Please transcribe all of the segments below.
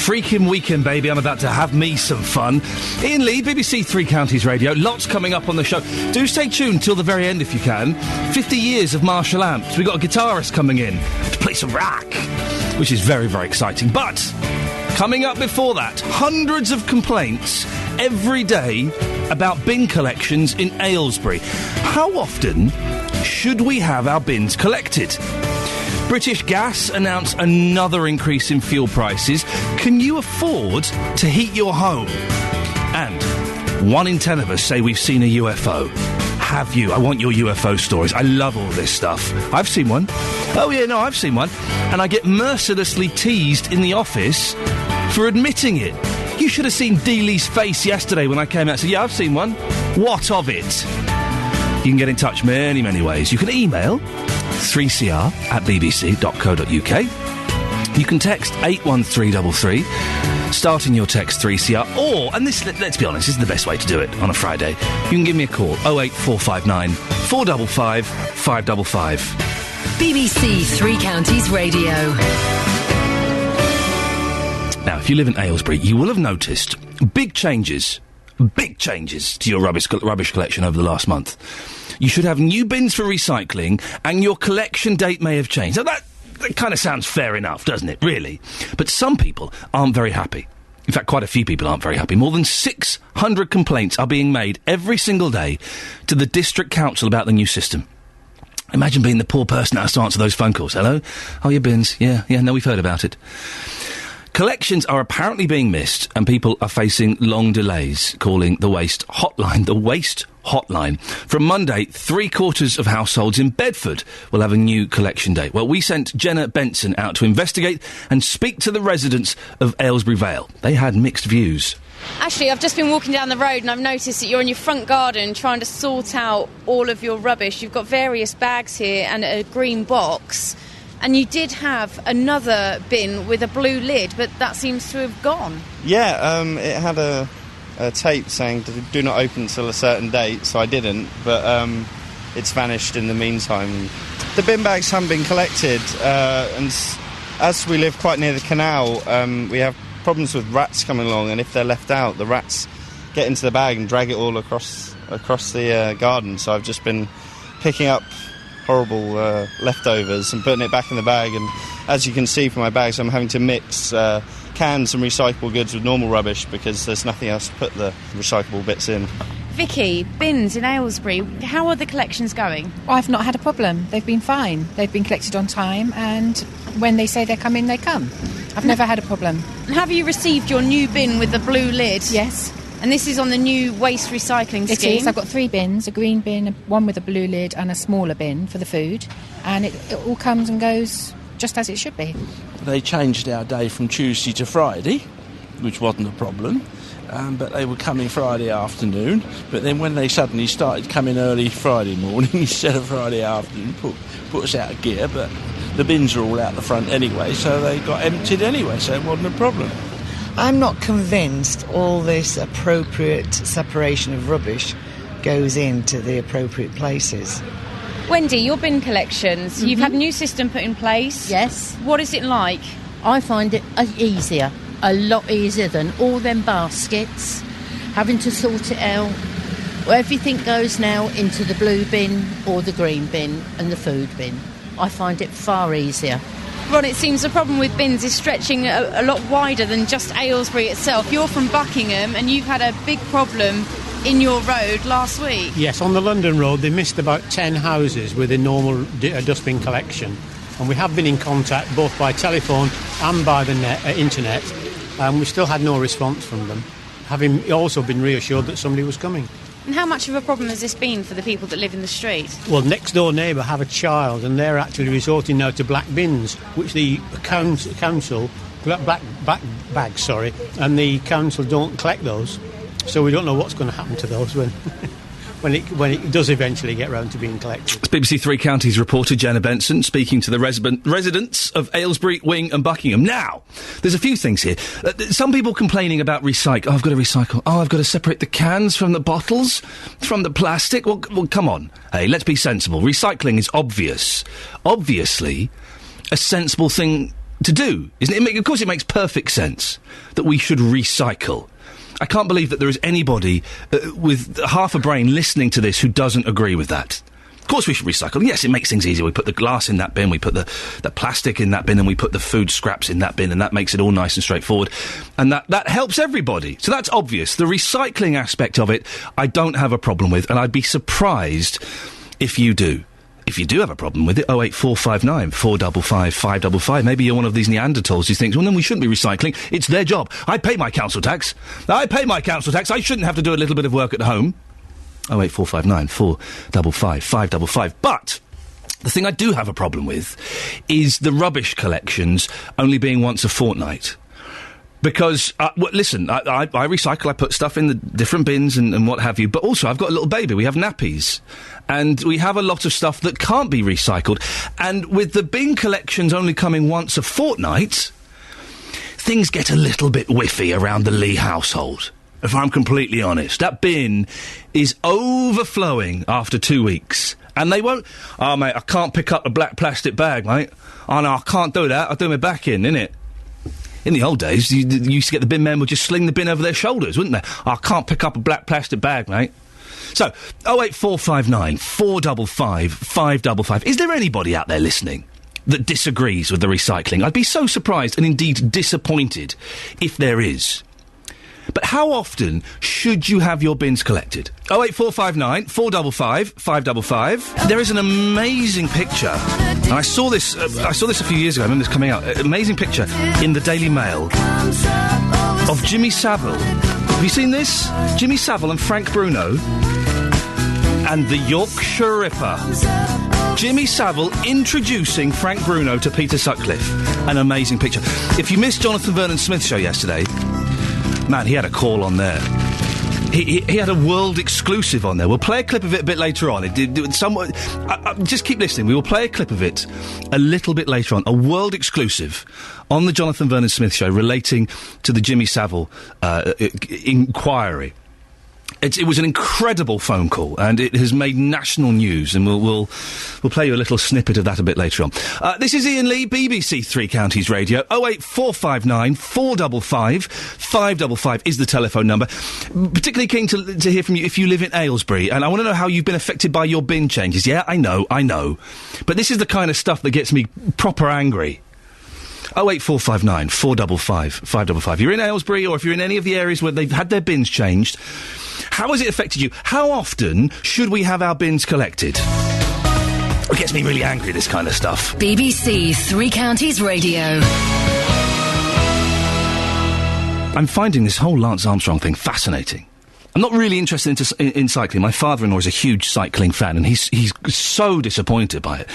freaking weekend, baby. I'm about to have me some fun. Iain Lee, BBC Three Counties Radio. Lots coming up on the show. Do stay tuned till the very end if you can. 50 years of Marshall amps. We've got a guitarist coming in to play some rock, which is very, very exciting. But coming up before that, hundreds of complaints every day about bin collections in Aylesbury. How often should we have our bins collected? British Gas announced another increase in fuel prices. Can you afford to heat your home? And 1 in 10 of us say we've seen a UFO. Have you? I want your UFO stories. I love all this stuff. I've seen one. Oh, yeah, no, I've seen one. And I get mercilessly teased in the office for admitting it. You should have seen Dealey's face yesterday when I came out and said, yeah, I've seen one. What of it? You can get in touch many, many ways. You can email 3cr@bbc.co.uk. You can text 81333, starting your text 3CR, or, and this, let's be honest, this is the best way to do it on a Friday, you can give me a call, 08459 455 555. BBC Three Counties Radio. Now, if you live in Aylesbury, you will have noticed big changes to your rubbish collection over the last month. You should have new bins for recycling, and your collection date may have changed. Now, that kind of sounds fair enough, doesn't it, really? But some people aren't very happy. In fact, quite a few people aren't very happy. More than 600 complaints are being made every single day to the district council about the new system. Imagine being the poor person that has to answer those phone calls. Hello? Oh, your bins. Yeah, no, we've heard about it. Collections are apparently being missed, and people are facing long delays, calling the waste hotline. The waste hotline. From Monday, 3/4 of households in Bedford will have a new collection date. Well, we sent Jenna Benson out to investigate and speak to the residents of Aylesbury Vale. They had mixed views. Actually, I've just been walking down the road and I've noticed that you're in your front garden trying to sort out all of your rubbish. You've got various bags here and a green box. And you did have another bin with a blue lid, but that seems to have gone. Yeah, it had a tape saying do not open until a certain date, so I didn't, but it's vanished in the meantime. The bin bags haven't been collected, and as we live quite near the canal, we have problems with rats coming along, and if they're left out, the rats get into the bag and drag it all across the garden, so I've just been picking up horrible leftovers and putting it back in the bag, and as you can see from my bags, I'm having to mix cans and recyclable goods with normal rubbish because there's nothing else to put the recyclable bits in. Vicky, bins in Aylesbury, how are the collections going? I've not had a problem. They've been fine. They've been collected on time, and when they say they're coming, they come. I've never had a problem. And have you received your new bin with the blue lid? Yes. And this is on the new waste recycling scheme? It is. I've got 3 bins, a green bin, one with a blue lid and a smaller bin for the food. And it all comes and goes just as it should be. They changed our day from Tuesday to Friday, which wasn't a problem. But they were coming Friday afternoon. But then when they suddenly started coming early Friday morning instead of Friday afternoon, put us out of gear. But the bins are all out the front anyway, so they got emptied anyway, so it wasn't a problem. I'm not convinced all this appropriate separation of rubbish goes into the appropriate places. Wendy, your bin collections, you've had a new system put in place. Yes. What is it like? I find it easier, a lot easier than all them baskets, having to sort it out. Well, everything goes now into the blue bin or the green bin and the food bin. I find it far easier. Ron, it seems the problem with bins is stretching a lot wider than just Aylesbury itself. You're from Buckingham and you've had a big problem in your road last week. Yes, on the London road they missed about 10 houses with a normal dustbin collection. And we have been in contact both by telephone and by the internet, and we still had no response from them, having also been reassured that somebody was coming. And how much of a problem has this been for the people that live in the street? Well, next door neighbour have a child and they're actually resorting now to black bins, which the council, black bags, and the council don't collect those. So we don't know what's going to happen to those when it does eventually get round to being collected. It's BBC Three Counties reporter Jenna Benson speaking to the residents of Aylesbury, Wing and Buckingham. Now, there's a few things here. Some people complaining about recycle. Oh, I've got to recycle. Oh, I've got to separate the cans from the bottles, from the plastic. Well, come on. Hey, let's be sensible. Recycling is obviously a sensible thing to do, isn't it? Of course, it makes perfect sense that we should recycle. I can't believe that there is anybody with half a brain listening to this who doesn't agree with that. Of course we should recycle. Yes, it makes things easier. We put the glass in that bin, we put the plastic in that bin, and we put the food scraps in that bin, and that makes it all nice and straightforward. And that helps everybody. So that's obvious. The recycling aspect of it, I don't have a problem with, and I'd be surprised if you do. If you do have a problem with it, 08459 455 555. Maybe you're one of these Neanderthals who thinks, well, then we shouldn't be recycling. It's their job. I pay my council tax. I shouldn't have to do a little bit of work at home. 08459 455 555. But the thing I do have a problem with is the rubbish collections only being once a fortnight. Because, listen, I recycle, I put stuff in the different bins and what have you, but also I've got a little baby, we have nappies, and we have a lot of stuff that can't be recycled, and with the bin collections only coming once a fortnight, things get a little bit whiffy around the Lee household, if I'm completely honest. That bin is overflowing after 2 weeks, and they won't... Oh, mate, I can't pick up a black plastic bag, mate. Oh, no, I can't do that, I'll do my back in, innit? In the old days, you used to get the bin men would just sling the bin over their shoulders, wouldn't they? Oh, I can't pick up a black plastic bag, mate. So, 08459 455 555. Is there anybody out there listening that disagrees with the recycling? I'd be so surprised and indeed disappointed if there is. But how often should you have your bins collected? 08459 455 555. There is an amazing picture, and I saw this a few years ago. I remember this coming out. An amazing picture in the Daily Mail of Jimmy Savile. Have you seen this? Jimmy Savile and Frank Bruno and the Yorkshire Ripper. Jimmy Savile introducing Frank Bruno to Peter Sutcliffe. An amazing picture. If you missed Jonathan Vernon-Smith's show yesterday, man, he had a call on there. He had a world exclusive on there. We'll play a clip of it a bit later on. Just keep listening. We will play a clip of it a little bit later on. A world exclusive on the Jonathan Vernon-Smith show relating to the Jimmy Savile inquiry. It was an incredible phone call, and it has made national news, and we'll play you a little snippet of that a bit later on. This is Iain Lee, BBC Three Counties Radio. 08459 455 555 is the telephone number. Particularly keen to hear from you if you live in Aylesbury, and I want to know how you've been affected by your bin changes. Yeah, I know. But this is the kind of stuff that gets me proper angry. 08459 455 555. You're in Aylesbury, or if you're in any of the areas where they've had their bins changed, how has it affected you? How often should we have our bins collected? It gets me really angry, this kind of stuff. BBC Three Counties Radio. I'm finding this whole Lance Armstrong thing fascinating. I'm not really interested in cycling. My father-in-law is a huge cycling fan, and he's so disappointed by it.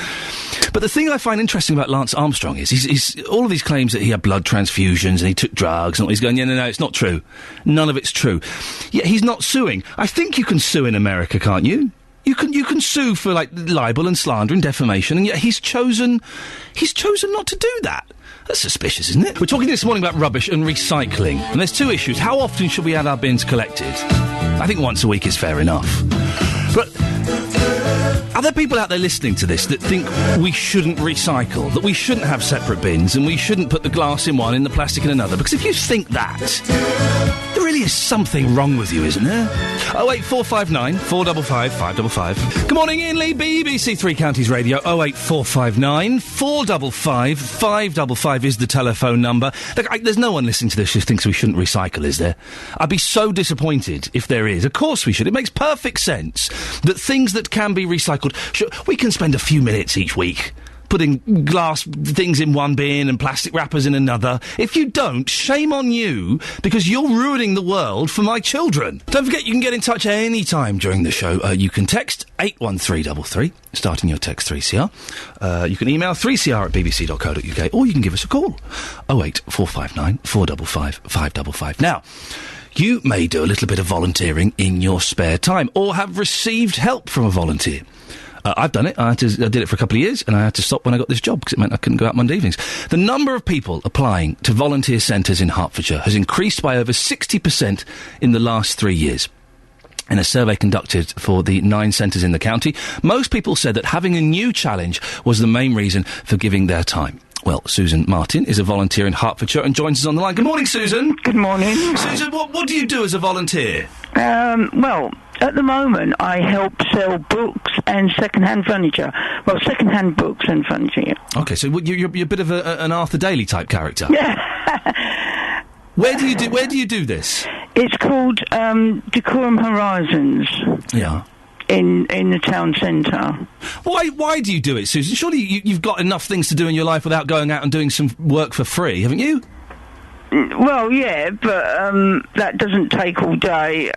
But the thing I find interesting about Lance Armstrong is he's all of these claims that he had blood transfusions and he took drugs, and he's going, no, it's not true. None of it's true. Yet he's not suing. I think you can sue in America, can't you? You can sue for, like, libel and slander and defamation, and yet he's chosen not to do that. That's suspicious, isn't it? We're talking this morning about rubbish and recycling, and there's two issues. How often should we have our bins collected? I think once a week is fair enough. But are there people out there listening to this that think we shouldn't recycle, that we shouldn't have separate bins, and we shouldn't put the glass in one and the plastic in another? Because if you think that, there really is something wrong with you, isn't there? 08459 455 555. Good morning, Iain Lee, BBC Three Counties Radio. 08459 455 555 is the telephone number. Look, there's no one listening to this who thinks we shouldn't recycle, is there? I'd be so disappointed if there is. Of course we should. It makes perfect sense that things that can be recycled, we can spend a few minutes each week putting glass things in one bin and plastic wrappers in another. If you don't, shame on you, because you're ruining the world for my children. Don't forget, you can get in touch any time during the show. You can text 81333, starting your text 3CR. You can email 3cr at bbc.co.uk, or you can give us a call. 08459 455 555. Now, you may do a little bit of volunteering in your spare time, or have received help from a volunteer. I've done it. I did it for a couple of years, and I had to stop when I got this job because it meant I couldn't go out Monday evenings. The number of people applying to volunteer centres in Hertfordshire has increased by over 60% in the last 3 years. In a survey conducted for the 9 centres in the county, most people said that having a new challenge was the main reason for giving their time. Well, Susan Martin is a volunteer in Hertfordshire and joins us on the line. Good morning, Susan. Good morning. Susan, what do you do as a volunteer? Well, at the moment, I help sell books and second-hand furniture. Well, second-hand books and furniture, yeah. OK, so you're a bit of an Arthur Daly type character. Yeah. Where do you do this? It's called Decorum Horizons. Yeah. In the town centre. Why do you do it, Susan? Surely you've got enough things to do in your life without going out and doing some work for free, haven't you? Well, yeah, but that doesn't take all day.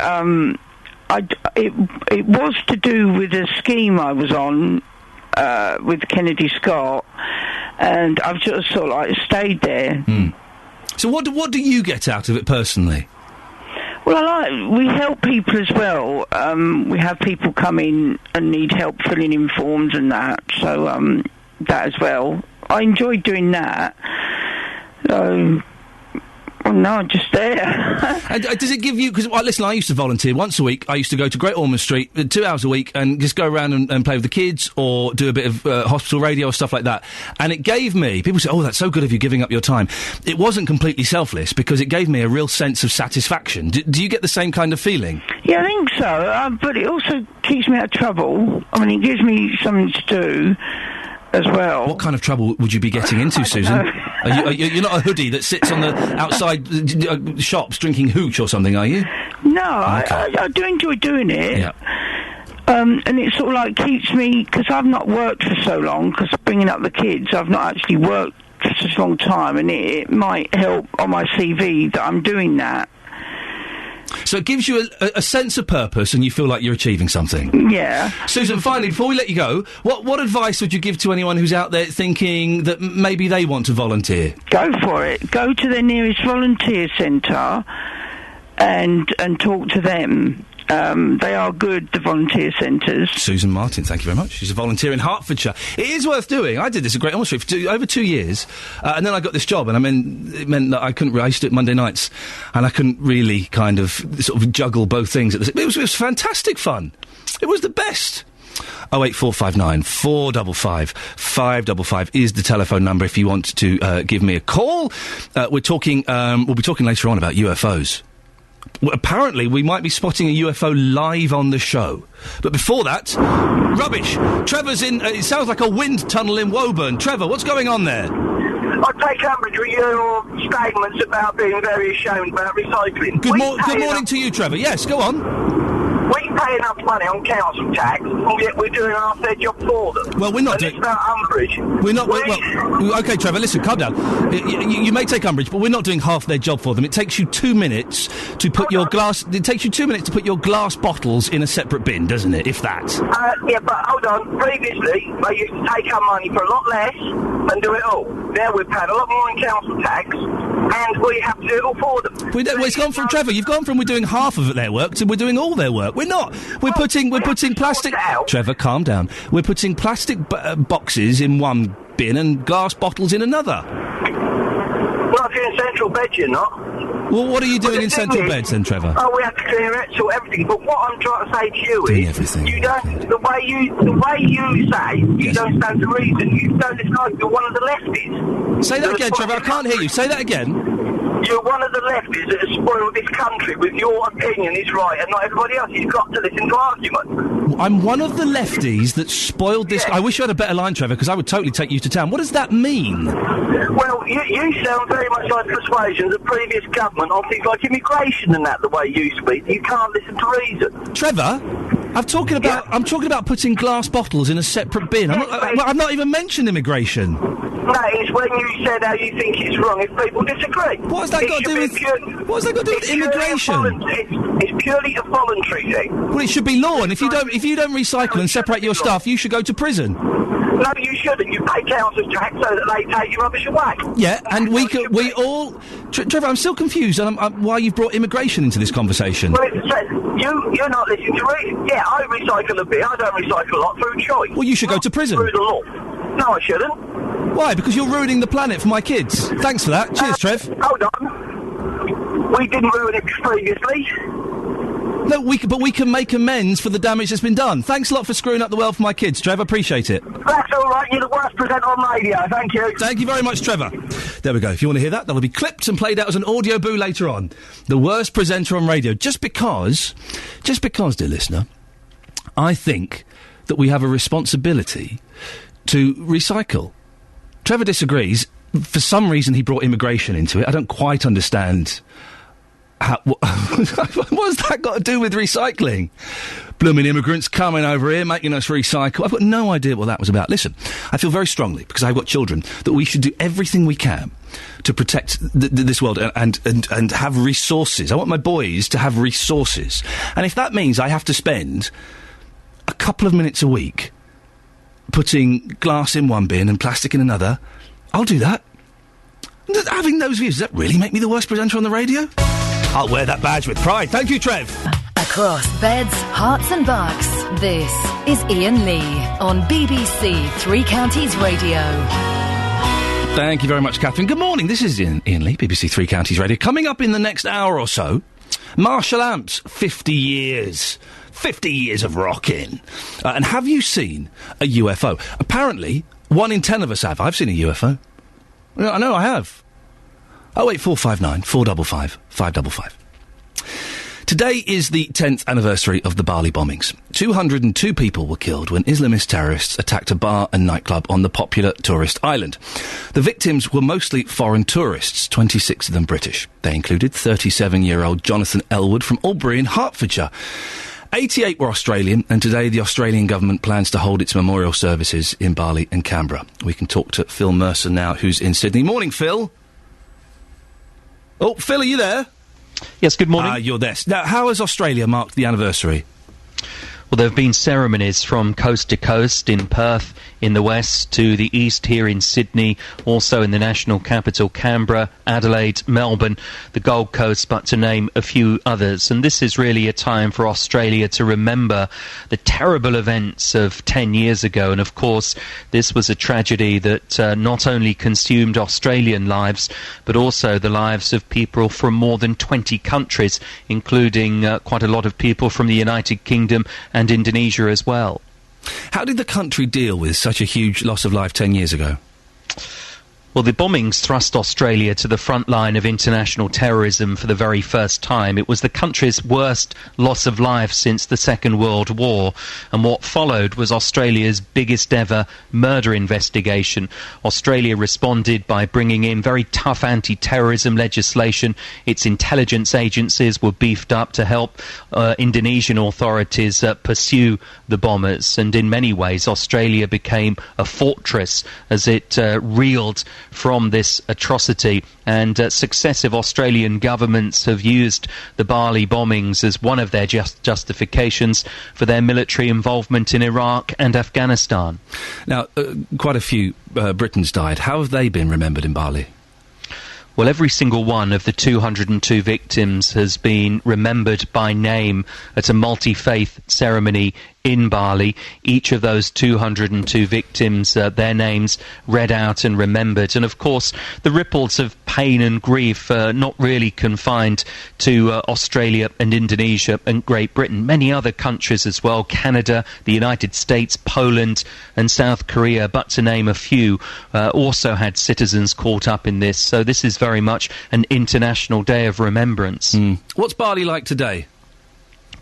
It was to do with a scheme I was on with Kennedy Scott, and I've just sort of like stayed there. So what do you get out of it personally? Well, we help people as well. We have people come in and need help filling in forms and that, so that as well. I enjoy doing that. Well, no, just there. And does it give you... Because, listen, I used to volunteer once a week. I used to go to Great Ormond Street 2 hours a week and just go around and play with the kids or do a bit of hospital radio or stuff like that. And it gave me... People say, oh, that's so good of you giving up your time. It wasn't completely selfless because it gave me a real sense of satisfaction. Do you get the same kind of feeling? Yeah, I think so. But it also keeps me out of trouble. I mean, it gives me something to do as well. What kind of trouble would you be getting into, Susan? You're not a hoodie that sits on the outside shops drinking hooch or something, are you? No, okay. I do enjoy doing it. Yeah. And it sort of like keeps me, because I've not worked for so long, because bringing up the kids, I've not actually worked for such a long time, and it might help on my CV that I'm doing that. So it gives you a sense of purpose and you feel like you're achieving something. Yeah. Susan, finally, before we let you go, what advice would you give to anyone who's out there thinking that maybe they want to volunteer? Go for it. Go to their nearest volunteer centre and talk to them. They are good, the volunteer centres. Susan Martin, thank you very much. She's a volunteer in Hertfordshire. It is worth doing. I did this at Great Ormond Street for over 2 years, and then I got this job, and it meant that I used to do it Monday nights, and I couldn't really kind of sort of juggle both things. It was fantastic fun. It was the best. 08459 455 555 is the telephone number if you want to give me a call. We'll be talking later on about UFOs. Well, apparently, we might be spotting a UFO live on the show. But before that, rubbish. Trevor's in... it sounds like a wind tunnel in Woburn. Trevor, what's going on there? I take umbrage with your statements about being very ashamed about recycling. Good morning to you, Trevor. Yes, go on. We pay enough money on council tax, and yet we're doing half their job for them. Well, we're not doing... It's about umbrage. We're not... Well, OK, Trevor, listen, calm down. You may take umbrage, but we're not doing half their job for them. It takes you 2 minutes to put your glass... It takes you 2 minutes to put your glass bottles in a separate bin, doesn't it, if that? Yeah, but hold on. Previously, they used to take our money for a lot less and do it all. Now we're paying a lot more in council tax, and we have to do it all for them. It's gone from, Trevor, you've gone from we're doing half of their work to we're doing all their work. We're not. We're putting plastic... Trevor, calm down. We're putting plastic boxes in one bin and glass bottles in another. Well, if you're in central bed, you're not. Well, what are you doing in central beds then, Trevor? Oh, we have to clear it, so everything. But what I'm trying to say to you doing is, everything. You don't. The way you say you don't stand to reason. You don't like you're one of the lefties. Say that again, Trevor. I can't hear you. Say that again. You're one of the lefties that has spoiled this country with your opinion is right and not everybody else. You've got to listen to argument. I'm one of the lefties that spoiled this... Yeah. I wish you had a better line, Trevor, because I would totally take you to town. What does that mean? Well, you sound very much like persuasions of previous government on things like immigration and that, the way you speak. You can't listen to reason. Trevor, I'm talking about putting glass bottles in a separate bin. I've not even mentioned immigration. No, it's when you said how you think it's wrong if people disagree. What has that got to do with immigration? It's purely a voluntary thing. Well, it should be law, and if you don't recycle and separate your stuff, you should go to prison. No, you shouldn't. You pay council tax so that they take your rubbish away. Yeah, and we all... Trevor, I'm still confused why you've brought immigration into this conversation. Well, you're not listening to reason. Yeah, I recycle a bit. I don't recycle a lot through choice. Well, you should go to prison. Through the law. No, I shouldn't. Why? Because you're ruining the planet for my kids. Thanks for that. Cheers, Trev. Hold on. We didn't ruin it previously. No, but we can make amends for the damage that's been done. Thanks a lot for screwing up the world for my kids, Trevor. Appreciate it. That's all right. You're the worst presenter on radio. Thank you. Thank you very much, Trevor. There we go. If you want to hear that, that'll be clipped and played out as an audio boo later on. The worst presenter on radio. Just because, dear listener, I think that we have a responsibility to recycle. Trevor disagrees. For some reason, he brought immigration into it. I don't quite understand what's that got to do with recycling? Blooming immigrants coming over here, making us recycle. I've got no idea what that was about. Listen, I feel very strongly, because I've got children, that we should do everything we can to protect this world and have resources. I want my boys to have resources. And if that means I have to spend a couple of minutes a week putting glass in one bin and plastic in another, I'll do that. Having those views, does that really make me the worst presenter on the radio? I'll wear that badge with pride. Thank you, Trev. Across beds, hearts and bucks, this is Iain Lee on BBC Three Counties Radio. Thank you very much, Catherine. Good morning. This is Iain Lee, BBC Three Counties Radio. Coming up in the next hour or so, Marshall Amps, 50 years. 50 years of rocking. And have you seen a UFO? Apparently, 1 in 10 of us have. I've seen a UFO. I know I have. 08459 455 555. Today is the 10th anniversary of the Bali bombings. 202 people were killed when Islamist terrorists attacked a bar and nightclub on the popular tourist island. The victims were mostly foreign tourists, 26 of them British. They included 37-year-old Jonathan Elwood from Albury in Hertfordshire. 88 were Australian, and today the Australian government plans to hold its memorial services in Bali and Canberra. We can talk to Phil Mercer now, who's in Sydney. Morning, Phil. Oh, Phil, are you there? Yes, good morning. You're there. Now, how has Australia marked the anniversary? Well, there have been ceremonies from coast to coast, in Perth, in the west, to the east here in Sydney, also in the national capital, Canberra, Adelaide, Melbourne, the Gold Coast, but to name a few others. And this is really a time for Australia to remember the terrible events of 10 years ago. And, of course, this was a tragedy that not only consumed Australian lives, but also the lives of people from more than 20 countries, including quite a lot of people from the United Kingdom and Indonesia as well. How did the country deal with such a huge loss of life 10 years ago? Well, the bombings thrust Australia to the front line of international terrorism for the very first time. It was the country's worst loss of life since the Second World War, and what followed was Australia's biggest ever murder investigation. Australia responded by bringing in very tough anti-terrorism legislation. Its intelligence agencies were beefed up to help Indonesian authorities pursue the bombers, and in many ways Australia became a fortress as it reeled from this atrocity, and successive Australian governments have used the Bali bombings as one of their justifications for their military involvement in Iraq and Afghanistan. Now, quite a few Britons died. How have they been remembered in Bali? Well, every single one of the 202 victims has been remembered by name at a multi-faith ceremony in Bali. Each of those 202 victims, their names read out and remembered. And of course, the ripples of pain and grief are not really confined to Australia and Indonesia and Great Britain. Many other countries as well, Canada, the United States, Poland and South Korea, but to name a few, also had citizens caught up in this. So this is very much an international day of remembrance. What's Bali like today?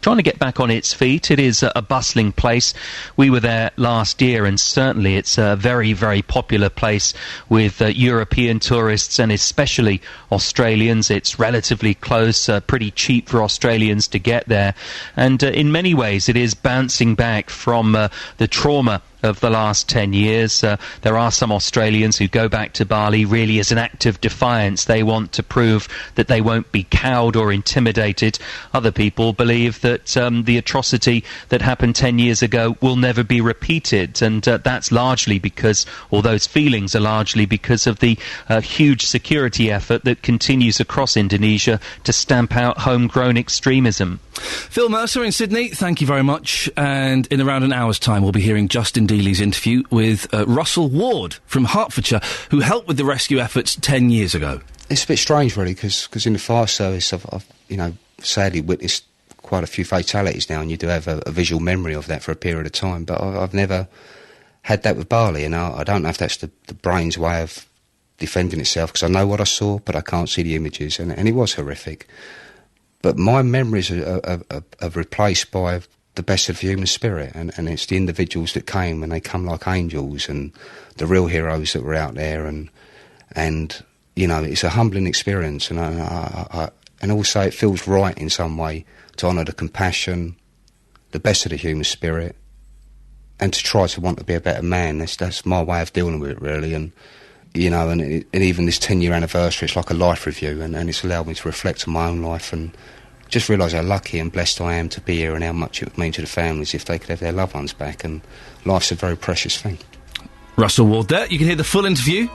Trying to get back on its feet. It is a bustling place. We were there last year, and certainly it's a very, very popular place with European tourists and especially Australians. It's relatively close, pretty cheap for Australians to get there, and in many ways it is bouncing back from the trauma of the last 10 years. There are some Australians who go back to Bali really as an act of defiance. They want to prove that they won't be cowed or intimidated. Other people believe that the atrocity that happened 10 years ago will never be repeated, and that's largely because, or those feelings are largely because of the huge security effort that continues across Indonesia to stamp out homegrown extremism. Phil Mercer in Sydney, thank you very much. And in around an hour's time, we'll be hearing Justin Dealey's interview with Russell Ward from Hertfordshire, who helped with the rescue efforts 10 years ago. It's a bit strange, really, because in the fire service, I've sadly witnessed quite a few fatalities now, and you do have a visual memory of that for a period of time. But I've never had that with Bali, and I don't know if that's the brain's way of defending itself, because I know what I saw, but I can't see the images, and it was horrific. But my memories are replaced by the best of the human spirit, and it's the individuals that came, and they come like angels, and the real heroes that were out there, and you know, it's a humbling experience, and and also it feels right in some way to honour the compassion, the best of the human spirit, and to try to want to be a better man. That's my way of dealing with it, really. And you know, and even this 10-year anniversary, it's like a life review, and it's allowed me to reflect on my own life and just realise how lucky and blessed I am to be here, and how much it would mean to the families if they could have their loved ones back. And life's a very precious thing. Russell Ward there. You can hear the full interview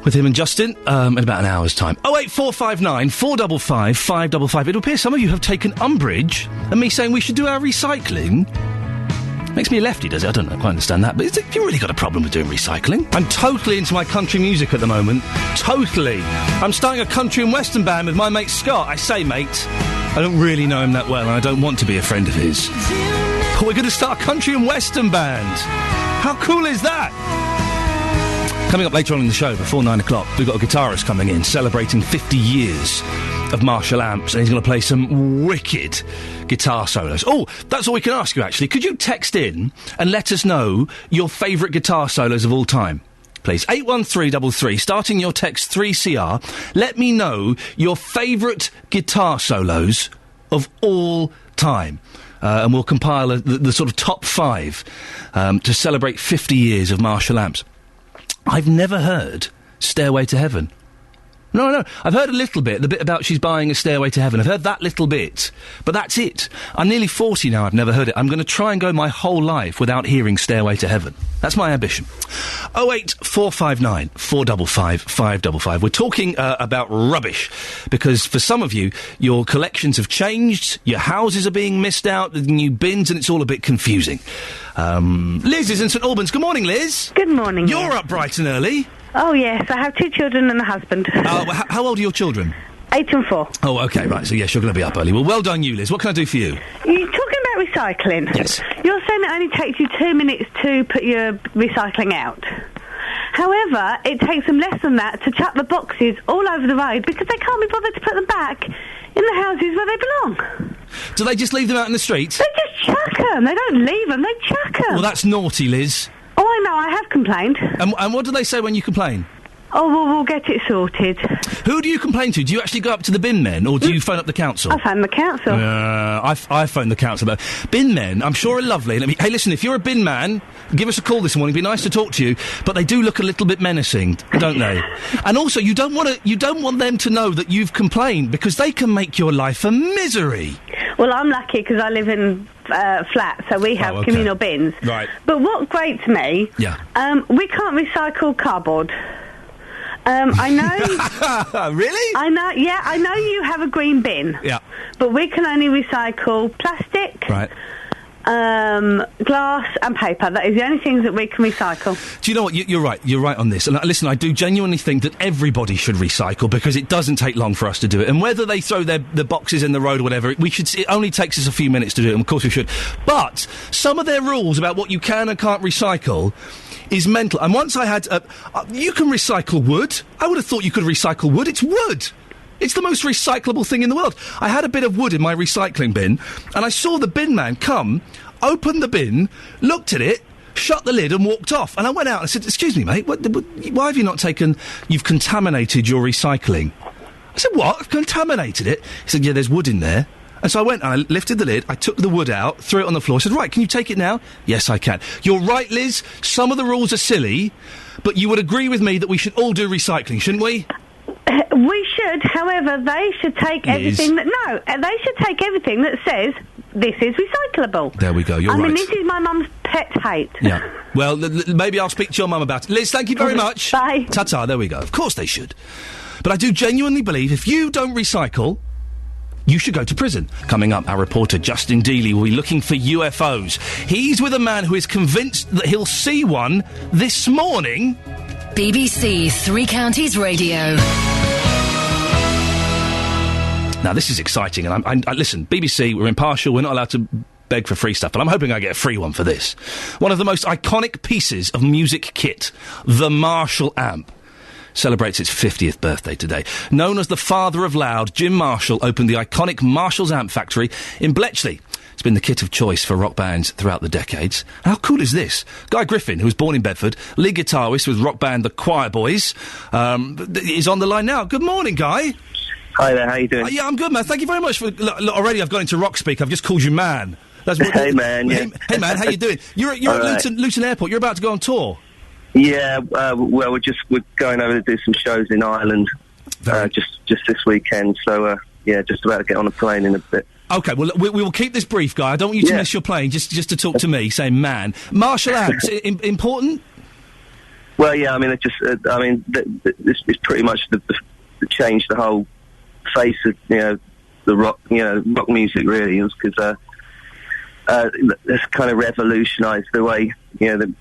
with him and Justin in about an hour's time. 08459 455 555. It appears some of you have taken umbrage at me saying we should do our recycling. Makes me a lefty, does it? I don't quite understand that, but have you really got a problem with doing recycling? I'm totally into my country music at the moment. Totally. I'm starting a country and western band with my mate Scott. I say mate, I don't really know him that well, and I don't want to be a friend of his. But we're going to start a country and western band. How cool is that? Coming up later on in the show, before 9 o'clock, we've got a guitarist coming in, celebrating 50 years of Marshall amps, and he's going to play some wicked guitar solos. Oh, that's all we can ask you, actually. Could you text in and let us know your favourite guitar solos of all time? Please. 81333, starting your text 3CR. Let me know your favourite guitar solos of all time. And we'll compile the sort of top 5 to celebrate 50 years of Marshall amps. I've never heard Stairway to Heaven. No. I've heard a little bit, the bit about she's buying a Stairway to Heaven. I've heard that little bit, but that's it. I'm nearly 40 now, I've never heard it. I'm going to try and go my whole life without hearing Stairway to Heaven. That's my ambition. 08459 455 555. We're talking about rubbish, because for some of you, your collections have changed, your houses are being missed out, the new bins, and it's all a bit confusing. Liz is in St Albans. Good morning, Liz. Good morning. You're up bright and early. Oh, yes. I have 2 children and a husband. How old are your children? 8 and 4. Oh, OK, right. So, yes, you're going to be up early. Well done you, Liz. What can I do for you? You're talking about recycling. Yes. You're saying it only takes you 2 minutes to put your recycling out. However, it takes them less than that to chuck the boxes all over the road, because they can't be bothered to put them back in the houses where they belong. Do they just leave them out in the street? They just chuck them. They don't leave them, they chuck them. Well, that's naughty, Liz. Oh, I know, I have complained. And what do they say when you complain? Oh, well, we'll get it sorted. Who do you complain to? Do you actually go up to the bin men, or do you phone up the council? I phone the council. I phone the council. But bin men, I'm sure, are lovely. Hey, listen, if you're a bin man, give us a call this morning. It'd be nice to talk to you. But they do look a little bit menacing, don't they? And also, you don't want them to know that you've complained, because they can make your life a misery. Well, I'm lucky because I live in flat, so we have communal bins. Right. But what grates me, we can't recycle cardboard. I know... Really? I know you have a green bin. Yeah. But we can only recycle plastic... Right. Glass and paper. That is the only things that we can recycle. Do you know what? You're right. You're right on this. And listen, I do genuinely think that everybody should recycle, because it doesn't take long for us to do it. And whether they throw the boxes in the road or whatever, it only takes us a few minutes to do it, and of course we should. But some of their rules about what you can and can't recycle is mental. And once I had... you can recycle wood. I would have thought you could recycle wood. It's wood. It's the most recyclable thing in the world. I had a bit of wood in my recycling bin, and I saw the bin man come, open the bin, looked at it, shut the lid and walked off. And I went out and I said, "Excuse me, mate, why have you not taken... You've contaminated your recycling." I said, "What? I've contaminated it?" He said, "Yeah, there's wood in there." And so I went and I lifted the lid, I took the wood out, threw it on the floor, I said, "Right, can you take it now?" "Yes, I can." You're right, Liz, some of the rules are silly, but you would agree with me that we should all do recycling, shouldn't we? We should, however, they should take everything that... No, they should take everything that says this is recyclable. There we go, you're right. I mean, this is my mum's pet hate. Yeah. Well, maybe I'll speak to your mum about it. Liz, thank you very much. Bye. Ta-ta, there we go. Of course they should. But I do genuinely believe if you don't recycle, you should go to prison. Coming up, our reporter Justin Dealey will be looking for UFOs. He's with a man who is convinced that he'll see one this morning. BBC Three Counties Radio. Now, this is exciting, and I listen, BBC, we're impartial, we're not allowed to beg for free stuff, but I'm hoping I get a free one for this. One of the most iconic pieces of music kit, the Marshall amp, celebrates its 50th birthday today. Known as the father of loud, Jim Marshall opened the iconic Marshall's Amp Factory in Bletchley. It's been the kit of choice for rock bands throughout the decades. How cool is this? Guy Griffin, who was born in Bedford, lead guitarist with rock band The Choir Boys, is on the line now. Good morning, Guy. Hi there, how you doing? Yeah, I'm good, man. Thank you very much for... Look, already I've got into rock speak. I've just called you man. That's what, hey, man. Yeah. Hey, man, how you doing? You're at Luton Airport. You're about to go on tour. Yeah, well, we're going over to do some shows in Ireland just this weekend. So, just about to get on a plane in a bit. OK, well, we will keep this brief, Guy. I don't want you to miss your plane, just to talk to me, saying man. Marshall amps, important? Well, yeah, I mean, this is pretty much the changed the whole face of, the rock, rock music, really, because it's kind of revolutionised the way, the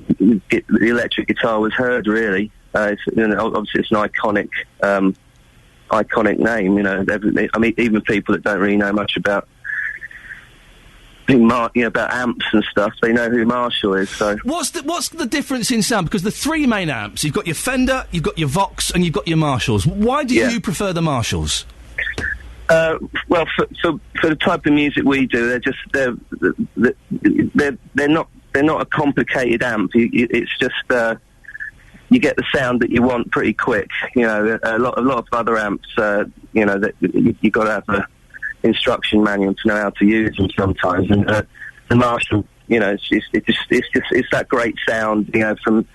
electric guitar was heard, really. Obviously it's an iconic name, I mean, even people that don't really know much about about amps and stuff, they know who Marshall is. So what's the difference in sound? Because the three main amps, you've got your Fender, you've got your Vox, and you've got your Marshalls. Why do you prefer the Marshalls? Well, for the type of music we do, they're not a complicated amp. It's just you get the sound that you want pretty quick. A lot of other amps, that you got to have a instruction manual to know how to use them sometimes. And the Marshall, it's that great sound, from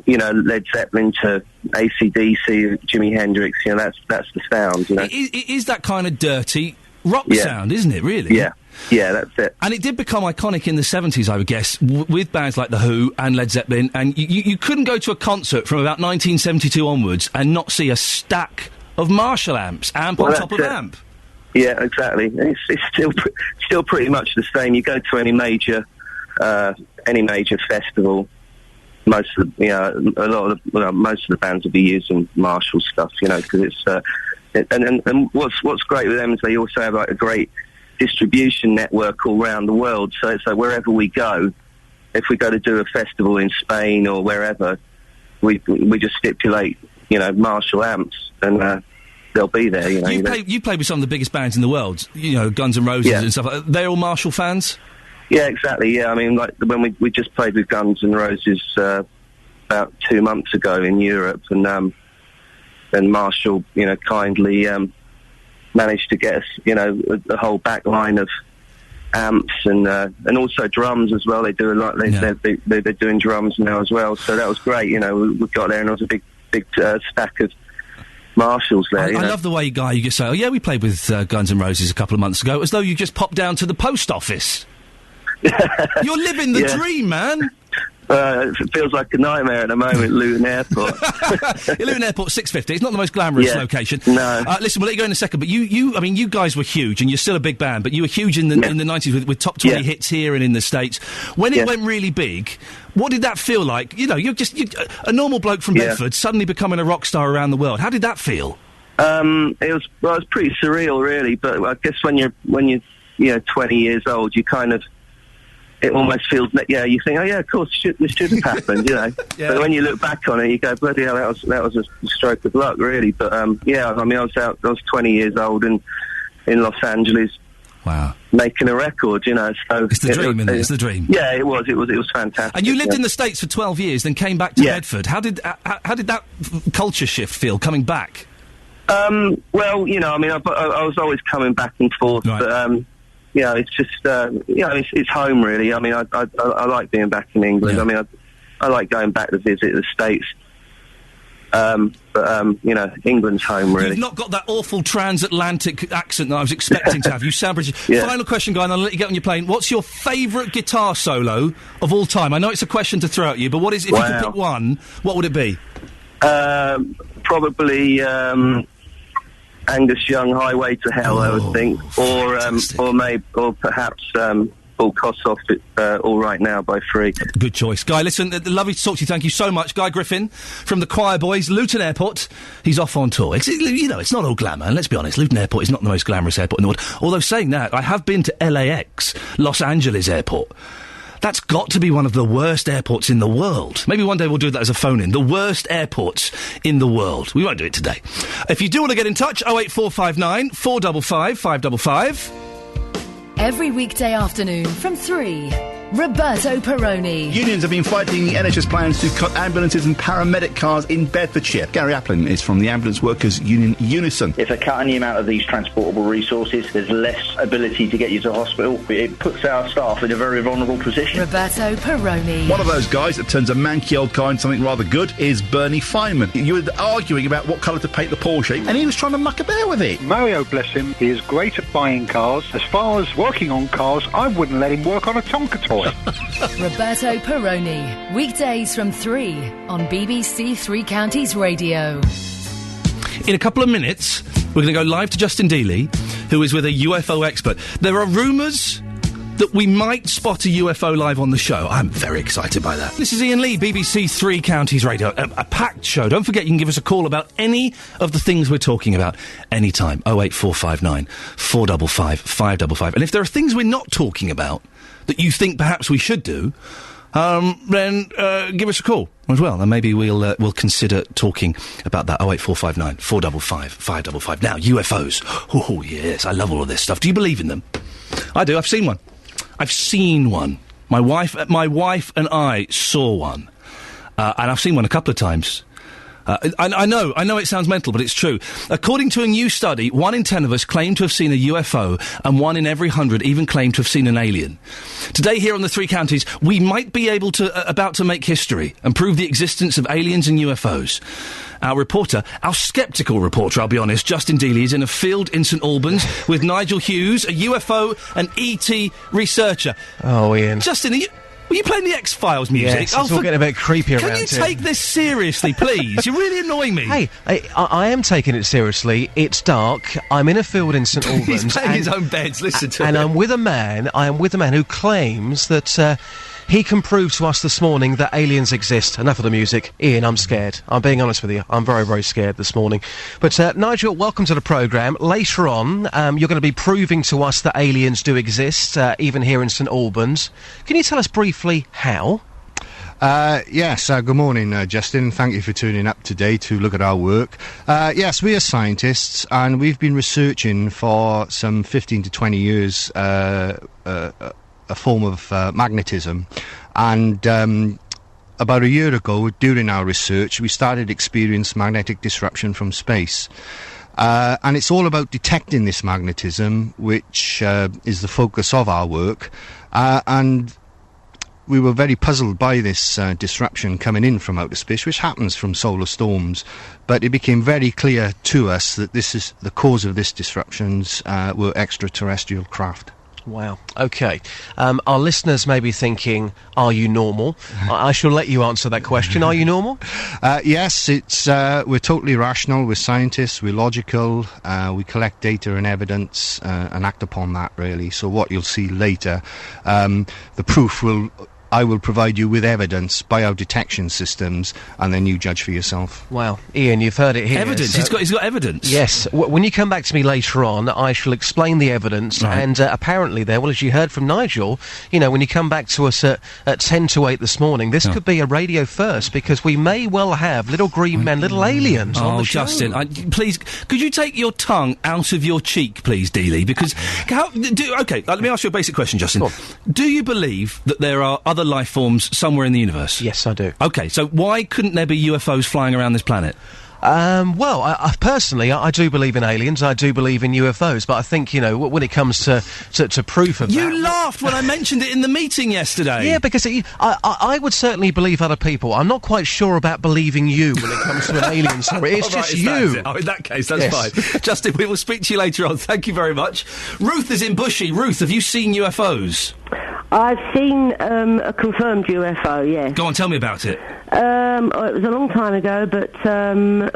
Led Zeppelin to AC/DC, Jimi Hendrix. That's the sound. It is that kind of dirty rock sound, isn't it? Really? Yeah, that's it. And it did become iconic in the 70s, I would guess, with bands like The Who and Led Zeppelin. And you couldn't go to a concert from about 1972 onwards and not see a stack of Marshall amps, amp on top of amp. Yeah, exactly. It's still pretty much the same. You go to any major festival, most of the bands will be using Marshall stuff, because it's and what's great with them is they also have like a great distribution network all around the world. So it's like wherever we go, if we go to do a festival in Spain or wherever, we just stipulate Marshall amps and they'll be there. You played with some of the biggest bands in the world, Guns N' Roses and stuff. They're all Marshall fans? Yeah, exactly. Yeah, I mean, like when we just played with Guns N' Roses about 2 months ago in Europe, and Marshall, kindly managed to get us, a whole back line of amps and also drums as well. They do a lot. They're doing drums now as well. So that was great. We got there and there was a big stack of Marshalls there. I love the way, Guy, you just say, "Oh yeah, we played with Guns N' Roses a couple of months ago," as though you just popped down to the post office. You're living the dream, man. It feels like a nightmare at the moment, Luton Airport. Luton Airport, 650. It's not the most glamorous location. No. Listen, we'll let you go in a second, but you guys were huge, and you're still a big band, but you were huge in the 90s with top 20 hits here and in the States. When it went really big, what did that feel like? You're just a normal bloke from Bedford suddenly becoming a rock star around the world. How did that feel? It was pretty surreal, really, but I guess when you're 20 years old, you kind of... It almost feels, you think, oh yeah, of course, this should have happened, But when you look back on it, you go, bloody hell, that was a stroke of luck, really. But I was 20 years old and in Los Angeles, making a record, So it's the dream, isn't it? It's the dream. Yeah, it was fantastic. And you lived in the States for 12 years, then came back to Bedford. How did that culture shift feel coming back? Well, I was always coming back and forth, but. It's just, it's home, really. I mean, I like being back in England. Yeah. I mean, I like going back to visit the States. England's home, really. You've not got that awful transatlantic accent that I was expecting to have. You sound British. Yeah. Final question, Guy, and I'll let you get on your plane. What's your favourite guitar solo of all time? I know it's a question to throw at you, but if you could pick one, what would it be? Probably... Angus Young, Highway to Hell, I would think, or perhaps all costs off it all right now by free. Good choice. Guy, listen, lovely to talk to you. Thank you so much. Guy Griffin from the Choir Boys, Luton Airport. He's off on tour. It's not all glamour, and let's be honest, Luton Airport is not the most glamorous airport in the world. Although saying that, I have been to LAX, Los Angeles Airport. That's got to be one of the worst airports in the world. Maybe one day we'll do that as a phone-in. The worst airports in the world. We won't do it today. If you do want to get in touch, 08459 455 555. Every weekday afternoon from 3, Roberto Perrone. Unions have been fighting the NHS plans to cut ambulances and paramedic cars in Bedfordshire. Gary Applin is from the Ambulance Workers Union Unison. If they're cutting the amount of these transportable resources, there's less ability to get you to hospital. It puts our staff in a very vulnerable position. Roberto Perrone. One of those guys that turns a manky old car into something rather good is Bernie Feynman. You were arguing about what colour to paint the Porsche, and he was trying to muck about with it. Mario, bless him, he is great at buying cars. As far as working on cars, I wouldn't let him work on a Tonka toy. Roberto Perrone, weekdays from 3 on BBC Three Counties Radio. In a couple of minutes, we're going to go live to Justin Dealey, who is with a UFO expert. There are rumours that we might spot a UFO live on the show. I'm very excited by that. This is Iain Lee, BBC Three Counties Radio. A packed show. Don't forget you can give us a call about any of the things we're talking about anytime. 08459 455 555. And if there are things we're not talking about that you think perhaps we should do, then give us a call as well, and maybe we'll consider talking about that. 08459 455 555. Now, UFOs. Oh, yes, I love all of this stuff. Do you believe in them? I do. I've seen one. My wife and I saw one, and I've seen one a couple of times. I know it sounds mental, but it's true. According to a new study, 1 in 10 of us claim to have seen a UFO, and 1 in every 100 even claim to have seen an alien. Today, here on the Three Counties, we might be about to make history and prove the existence of aliens and UFOs. Our sceptical reporter, I'll be honest, Justin Dealey, is in a field in St Albans with Nigel Hughes, a UFO and ET researcher. Oh, Ian. Justin, were you playing the X-Files music? Yes, it's all getting a bit creepy around here. Can you take this seriously, please? You're really annoying me. Hey, I am taking it seriously. It's dark. I'm in a field in St Albans. He's playing his own beds, listen to him. And I am with a man who claims that he can prove to us this morning that aliens exist. Enough of the music. Ian, I'm scared. I'm being honest with you. I'm very, very scared this morning. But, Nigel, welcome to the programme. Later on, you're going to be proving to us that aliens do exist, even here in St Albans. Can you tell us briefly how? Yes, good morning, Justin. Thank you for tuning up today to look at our work. Yes, we are scientists, and we've been researching for some 15 to 20 years a form of magnetism, and about a year ago, during our research, we started to experience magnetic disruption from space. And it's all about detecting this magnetism, which is the focus of our work, and we were very puzzled by this disruption coming in from outer space, which happens from solar storms, but it became very clear to us that the cause of this disruptions were extraterrestrial craft. Wow. OK. Our listeners may be thinking, are you normal? I shall let you answer that question. Are you normal? Yes, we're totally rational. We're scientists. We're logical. We collect data and evidence and act upon that, really. So what you'll see later, the proof I will provide you with evidence by our detection systems, and then you judge for yourself. Wow. Ian, you've heard it here. Evidence? So He's got evidence? Yes. When you come back to me later on, I shall explain the evidence, right. And apparently there, well, as you heard from Nigel, when you come back to us at 10 to 8 this morning, this could be a radio first, because we may well have little green men, little aliens on the show. Justin, please, could you take your tongue out of your cheek, please, Dealey? Because, let me ask you a basic question, Justin. Do you believe that there are other life forms somewhere in the universe? Yes, I do. OK, so why couldn't there be UFOs flying around this planet? Well, I personally, I do believe in aliens, I do believe in UFOs, but I think, when it comes to proof of that... You laughed when I mentioned it in the meeting yesterday! Yeah, because I would certainly believe other people. I'm not quite sure about believing you when it comes to an alien story. It's just you! Oh, in that case, that's fine. Justin, we will speak to you later on. Thank you very much. Ruth is in Bushy. Ruth, have you seen UFOs? I've seen a confirmed UFO, yes. Go on, tell me about it. It was a long time ago, but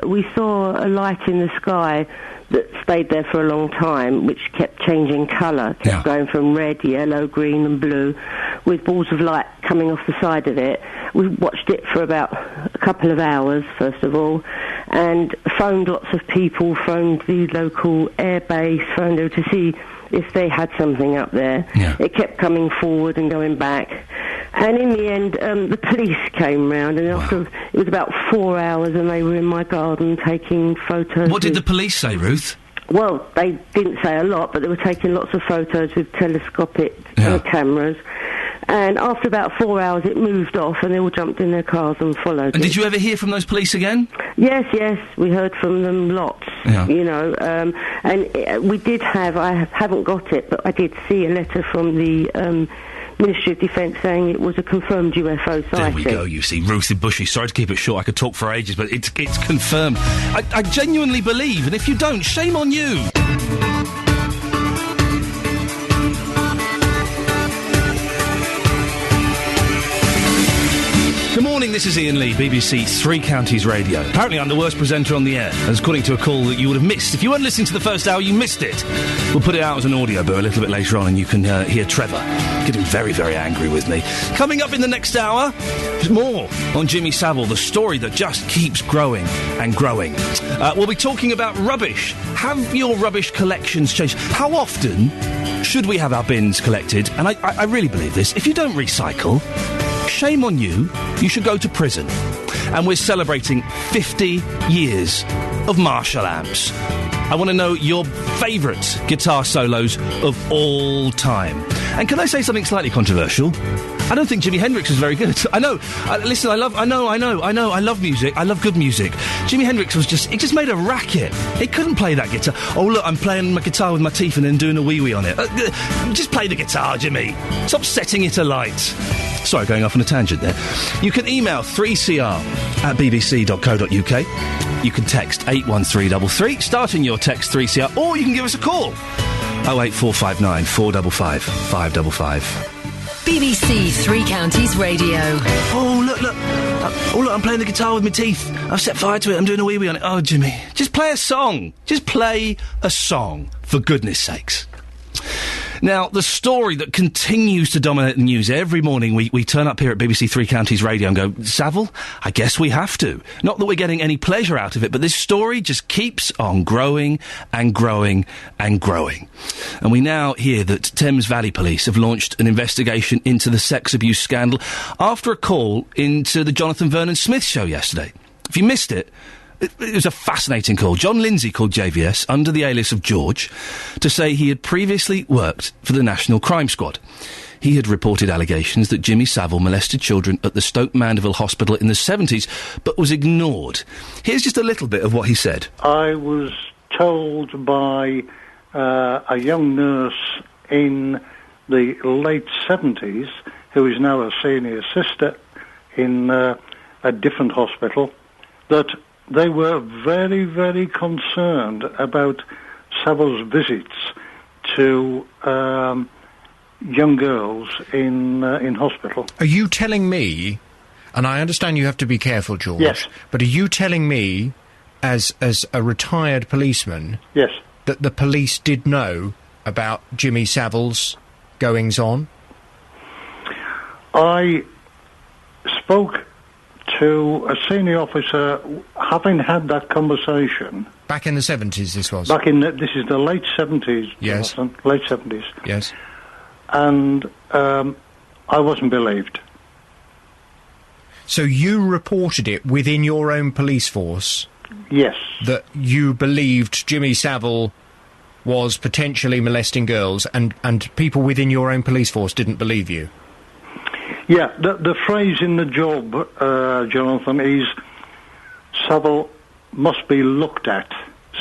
we saw a light in the sky that stayed there for a long time, which kept changing colour, kept going from red, yellow, green and blue, with balls of light coming off the side of it. We watched it for about a couple of hours, first of all, and phoned lots of people, phoned the local air base, phoned them to see if they had something up there. It kept coming forward and going back. And in the end, the police came round, and after it was about 4 hours, and they were in my garden taking photos. What did the police say, Ruth? Well, they didn't say a lot, but they were taking lots of photos with telescopic cameras. And after about 4 hours, it moved off, and they all jumped in their cars and followed. And did you ever hear from those police again? Yes, we heard from them lots. You know, and we did have. I haven't got it, but I did see a letter from the Ministry of Defence saying it was a confirmed UFO sighting. There we go, you see. Ruth in Bushy. Sorry to keep it short, I could talk for ages, but it's confirmed. I genuinely believe, and if you don't, shame on you. Good morning, this is Iain Lee, BBC Three Counties Radio. Apparently I'm the worst presenter on the air, as according to a call that you would have missed. If you weren't listening to the first hour, you missed it. We'll put it out as an audio book a little bit later on, and you can hear Trevor getting very, very angry with me. Coming up in the next hour, more on Jimmy Savile, the story that just keeps growing and growing. We'll be talking about rubbish. Have your rubbish collections changed? How often should we have our bins collected? And I really believe this. If you don't recycle, shame on you. You should go to prison. And we're celebrating 50 years of Marshall amps. I want to know your favourite guitar solos of all time. And can I say something slightly controversial? I don't think Jimi Hendrix was very good. I know. Listen, I love music. I love good music. Jimi Hendrix he just made a racket. He couldn't play that guitar. Oh, look, I'm playing my guitar with my teeth and then doing a wee-wee on it. Just play the guitar, Jimmy. Stop setting it alight. Sorry, going off on a tangent there. You can email 3cr@bbc.co.uk. You can text 81333, starting your text 3CR, or you can give us a call. 08459 455 555. BBC Three Counties Radio. Oh, look. I'm playing the guitar with my teeth. I've set fire to it. I'm doing a wee-wee on it. Oh, Jimmy. Just play a song. Just play a song, for goodness sakes. Now, the story that continues to dominate the news every morning, we turn up here at BBC Three Counties Radio and go, Savile, I guess we have to. Not that we're getting any pleasure out of it, but this story just keeps on growing and growing and growing. And we now hear that Thames Valley Police have launched an investigation into the sex abuse scandal after a call into the Jonathan Vernon Smith show yesterday. If you missed it, it was a fascinating call. John Lindsay called JVS under the alias of George to say he had previously worked for the National Crime Squad. He had reported allegations that Jimmy Savile molested children at the Stoke Mandeville Hospital in the 70s, but was ignored. Here's just a little bit of what he said. I was told by a young nurse in the late 70s, who is now a senior sister in a different hospital, that they were very, very concerned about Savile's visits to young girls in hospital. Are you telling me, and I understand you have to be careful, George, yes, but are you telling me, as a retired policeman, yes, that the police did know about Jimmy Savile's goings-on? I spoke to a senior officer, having had that conversation. Back in the 70s, this was? This is the late 70s, yes. Jonathan, late 70s. Yes. And I wasn't believed. So you reported it within your own police force? Yes. That you believed Jimmy Savile was potentially molesting girls, and people within your own police force didn't believe you? Yeah, the phrase in the job, Jonathan, is Savile must be looked at,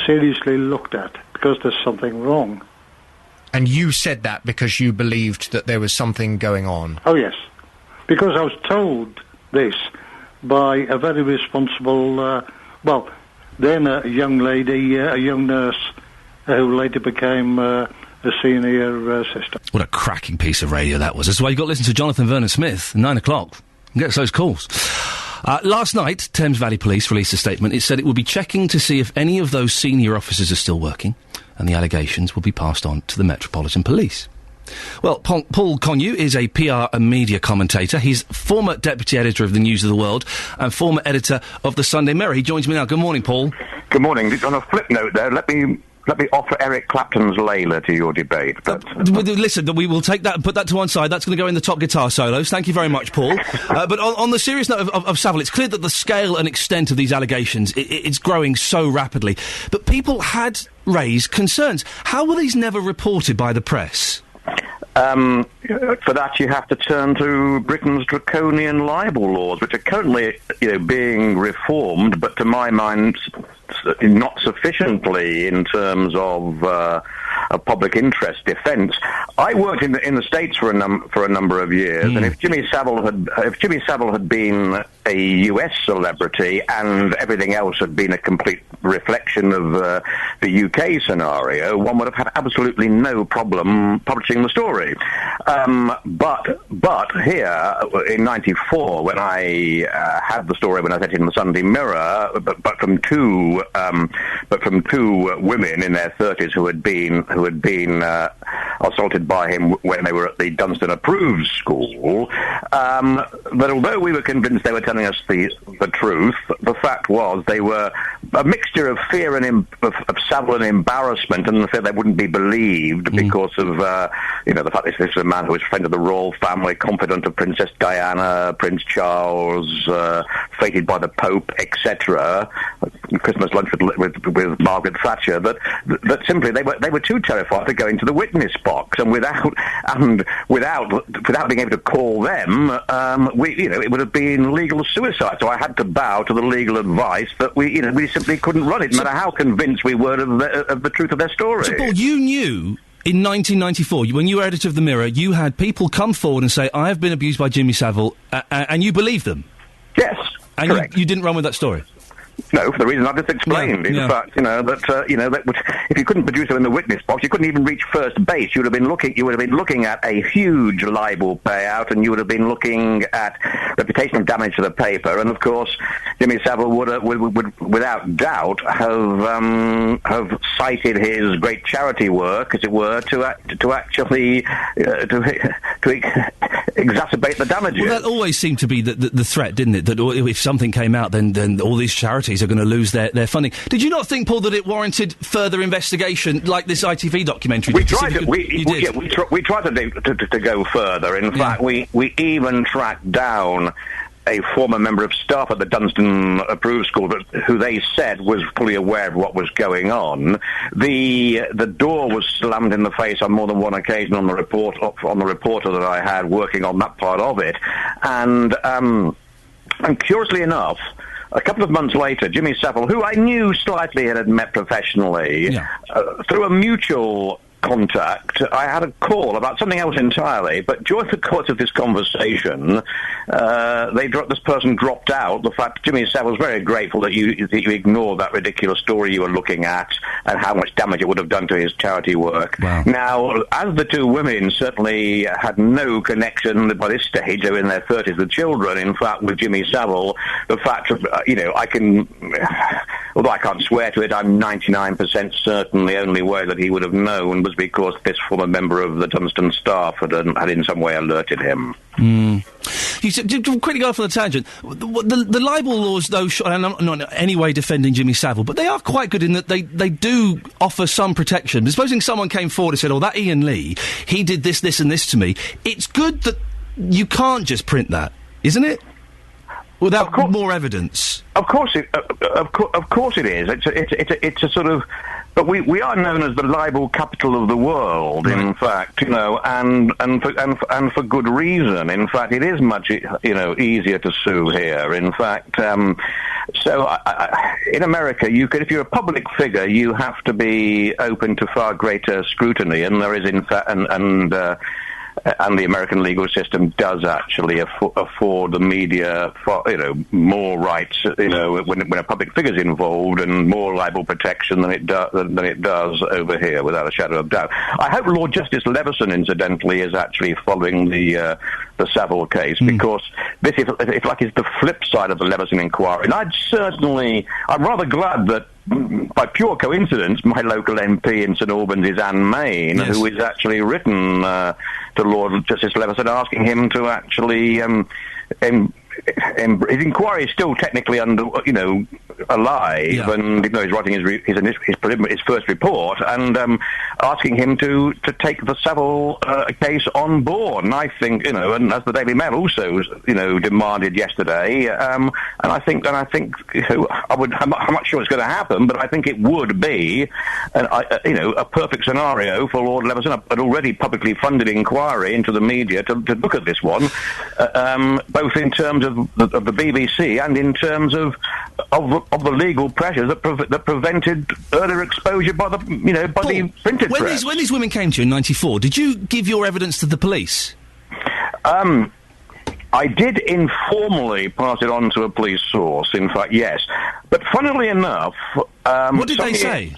seriously looked at, because there's something wrong. And you said that because you believed that there was something going on? Oh, yes. Because I was told this by a very responsible, then a young lady, a young nurse, who later became a senior sister. What a cracking piece of radio that was. That's why you got to listen to Jonathan Vernon Smith, 9 o'clock. Gets those calls. Last night, Thames Valley Police released a statement. It said it will be checking to see if any of those senior officers are still working, and the allegations will be passed on to the Metropolitan Police. Well, Paul Connew is a PR and media commentator. He's former deputy editor of the News of the World and former editor of the Sunday Mirror. He joins me now. Good morning, Paul. Good morning. On a flip note, though, let me offer Eric Clapton's Layla to your debate. But listen, we will take that and put that to one side. That's going to go in the top guitar solos. Thank you very much, Paul. But on the serious note of Savile, it's clear that the scale and extent of these allegations, it's growing so rapidly. But people had raised concerns. How were these never reported by the press? For that, you have to turn to Britain's draconian libel laws, which are currently, being reformed, but to my mind, not sufficiently in terms of a public interest defence. I worked in the States for a number of years, and if Jimmy Savile had been a US celebrity and everything else had been a complete reflection of the UK scenario, one would have had absolutely no problem publishing the story. But here in '94, when I had the story, when I was editing the Sunday Mirror, but from two women in their 30s who had been assaulted by him when they were at the Dunstan approved school, that although we were convinced they were telling us the truth, the fact was they were a mixture of fear and of Savile and embarrassment, and the fear they wouldn't be believed because of the fact this is a man who was a friend of the royal family, confidant of Princess Diana, Prince Charles, fated by the Pope, etc. Christmas lunch with Margaret Thatcher. That simply they were too terrified to go into the witness box, and without being able to call them, it would have been legal suicide. So I had to bow to the legal advice that we simply couldn't run it, no matter how convinced we were of the truth of their story. So, Paul, you knew in 1994, when you were editor of the Mirror, you had people come forward and say, "I have been abused by Jimmy Savile," and you believed them. Yes, and correct. You didn't run with that story. No, for the reason I've just explained. In fact, if you couldn't produce them in the witness box, you couldn't even reach first base. You would have been looking at a huge libel payout, and you would have been looking at reputational damage to the paper. And of course, Jimmy Savile would without doubt have cited his great charity work, as it were, to actually exacerbate the damages. Well, that always seemed to be the threat, didn't it? That if something came out, then all these charities are going to lose their funding. Did you not think, Paul, that it warranted further investigation, like this ITV documentary? We tried to go further. In fact, we even tracked down a former member of staff at the Dunstan approved school who they said was fully aware of what was going on. The door was slammed in the face on more than one occasion on the reporter that I had working on that part of it, and curiously enough, a couple of months later, Jimmy Savile, who I knew slightly and had met professionally, through a mutual contact, I had a call about something else entirely, but during the course of this conversation, this person dropped out. The fact Jimmy Savile was very grateful that you ignored that ridiculous story you were looking at and how much damage it would have done to his charity work. Wow. Now, as the two women certainly had no connection by this stage, they were in their 30s, the children, in fact, with Jimmy Savile, the fact of, although I can't swear to it, I'm 99% certain the only way that he would have known was because this former member of the Dunstan staff had in some way alerted him. You said, quickly go off on a tangent. The libel laws, though, and I'm not in any way defending Jimmy Savile, but they are quite good in that they do offer some protection. Supposing someone came forward and said, "Oh, that Iain Lee, he did this, this and this to me," it's good that you can't just print that, isn't it? Without more evidence. Of course it is. It's a sort of... But we are known as the libel capital of the world, in fact, and for good reason. In fact, it is much, easier to sue here. In fact, so in America, if you're a public figure, you have to be open to far greater scrutiny, and there is, in fact, and the American legal system does actually afford the media, more rights, when a public figure's involved, and more libel protection than it does over here, without a shadow of doubt. I hope Lord Justice Leveson, incidentally, is actually following the Savile case, because this is the flip side of the Leveson inquiry. And I'm rather glad that, by pure coincidence, my local MP in St Albans is Anne Main, who is actually written to Lord Justice Leveson asking him to actually his inquiry is still technically alive, and he's writing his first report, and asking him to take the Savile case on board. And I think, and as the Daily Mail also, demanded yesterday, and I think, I'm not sure it's going to happen, but I think it would be, a perfect scenario for Lord Leveson, an already publicly funded inquiry into the media to look at this one, both in terms of the BBC and in terms of the legal pressures that prevented earlier exposure by the printed press. When these women came to you in '94, did you give your evidence to the police? I did informally pass it on to a police source. In fact, yes. But funnily enough, what did they say?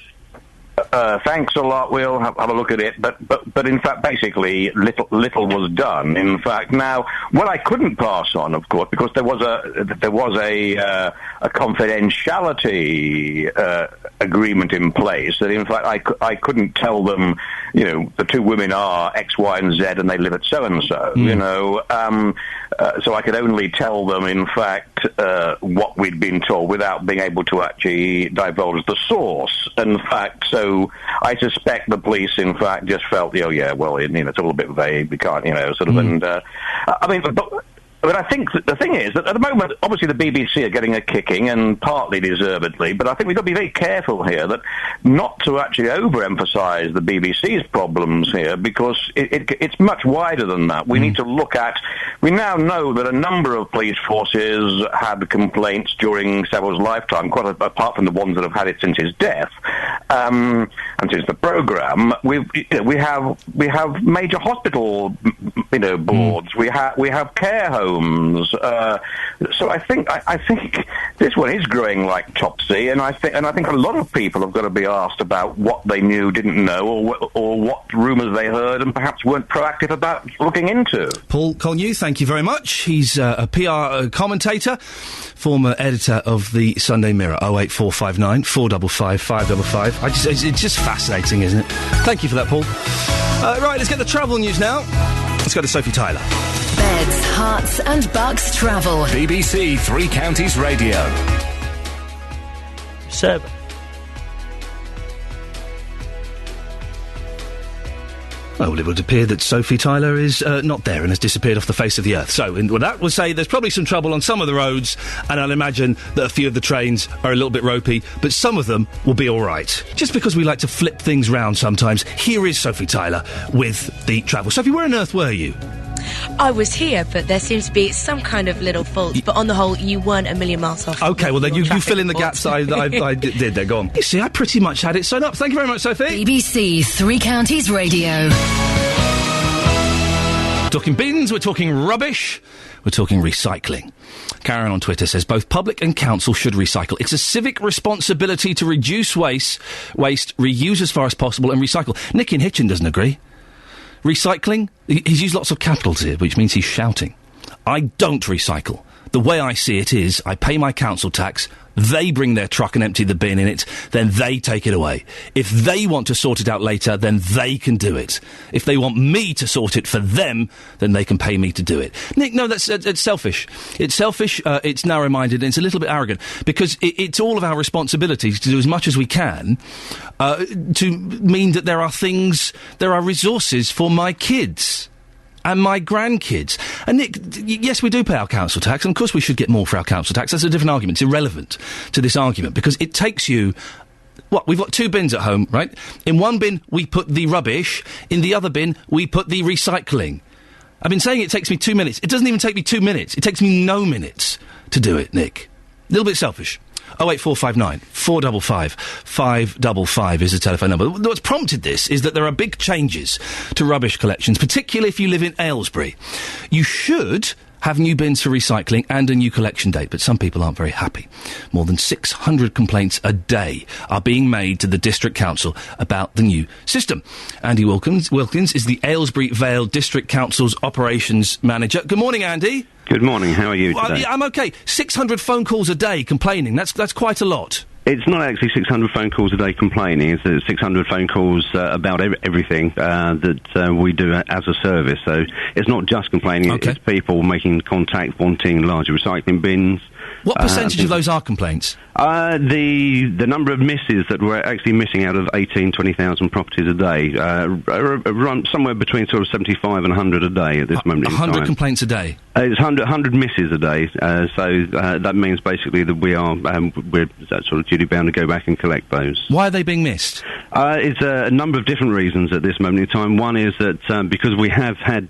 Thanks a lot. We'll have a look at it. But in fact, basically, little was done. In fact, now what I couldn't pass on, of course, because there was a confidentiality agreement in place that, in fact, I couldn't tell them, the two women are X, Y, and Z, and they live at so and so. So I could only tell them, in fact, what we'd been told without being able to actually divulge the source. In fact, so I suspect the police, in fact, just felt, it's a little bit vague. We can't, But I think the thing is that at the moment, obviously the BBC are getting a kicking, and partly deservedly, but I think we've got to be very careful here that not to actually overemphasise the BBC's problems here, because it's much wider than that. We need to look at... We now know that a number of police forces had complaints during Savile's lifetime, quite apart from the ones that have had it since his death, and since the programme. We have major hospital, boards. We have care homes. So I think this one is growing like Topsy, and I think a lot of people have got to be asked about what they knew, didn't know, or what rumours they heard, and perhaps weren't proactive about looking into. Paul Colnew, thank you very much. He's a PR commentator, former editor of the Sunday Mirror. 08459 455 555. It's just fascinating, isn't it? Thank you for that, Paul. Right, let's get the travel news now. Let's go to Sophie Tyler. Beds, hearts and bucks travel. BBC Three Counties Radio. Seb. Well, it would appear that Sophie Tyler is not there and has disappeared off the face of the earth. So, that would say there's probably some trouble on some of the roads, and I'll imagine that a few of the trains are a little bit ropey, but some of them will be all right. Just because we like to flip things round sometimes, here is Sophie Tyler with the travel. Sophie, where on earth were you? I was here, but there seems to be some kind of little fault. But on the whole, you weren't a million miles off. OK, well, then you fill in the gaps that I did there. Go on. You see, I pretty much had it sewn up. Thank you very much, Sophie. BBC Three Counties Radio. Talking bins, we're talking rubbish, we're talking recycling. Karen on Twitter says both public and council should recycle. It's a civic responsibility to reduce waste, reuse as far as possible, and recycle. Nick in Hitchin doesn't agree. Recycling? He's used lots of capitals here, which means he's shouting. I don't recycle. The way I see it is, I pay my council tax, they bring their truck and empty the bin in it, then they take it away. If they want to sort it out later, then they can do it. If they want me to sort it for them, then they can pay me to do it. Nick, no, it's selfish. It's selfish, it's narrow-minded, and it's a little bit arrogant, because it's all of our responsibilities to do as much as we can to mean that there are resources for my kids and my grandkids. And Nick, yes, we do pay our council tax, and of course we should get more for our council tax. That's a different argument. It's irrelevant to this argument, because it takes you... we've got two bins at home, right? In one bin, we put the rubbish. In the other bin, we put the recycling. I've been saying it takes me 2 minutes. It doesn't even take me 2 minutes. It takes me no minutes to do it, Nick. A little bit selfish. 08459 455 555 is the telephone number. What's prompted this is that there are big changes to rubbish collections, particularly if you live in Aylesbury. You should have new bins for recycling and a new collection date, but some people aren't very happy. More than 600 complaints a day are being made to the District Council about the new system. Andy Wilkins is the Aylesbury Vale District Council's Operations Manager. Good morning, Andy. Good morning. How are you today? Yeah, I'm okay. 600 phone calls a day complaining. That's quite a lot. It's not actually 600 phone calls a day complaining. It's 600 phone calls about everything that we do as a service. So it's not just complaining. Okay. It's people making contact, wanting larger recycling bins. What percentage of those are complaints? The number of misses that we're actually missing out of 20,000 properties a day run somewhere between sort of 75 and 100 a day at this moment in time. 100 complaints a day? It's 100 misses a day. So that means basically that we're sort of duty bound to go back and collect those. Why are they being missed? It's a number of different reasons at this moment in time. One is that because we have had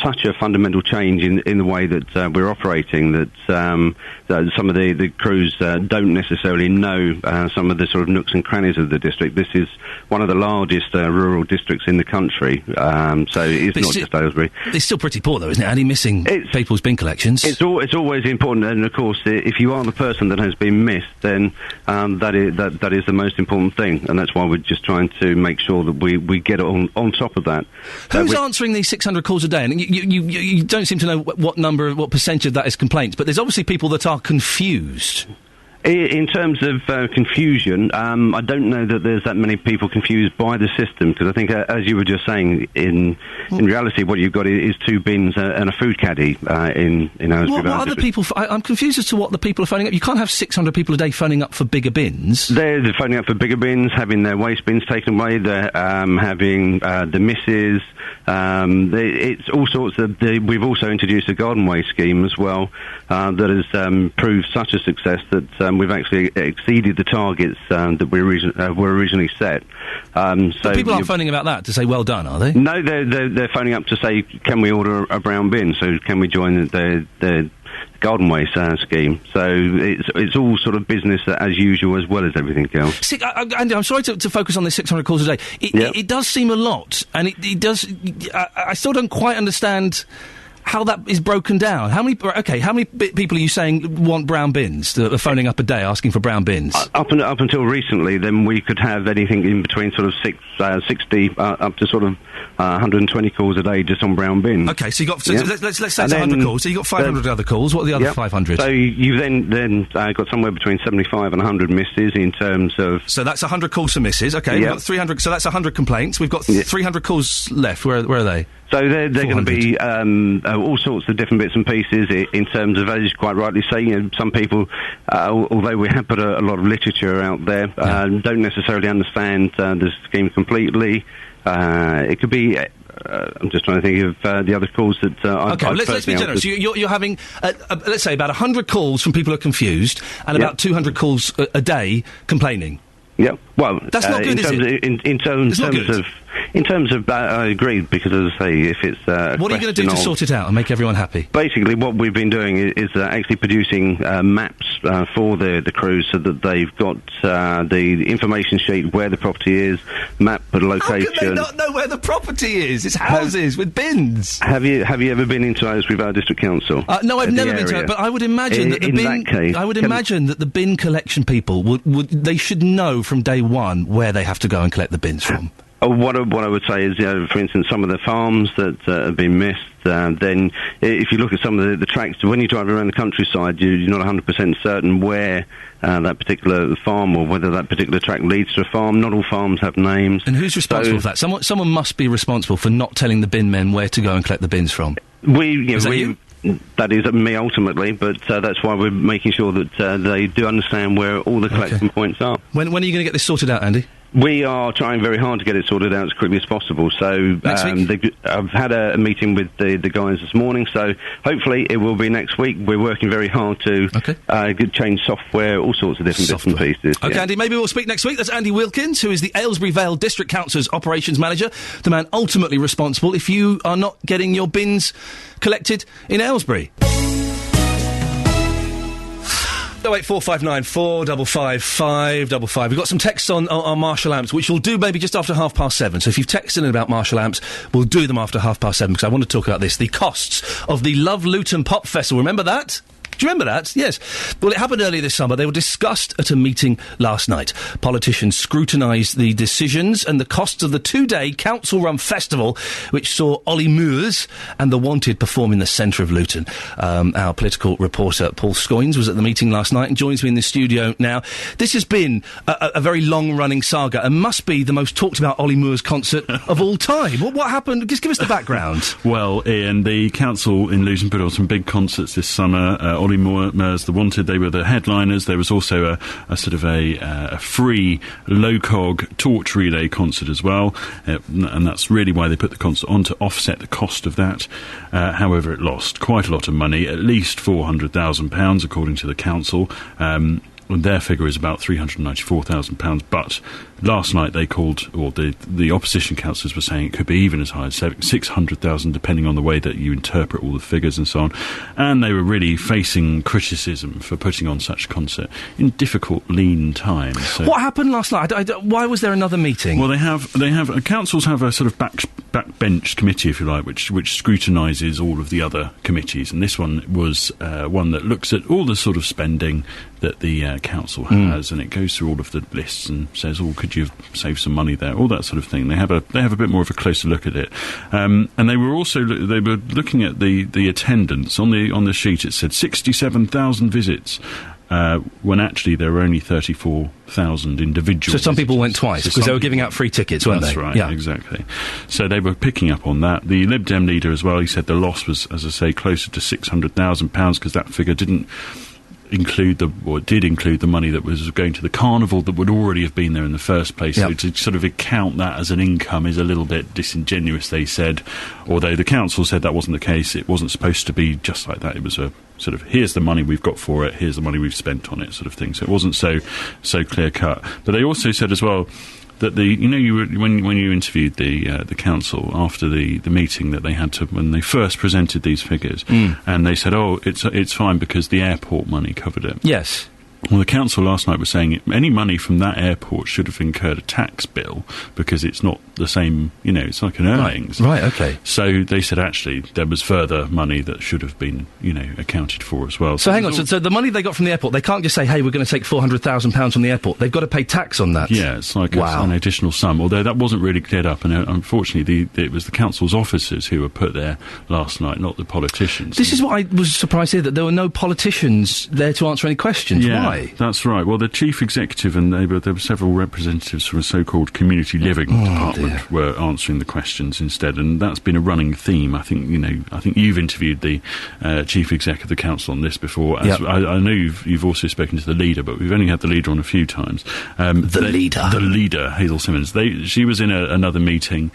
such a fundamental change in the way that we're operating, that some of the crews don't necessarily know some of the sort of nooks and crannies of the district. This is one of the largest rural districts in the country, so it's not just Aylesbury. It's still pretty poor, though, isn't it, Andy, missing people's bin collections? It's always important, and of course, if you are the person that has been missed, then that is the most important thing, and that's why we're just trying to make sure that we get on top of that. Who's answering these 600 calls a day? And you don't seem to know what percentage of that is complaints, but there's obviously people that are confused. In terms of confusion, I don't know that there's that many people confused by the system, because I think, as you were just saying, in reality, what you've got is two bins and a food caddy in Aylesbury. What other people? I'm confused as to what the people are phoning up. You can't have 600 people a day phoning up for bigger bins. They're phoning up for bigger bins, having their waste bins taken away. They're having the misses. It's all sorts of. We've also introduced a garden waste scheme as well that has proved such a success that we've actually exceeded the targets that were originally set. So people aren't phoning about that to say well done, are they? No, they're phoning up to say, can we order a brown bin? So can we join the garden waste scheme? So it's all sort of business as usual as well as everything else. See, Andy, I'm sorry to focus on the 600 calls a day. It does seem a lot, and it does. I still don't quite understand how that is broken down. How many people are you saying want brown bins, that are phoning up a day asking for brown bins? Up until recently, then we could have anything in between sort of 60 up to sort of 120 calls a day just on brown bins. Okay, so you got let's say it's 100 calls. So you got 500 other calls. What are the other 500? So you then got somewhere between 75 and 100 misses in terms of. So that's 100 calls for misses. Okay, we've got 300. So that's 100 complaints. We've got 300 calls left. Where are they? So they're going to be all sorts of different bits and pieces in terms of, as you quite rightly say, some people, although we have put a lot of literature out there, don't necessarily understand the scheme completely. It could be. I'm just trying to think of the other calls that I've let's be generous. You're having, let's say, about 100 calls from people who are confused, and about 200 calls a day complaining. Yeah, well, that's not good, is it? In terms of, I agree, because as I say, if it's what are you going to do to sort it out and make everyone happy? Basically, what we've been doing is actually producing maps for the crews, so that they've got the information sheet where the property is, map the location. How can they not know where the property is? It's houses with bins. Have you ever been into Aylesbury Vale District Council? No, I've never been to it, but I would imagine that the bin. I would imagine that the bin collection people they should know from day one where they have to go and collect the bins from. What I would say is, for instance, some of the farms that have been missed, then if you look at some of the tracks, when you drive around the countryside, you're not 100% certain where that particular farm or whether that particular track leads to a farm. Not all farms have names. And who's responsible for that? Someone must be responsible for not telling the bin men where to go and collect the bins from. That is me ultimately, but that's why we're making sure that they do understand where all the collection points are. When are you going to get this sorted out, Andy? We are trying very hard to get it sorted out as quickly as possible. So I've had a meeting with the guys this morning, so hopefully it will be next week. We're working very hard to change software, all sorts of different bits and pieces. Okay, Andy, maybe we'll speak next week. That's Andy Wilkins, who is the Aylesbury Vale District Council's Operations Manager, the man ultimately responsible if you are not getting your bins collected in Aylesbury. 08459 455 555. We've got some texts on Marshall Amps, which we'll do maybe just after 7:30. So if you've texted in about Marshall Amps, we'll do them after 7:30 because I want to talk about this. The costs of the Love Luton Pop Festival. Remember that? Do you remember that? Yes. Well, it happened earlier this summer. They were discussed at a meeting last night. Politicians scrutinised the decisions and the costs of the two-day council-run festival, which saw Ollie Moores and The Wanted perform in the centre of Luton. Our political reporter, Paul Scoynes, was at the meeting last night and joins me in the studio now. This has been a very long-running saga and must be the most talked-about Ollie Moores concert of all time. What happened? Just give us the background. Well, Ian, the council in Luton put on some big concerts this summer. Ollie Moores, The Wanted, they were the headliners. There was also a sort of a free low-cog torch relay concert as well, and that's really why they put the concert on, to offset the cost of that. However, it lost quite a lot of money, at least £400,000, according to the council. And their figure is about £394,000. But last night they called, or the opposition councillors were saying it could be even as high as £600,000, depending on the way that you interpret all the figures and so on. And they were really facing criticism for putting on such a concert in difficult, lean times. So what happened last night? Why was there another meeting? Well, councils have a sort of backbench committee, if you like, which scrutinises all of the other committees, and this one was one that looks at all the sort of spending that the council has, and it goes through all of the lists and says, "Oh, could you save some money there?" All that sort of thing. They have a bit more of a closer look at it, and they were looking at the attendance on the sheet. It said 67,000 visits. When actually there were only 34,000 individuals. So some people went twice, because they were giving out free tickets, weren't they? That's right, yeah. Exactly. So they were picking up on that. The Lib Dem leader as well, he said the loss was, as I say, closer to £600,000, because that figure did include the money that was going to the carnival that would already have been there in the first place. Yep. So to sort of account that as an income is a little bit disingenuous, they said, although the council said that wasn't the case. It wasn't supposed to be just like that. It was a sort of, here's the money we've got for it, here's the money we've spent on it, sort of thing. So it wasn't so clear cut. But they also said as well that when you interviewed the council after the meeting that they had to, when they first presented these figures, and they said, "Oh, it's fine because the airport money covered it." Yes. Well, the council last night was saying any money from that airport should have incurred a tax bill because it's not the same, it's like an earnings. Right, okay. So they said actually there was further money that should have been, accounted for as well. So hang on, so the money they got from the airport, they can't just say, hey, we're going to take £400,000 from the airport. They've got to pay tax on that. Yeah, it's like an additional sum, although that wasn't really cleared up, and unfortunately it was the council's officers who were put there last night, not the politicians. This is what I was surprised to hear, that there were no politicians there to answer any questions. Yeah. Why? That's right. Well, the chief executive and there were several representatives from a so-called community living department were answering the questions instead, and that's been a running theme. I think you've interviewed the chief exec of the council on this before. I know you've also spoken to the leader, but we've only had the leader on a few times. The leader, Hazel Simmons. She was in another meeting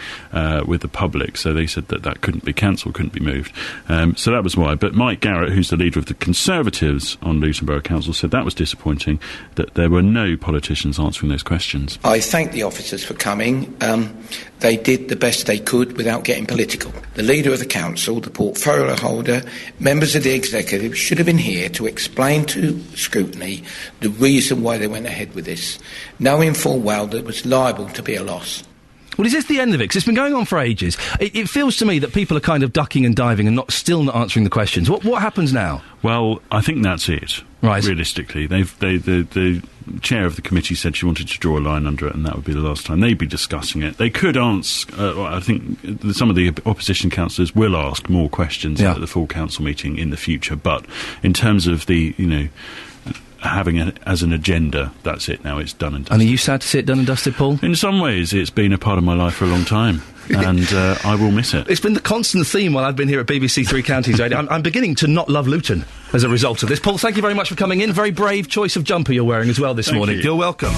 with the public, so they said that couldn't be cancelled, couldn't be moved. So that was why. But Mike Garrett, who's the leader of the Conservatives on Luton Borough Council, said that was disappointing, that there were no politicians answering those questions. I thank the officers for coming. They did the best they could without getting political. The leader of the council, the portfolio holder, members of the executive should have been here to explain to scrutiny the reason why they went ahead with this, knowing full well that it was liable to be a loss. Well, is this the end of it? Because it's been going on for ages. It feels to me that people are kind of ducking and diving and still not answering the questions. What happens now? Well, I think that's it. Right. Realistically, the chair of the committee said she wanted to draw a line under it, and that would be the last time they'd be discussing it. They could ask. I think some of the opposition councillors will ask more questions at the full council meeting in the future. But in terms of having it as an agenda, that's it now. It's done and dusted. And are you sad to see it done and dusted, Paul? In some ways, it's been a part of my life for a long time, and I will miss it. It's been the constant theme while I've been here at BBC Three Counties Radio. I'm beginning to not love Luton as a result of this. Paul, thank you very much for coming in. Very brave choice of jumper you're wearing as well this morning. You're welcome.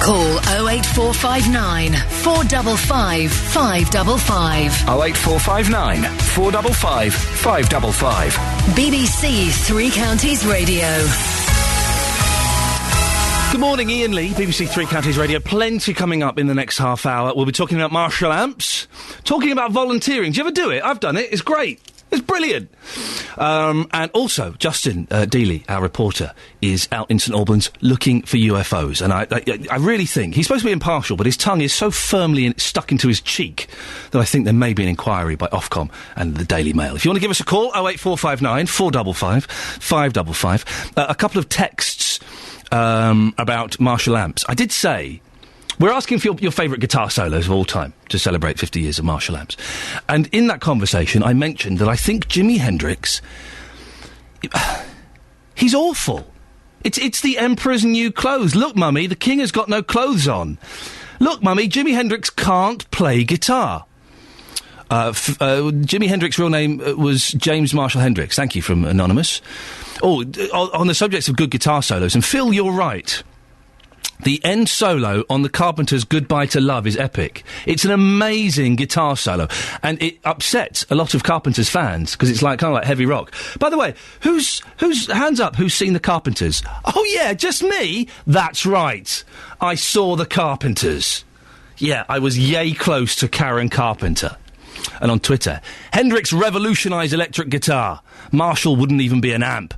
Call 08459 455 555. 08459 455 555. BBC Three Counties Radio. Good morning, Iain Lee, BBC Three Counties Radio. Plenty coming up in the next half hour. We'll be talking about Marshall Amps, talking about volunteering. Do you ever do it? I've done it. It's great. It's brilliant. And also, Justin Dealey, our reporter, is out in St Albans looking for UFOs. And I really think he's supposed to be impartial, but his tongue is so firmly stuck into his cheek that I think there may be an inquiry by Ofcom and the Daily Mail. If you want to give us a call, 08459 455 555. A couple of texts about Marshall amps. I did say, we're asking for your favourite guitar solos of all time to celebrate 50 years of Marshall amps. And in that conversation, I mentioned that I think Jimi Hendrix, he's awful. It's the Emperor's new clothes. Look, Mummy, the king has got no clothes on. Look, Mummy, Jimi Hendrix can't play guitar. Jimi Hendrix's real name was James Marshall Hendrix. Thank you, from Anonymous. On the subject of good guitar solos, and Phil, you're right. The end solo on the Carpenters' Goodbye to Love is epic. It's an amazing guitar solo, and it upsets a lot of Carpenters fans, because it's kind of like heavy rock. By the way, who's hands up, who's seen the Carpenters? Oh yeah, just me? That's right. I saw the Carpenters. Yeah, I was yay close to Karen Carpenter. And on Twitter, Hendrix revolutionised electric guitar. Marshall wouldn't even be an amp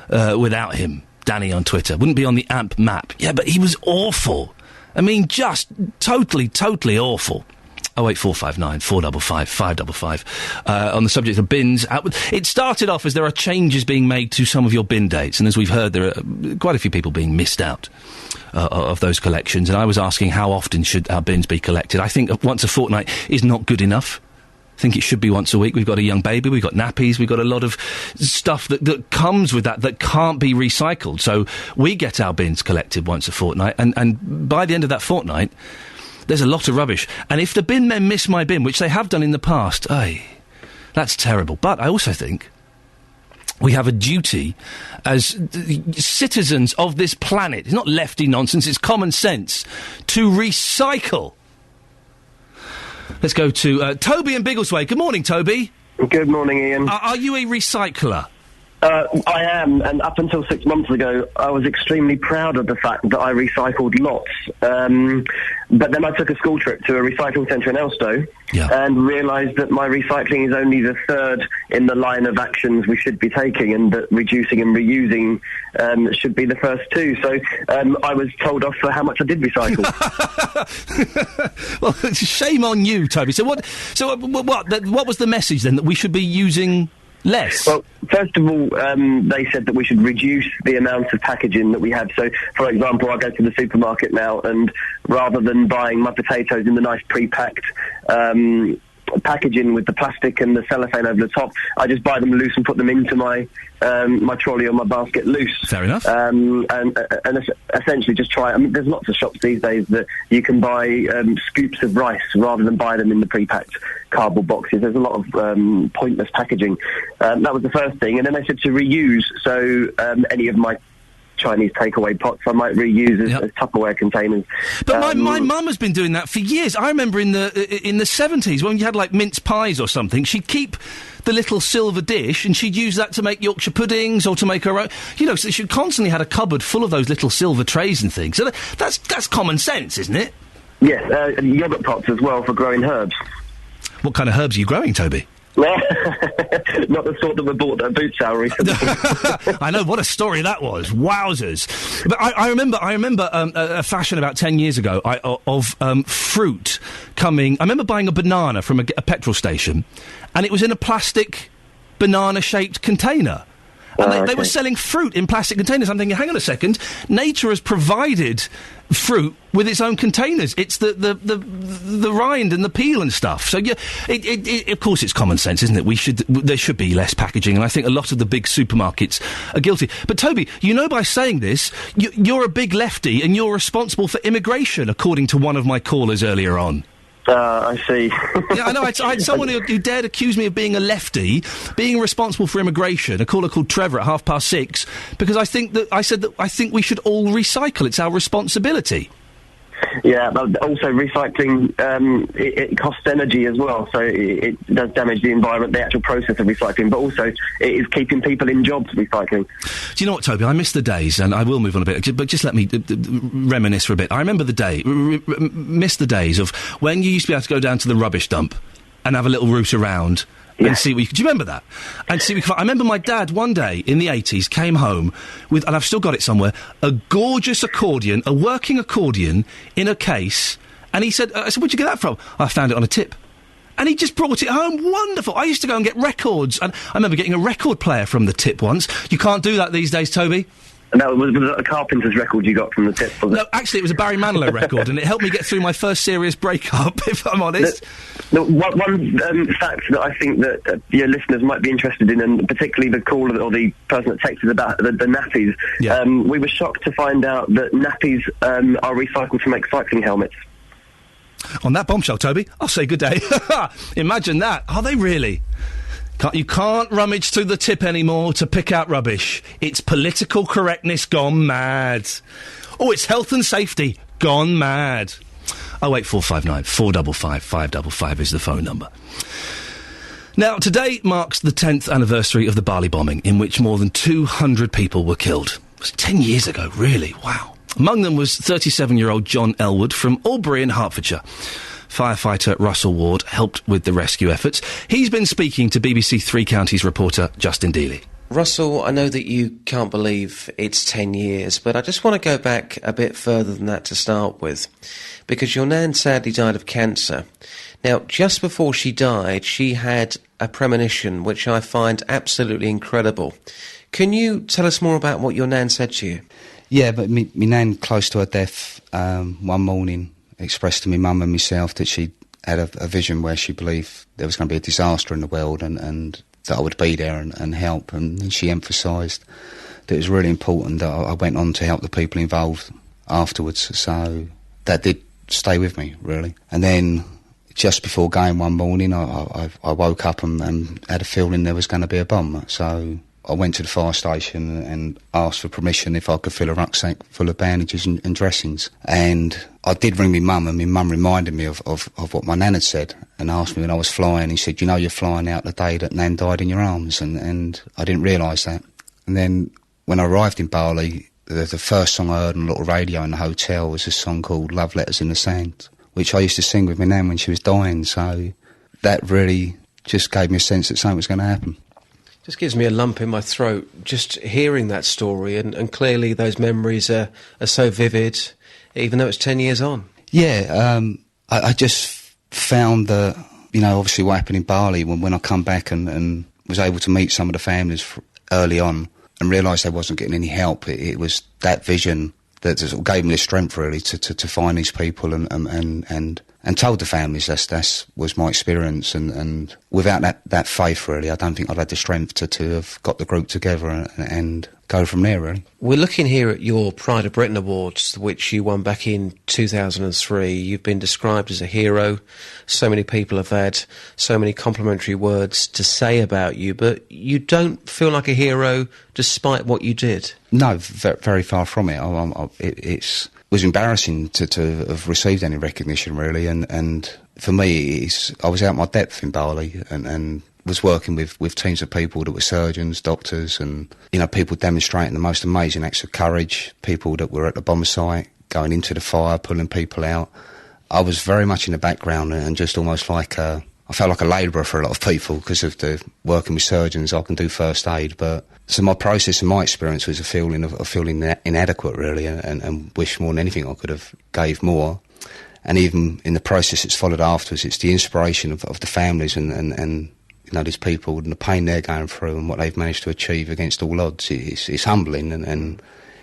without him. Danny on Twitter. Wouldn't be on the amp map. Yeah, but he was awful. I mean, just totally awful. 08459 455 555. On the subject of bins, it started off as there are changes being made to some of your bin dates, and as we've heard, there are quite a few people being missed out of those collections, and I was asking how often should our bins be collected. I think once a fortnight is not good enough. I think it should be once a week. We've got a young baby, we've got nappies, we've got a lot of stuff that comes with that can't be recycled. So we get our bins collected once a fortnight, and by the end of that fortnight, there's a lot of rubbish. And if the bin men miss my bin, which they have done in the past, that's terrible. But I also think we have a duty as citizens of this planet. It's not lefty nonsense, it's common sense to recycle. Let's go to Toby in Biggleswade. Good morning, Toby. Good morning, Ian. Are you a recycler? I am, and up until 6 months ago, I was extremely proud of the fact that I recycled lots. But then I took a school trip to a recycling centre in Elstow and realised that my recycling is only the third in the line of actions we should be taking, and that reducing and reusing should be the first two. So I was told off for how much I did recycle. Well, shame on you, Toby. So what was the message then, that we should be using less? Well, first of all, they said that we should reduce the amount of packaging that we have. So, for example, I go to the supermarket now, and rather than buying my potatoes in the nice pre-packed packaging with the plastic and the cellophane over the top, I just buy them loose and put them into my my trolley or my basket loose. Fair enough. And essentially just try. I mean, there's lots of shops these days that you can buy scoops of rice rather than buy them in the pre-packed cardboard boxes. There's a lot of pointless packaging. That was the first thing. And then they said to reuse. So any of my Chinese takeaway pots I might reuse as Tupperware containers. But my mum has been doing that for years. I remember in the 70s when you had like mince pies or something, she'd keep the little silver dish and she'd use that to make Yorkshire puddings or to make her own. You know, so she constantly had a cupboard full of those little silver trays and things. So that's common sense, isn't it? Yes, yoghurt pots as well for growing herbs. What kind of herbs are you growing, Toby? Not the sort that were bought at a boot sale recently. I know, what a story that was. Wowzers. But I remember a fashion about 10 years ago of fruit coming. I remember buying a banana from a petrol station, and it was in a plastic banana-shaped container. And they were selling fruit in plastic containers. I'm thinking, hang on a second, nature has provided fruit with its own containers. It's the rind and the peel and stuff. So of course it's common sense, isn't it? There should be less packaging, and I think a lot of the big supermarkets are guilty. But Toby, you know, by saying this, you're a big lefty and you're responsible for immigration, according to one of my callers earlier on. I see. Yeah, I know. I had someone who dared accuse me of being a lefty, being responsible for immigration, a caller called Trevor at 6:30, because I said that I think we should all recycle. It's our responsibility. Yeah, but also recycling, it costs energy as well, so it does damage the environment, the actual process of recycling, but also it is keeping people in jobs, recycling. Do you know what, Toby? I miss the days, and I will move on a bit, but just let me reminisce for a bit. I remember miss the days of when you used to be able to go down to the rubbish dump and have a little route around and see what you could. Do you remember that? And see what you could find. I remember my dad one day in the 80s came home with, and I've still got it somewhere, a gorgeous accordion, a working accordion in a case, and he said, I said, where'd you get that from? I found it on a tip. And he just brought it home. Wonderful. I used to go and get records, and I remember getting a record player from the tip once. You can't do that these days, Toby. No, was it a Carpenter's record you got from the tip? Was it? No, actually, it was a Barry Manilow record, and it helped me get through my first serious breakup, if I'm honest. One fact that I think that your listeners might be interested in, and particularly the caller or the person that texted about the nappies, we were shocked to find out that nappies are recycled to make cycling helmets. On that bombshell, Toby, I'll say good day. Imagine that. Are they really? You can't rummage through the tip anymore to pick out rubbish. It's political correctness gone mad. Oh, it's health and safety gone mad. 08459 455 555 is the phone number. Now, today marks the 10th anniversary of the Bali bombing, in which more than 200 people were killed. It was 10 years ago, really. Wow. Among them was 37-year-old John Elwood from Albury in Hertfordshire. Firefighter Russell Ward helped with the rescue efforts. He's been speaking to BBC Three Counties reporter Justin Dealey. Russell, I know that you can't believe it's 10 years, but I just want to go back a bit further than that to start with, because your nan sadly died of cancer. Now, just before she died, she had a premonition, which I find absolutely incredible. Can you tell us more about what your nan said to you? Yeah, but me nan, close to her death, one morning expressed to me mum and myself that she had a vision where she believed there was going to be a disaster in the world and that I would be there and help. And she emphasised that it was really important that I went on to help the people involved afterwards. So that did stay with me, really. And then just before going one morning, I woke up and had a feeling there was going to be a bomb. So I went to the fire station and asked for permission if I could fill a rucksack full of bandages and dressings. And I did ring my mum, and my mum reminded me of what my nan had said and asked me when I was flying. He said, you know, you're flying out the day that Nan died in your arms, and I didn't realise that. And then when I arrived in Bali, the first song I heard on a little radio in the hotel was a song called Love Letters in the Sand, which I used to sing with my nan when she was dying. So that really just gave me a sense that something was going to happen. Just gives me a lump in my throat just hearing that story, and clearly those memories are so vivid, even though it's 10 years on. Yeah, I just found that, you know, obviously what happened in Bali, when I come back and was able to meet some of the families early on and realised they wasn't getting any help, it was that vision that sort of gave me the strength, really, to find these people and told the families that was my experience, and without that faith, really, I don't think I'd had the strength to have got the group together and go from there, really. We're looking here at your Pride of Britain Awards, which you won back in 2003. You've been described as a hero. So many people have had so many complimentary words to say about you, but you don't feel like a hero despite what you did. No, very far from it. It was embarrassing to have received any recognition, really, and for me, I was out my depth in Bali and was working with teams of people that were surgeons, doctors, and, you know, people demonstrating the most amazing acts of courage, people that were at the bomb site, going into the fire, pulling people out. I was very much in the background and just almost like I felt like a labourer for a lot of people because of the working with surgeons. I can do first aid, but so my process and my experience was a feeling of feeling inadequate, really, and wish more than anything I could have gave more. And even in the process that's followed afterwards, it's the inspiration of the families and you know, these people and the pain they're going through and what they've managed to achieve against all odds. It's humbling, and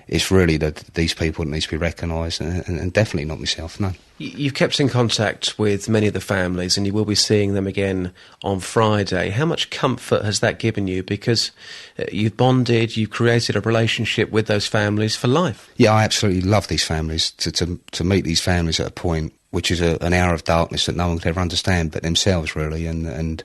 it's really these people that need to be recognised, and definitely not myself, no. You've kept in contact with many of the families, and you will be seeing them again on Friday. How much comfort has that given you? Because you've bonded, you've created a relationship with those families for life. Yeah, I absolutely love these families. To meet these families at a point which is an hour of darkness that no one could ever understand but themselves, really, and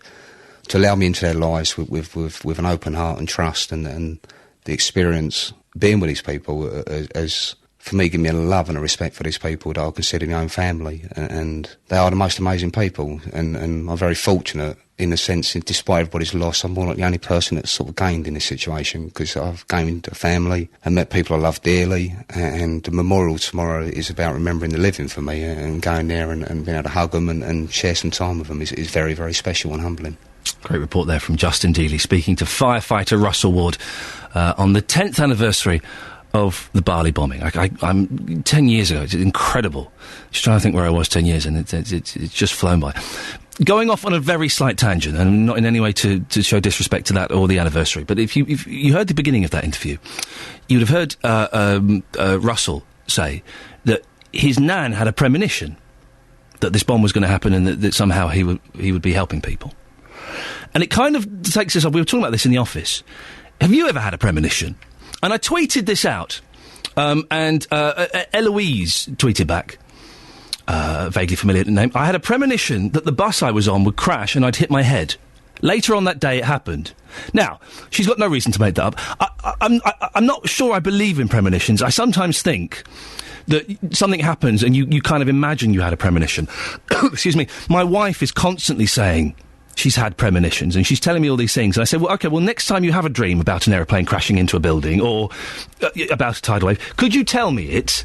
to allow me into their lives with an open heart and trust, and the experience being with these people has for me, give me a love and a respect for these people that I consider my own family, and they are the most amazing people, and I'm very fortunate in the sense, despite everybody's loss, I'm more like the only person that's sort of gained in this situation, because I've gained a family and met people I love dearly, and the memorial tomorrow is about remembering the living for me, and going there and being able to hug them and share some time with them is very, very special and humbling. Great report there from Justin Dealey, speaking to firefighter Russell Ward on the 10th anniversary of the Bali bombing. I'm 10 years ago. It's incredible. Just trying to think where I was 10 years, and it's just flown by. Going off on a very slight tangent, and not in any way to show disrespect to that or the anniversary, but if you heard the beginning of that interview, you would have heard Russell say that his nan had a premonition that this bomb was going to happen, and that somehow he would be helping people. And it kind of takes us off. We were talking about this in the office. Have you ever had a premonition? And I tweeted this out, and Eloise tweeted back, vaguely familiar name. I had a premonition that the bus I was on would crash and I'd hit my head. Later on that day, it happened. Now, she's got no reason to make that up. I'm not sure I believe in premonitions. I sometimes think that something happens and you kind of imagine you had a premonition. Excuse me. My wife is constantly saying she's had premonitions, and she's telling me all these things. And I say, well, OK, well, next time you have a dream about an aeroplane crashing into a building or about a tidal wave, could you tell me it?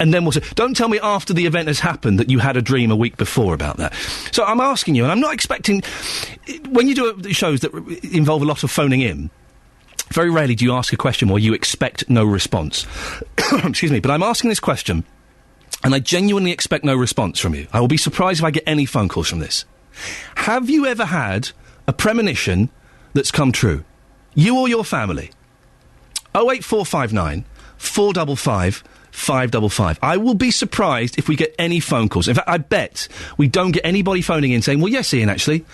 And then we'll say, don't tell me after the event has happened that you had a dream a week before about that. So I'm asking you, and I'm not expecting... When you do shows that involve a lot of phoning in, very rarely do you ask a question where you expect no response. Excuse me, but I'm asking this question, and I genuinely expect no response from you. I will be surprised if I get any phone calls from this. Have you ever had a premonition that's come true? You or your family? 08459 455 555. I will be surprised if we get any phone calls. In fact, I bet we don't get anybody phoning in saying, well, yes, Ian, actually,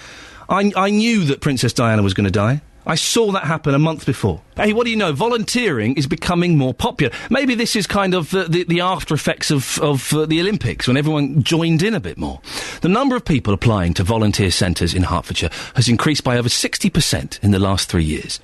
I knew that Princess Diana was going to die. I saw that happen a month before. Hey, what do you know? Volunteering is becoming more popular. Maybe this is kind of the after effects of the Olympics, when everyone joined in a bit more. The number of people applying to volunteer centres in Hertfordshire has increased by over 60% in the last 3 years.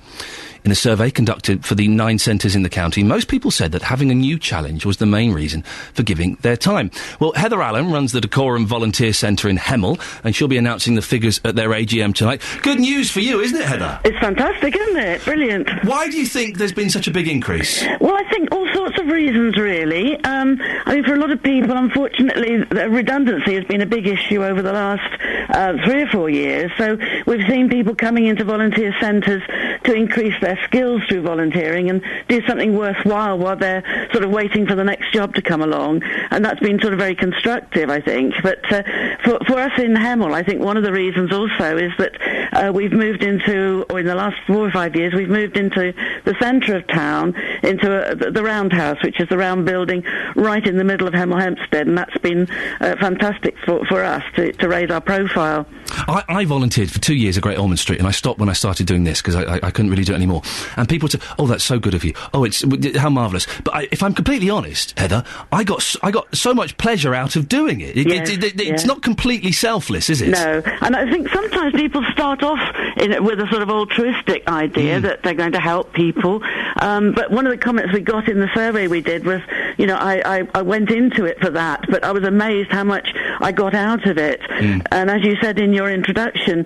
In a survey conducted for the 9 centres in the county, most people said that having a new challenge was the main reason for giving their time. Well, Heather Allen runs the Decorum Volunteer Centre in Hemel, and she'll be announcing the figures at their AGM tonight. Good news for you, isn't it, Heather? It's fantastic, isn't it? Brilliant. Why do you think there's been such a big increase? Well, I think all sorts of reasons, really. I mean, for a lot of people, unfortunately, redundancy has been a big issue over the last 3 or 4 years. So we've seen people coming into volunteer centres to increase their skills through volunteering and do something worthwhile while they're sort of waiting for the next job to come along. And that's been sort of very constructive, I think. But for us in Hemel, I think one of the reasons also is that we've moved into, or in the last 4 or 5 years, we've moved into the centre of town, into the Roundhouse, which is the round building right in the middle of Hemel Hempstead, and that's been fantastic for us to raise our profile. I volunteered for 2 years at Great Ormond Street, and I stopped when I started doing this because I couldn't really do it anymore. And people would say, "Oh, that's so good of you. Oh, it's how marvellous." But if I'm completely honest, Heather, I got so much pleasure out of doing it. It's not completely selfless, is it? No, and I think sometimes people start off with a sort of altruistic idea that they're going to help people. But one of the comments we got in the survey we did was, you know, I went into it for that, but I was amazed how much I got out of it. And as you said in your introduction,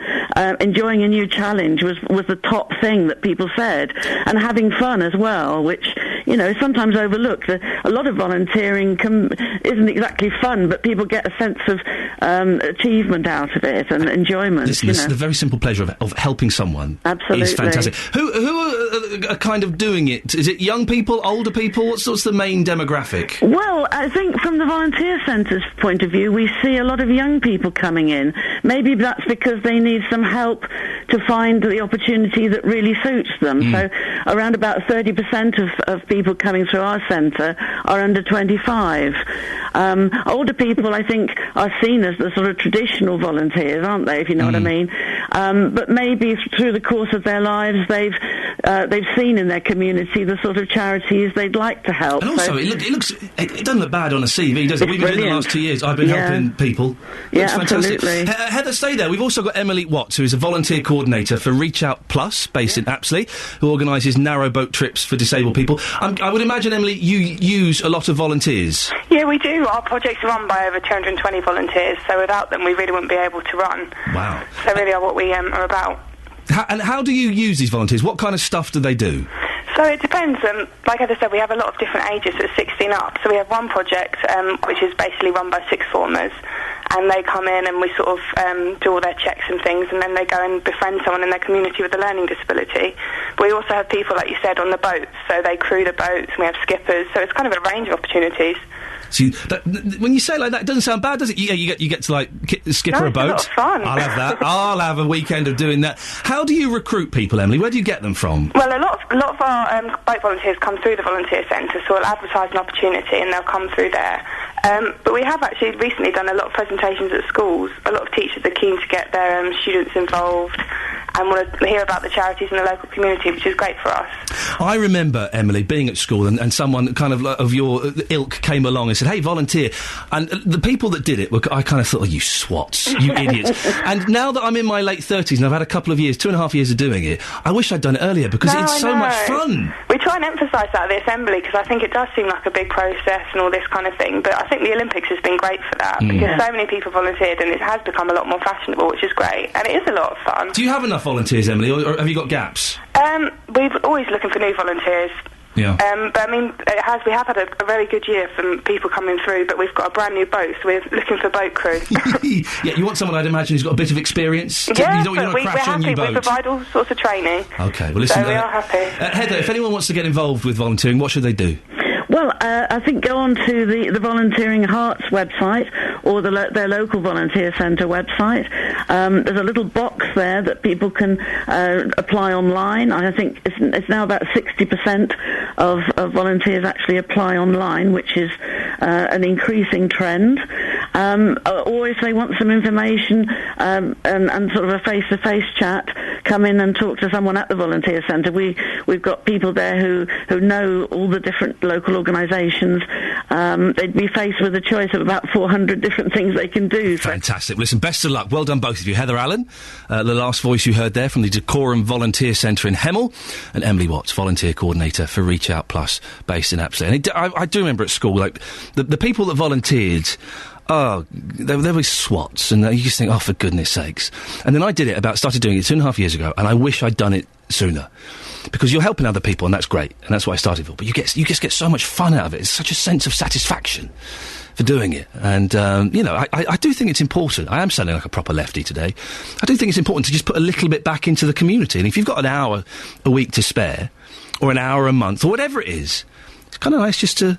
enjoying a new challenge was the top thing that people said, and having fun as well, which, you know, is sometimes overlooked. A lot of volunteering isn't exactly fun, but people get a sense of achievement out of it and enjoyment. The very simple pleasure of helping someone is fantastic. Who are kind of doing it? Is it young people, older people? What's the main demographic? Well, I think from the volunteer centre's point of view, we see a lot of young people coming in. Maybe that's because they need some help to find the opportunity that really suits them. So around about 30% of people coming through our centre are under 25. Older people, I think, are seen as the sort of traditional volunteers, aren't they, if you know what I mean? But maybe through the course of their lives, they've they've seen in their community the sort of charities they'd like to help. And also, it doesn't look bad on a CV, does it? We've been doing it the last 2 years. I've been helping people. Yeah, It's fantastic. absolutely. Heather, stay there. We've also got Emily Watts, who is a volunteer coordinator for Reach Out Plus, based in Apsley, who organises narrowboat trips for disabled people. I would imagine, Emily, you use a lot of volunteers. Yeah, we do. Our projects are run by over 220 volunteers, so without them we really wouldn't be able to run. Wow. So really are what we are about. And how do you use these volunteers? What kind of stuff do they do? So it depends. Like I said, we have a lot of different ages, so 16 up. So we have one project which is basically run by sixth formers, and they come in and we sort of do all their checks and things, and then they go and befriend someone in their community with a learning disability. But we also have people, like you said, on the boats, so they crew the boats, and we have skippers, so it's kind of a range of opportunities. So when you say it like that, it doesn't sound bad, does it? You get to like skipper a boat. It's a lot of fun. I'll have that. I'll have a weekend of doing that. How do you recruit people, Emily? Where do you get them from? Well, a lot of our boat volunteers come through the volunteer centre, so we'll advertise an opportunity and they'll come through there. But we have actually recently done a lot of presentations at schools. A lot of teachers are keen to get their students involved and want to hear about the charities in the local community, which is great for us. I remember, Emily, being at school and someone kind of your ilk came along and said, hey, volunteer. And the people that did it, I kind of thought, oh, you swats, you idiots. And now that I'm in my late 30s and I've had a couple of years, 2.5 years of doing it, I wish I'd done it earlier because it's so much fun. We try and emphasise that at the Assembly because I think it does seem like a big process and all this kind of thing, but I think the Olympics has been great for that because so many people volunteered and it has become a lot more fashionable, which is great, and it is a lot of fun. Do you have enough volunteers, Emily, or have you got gaps? We're always looking for new volunteers. Yeah. But I mean, we have had a very good year from people coming through, but we've got a brand new boat, so we're looking for boat crew. Yeah, you want someone, I'd imagine, who's got a bit of experience? Yeah, you don't want to we're crash on happy. your boat. We provide all sorts of training. Okay, well listen... So we are happy. Heather, if anyone wants to get involved with volunteering, what should they do? Well, I think go on to the Volunteering Hearts website or their local volunteer centre website. There's a little box there that people can apply online. I think it's now about 60% of volunteers actually apply online, which is an increasing trend. Or if they want some information and sort of a face-to-face chat, come in and talk to someone at the volunteer centre. We've got people there who know all the different local organisations. They'd be faced with a choice of about 400 different things they can do. Fantastic. Listen, best of luck. Well done, both of you. Heather Allen, the last voice you heard there from the Decorum Volunteer Centre in Hemel, and Emily Watts, volunteer coordinator for Reach Out Plus, based in Apsley. And I do remember at school, like, the people that volunteered... Oh, there were swats, and you just think, oh, for goodness sakes. And then I started doing it 2.5 years ago, and I wish I'd done it sooner. Because you're helping other people, and that's great, and that's what I started for. But you just get so much fun out of it. It's such a sense of satisfaction for doing it. And, I do think it's important. I am sounding like a proper lefty today. I do think it's important to just put a little bit back into the community. And if you've got an hour a week to spare, or an hour a month, or whatever it is, it's kind of nice just to...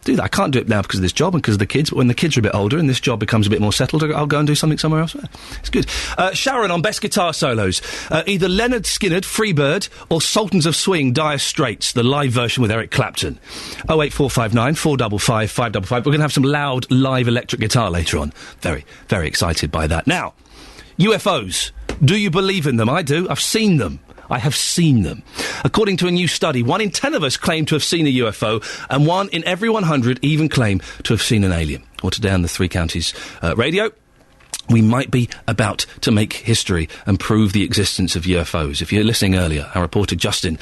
do that. I can't do it now because of this job and because of the kids, but when the kids are a bit older and this job becomes a bit more settled, I'll go and do something somewhere else. It's good. Sharon on Best Guitar Solos. Either Leonard Skinner, Freebird, or Sultans of Swing, Dire Straits, the live version with Eric Clapton. 08459 455 555. We're going to have some loud live electric guitar later on. Very, very excited by that. Now, UFOs. Do you believe in them? I do. I've seen them. I have seen them. According to a new study, 1 in 10 of us claim to have seen a UFO, and 1 in every 100 even claim to have seen an alien. Well, today on the Three Counties Radio, we might be about to make history and prove the existence of UFOs. If you're listening earlier, our reporter Justin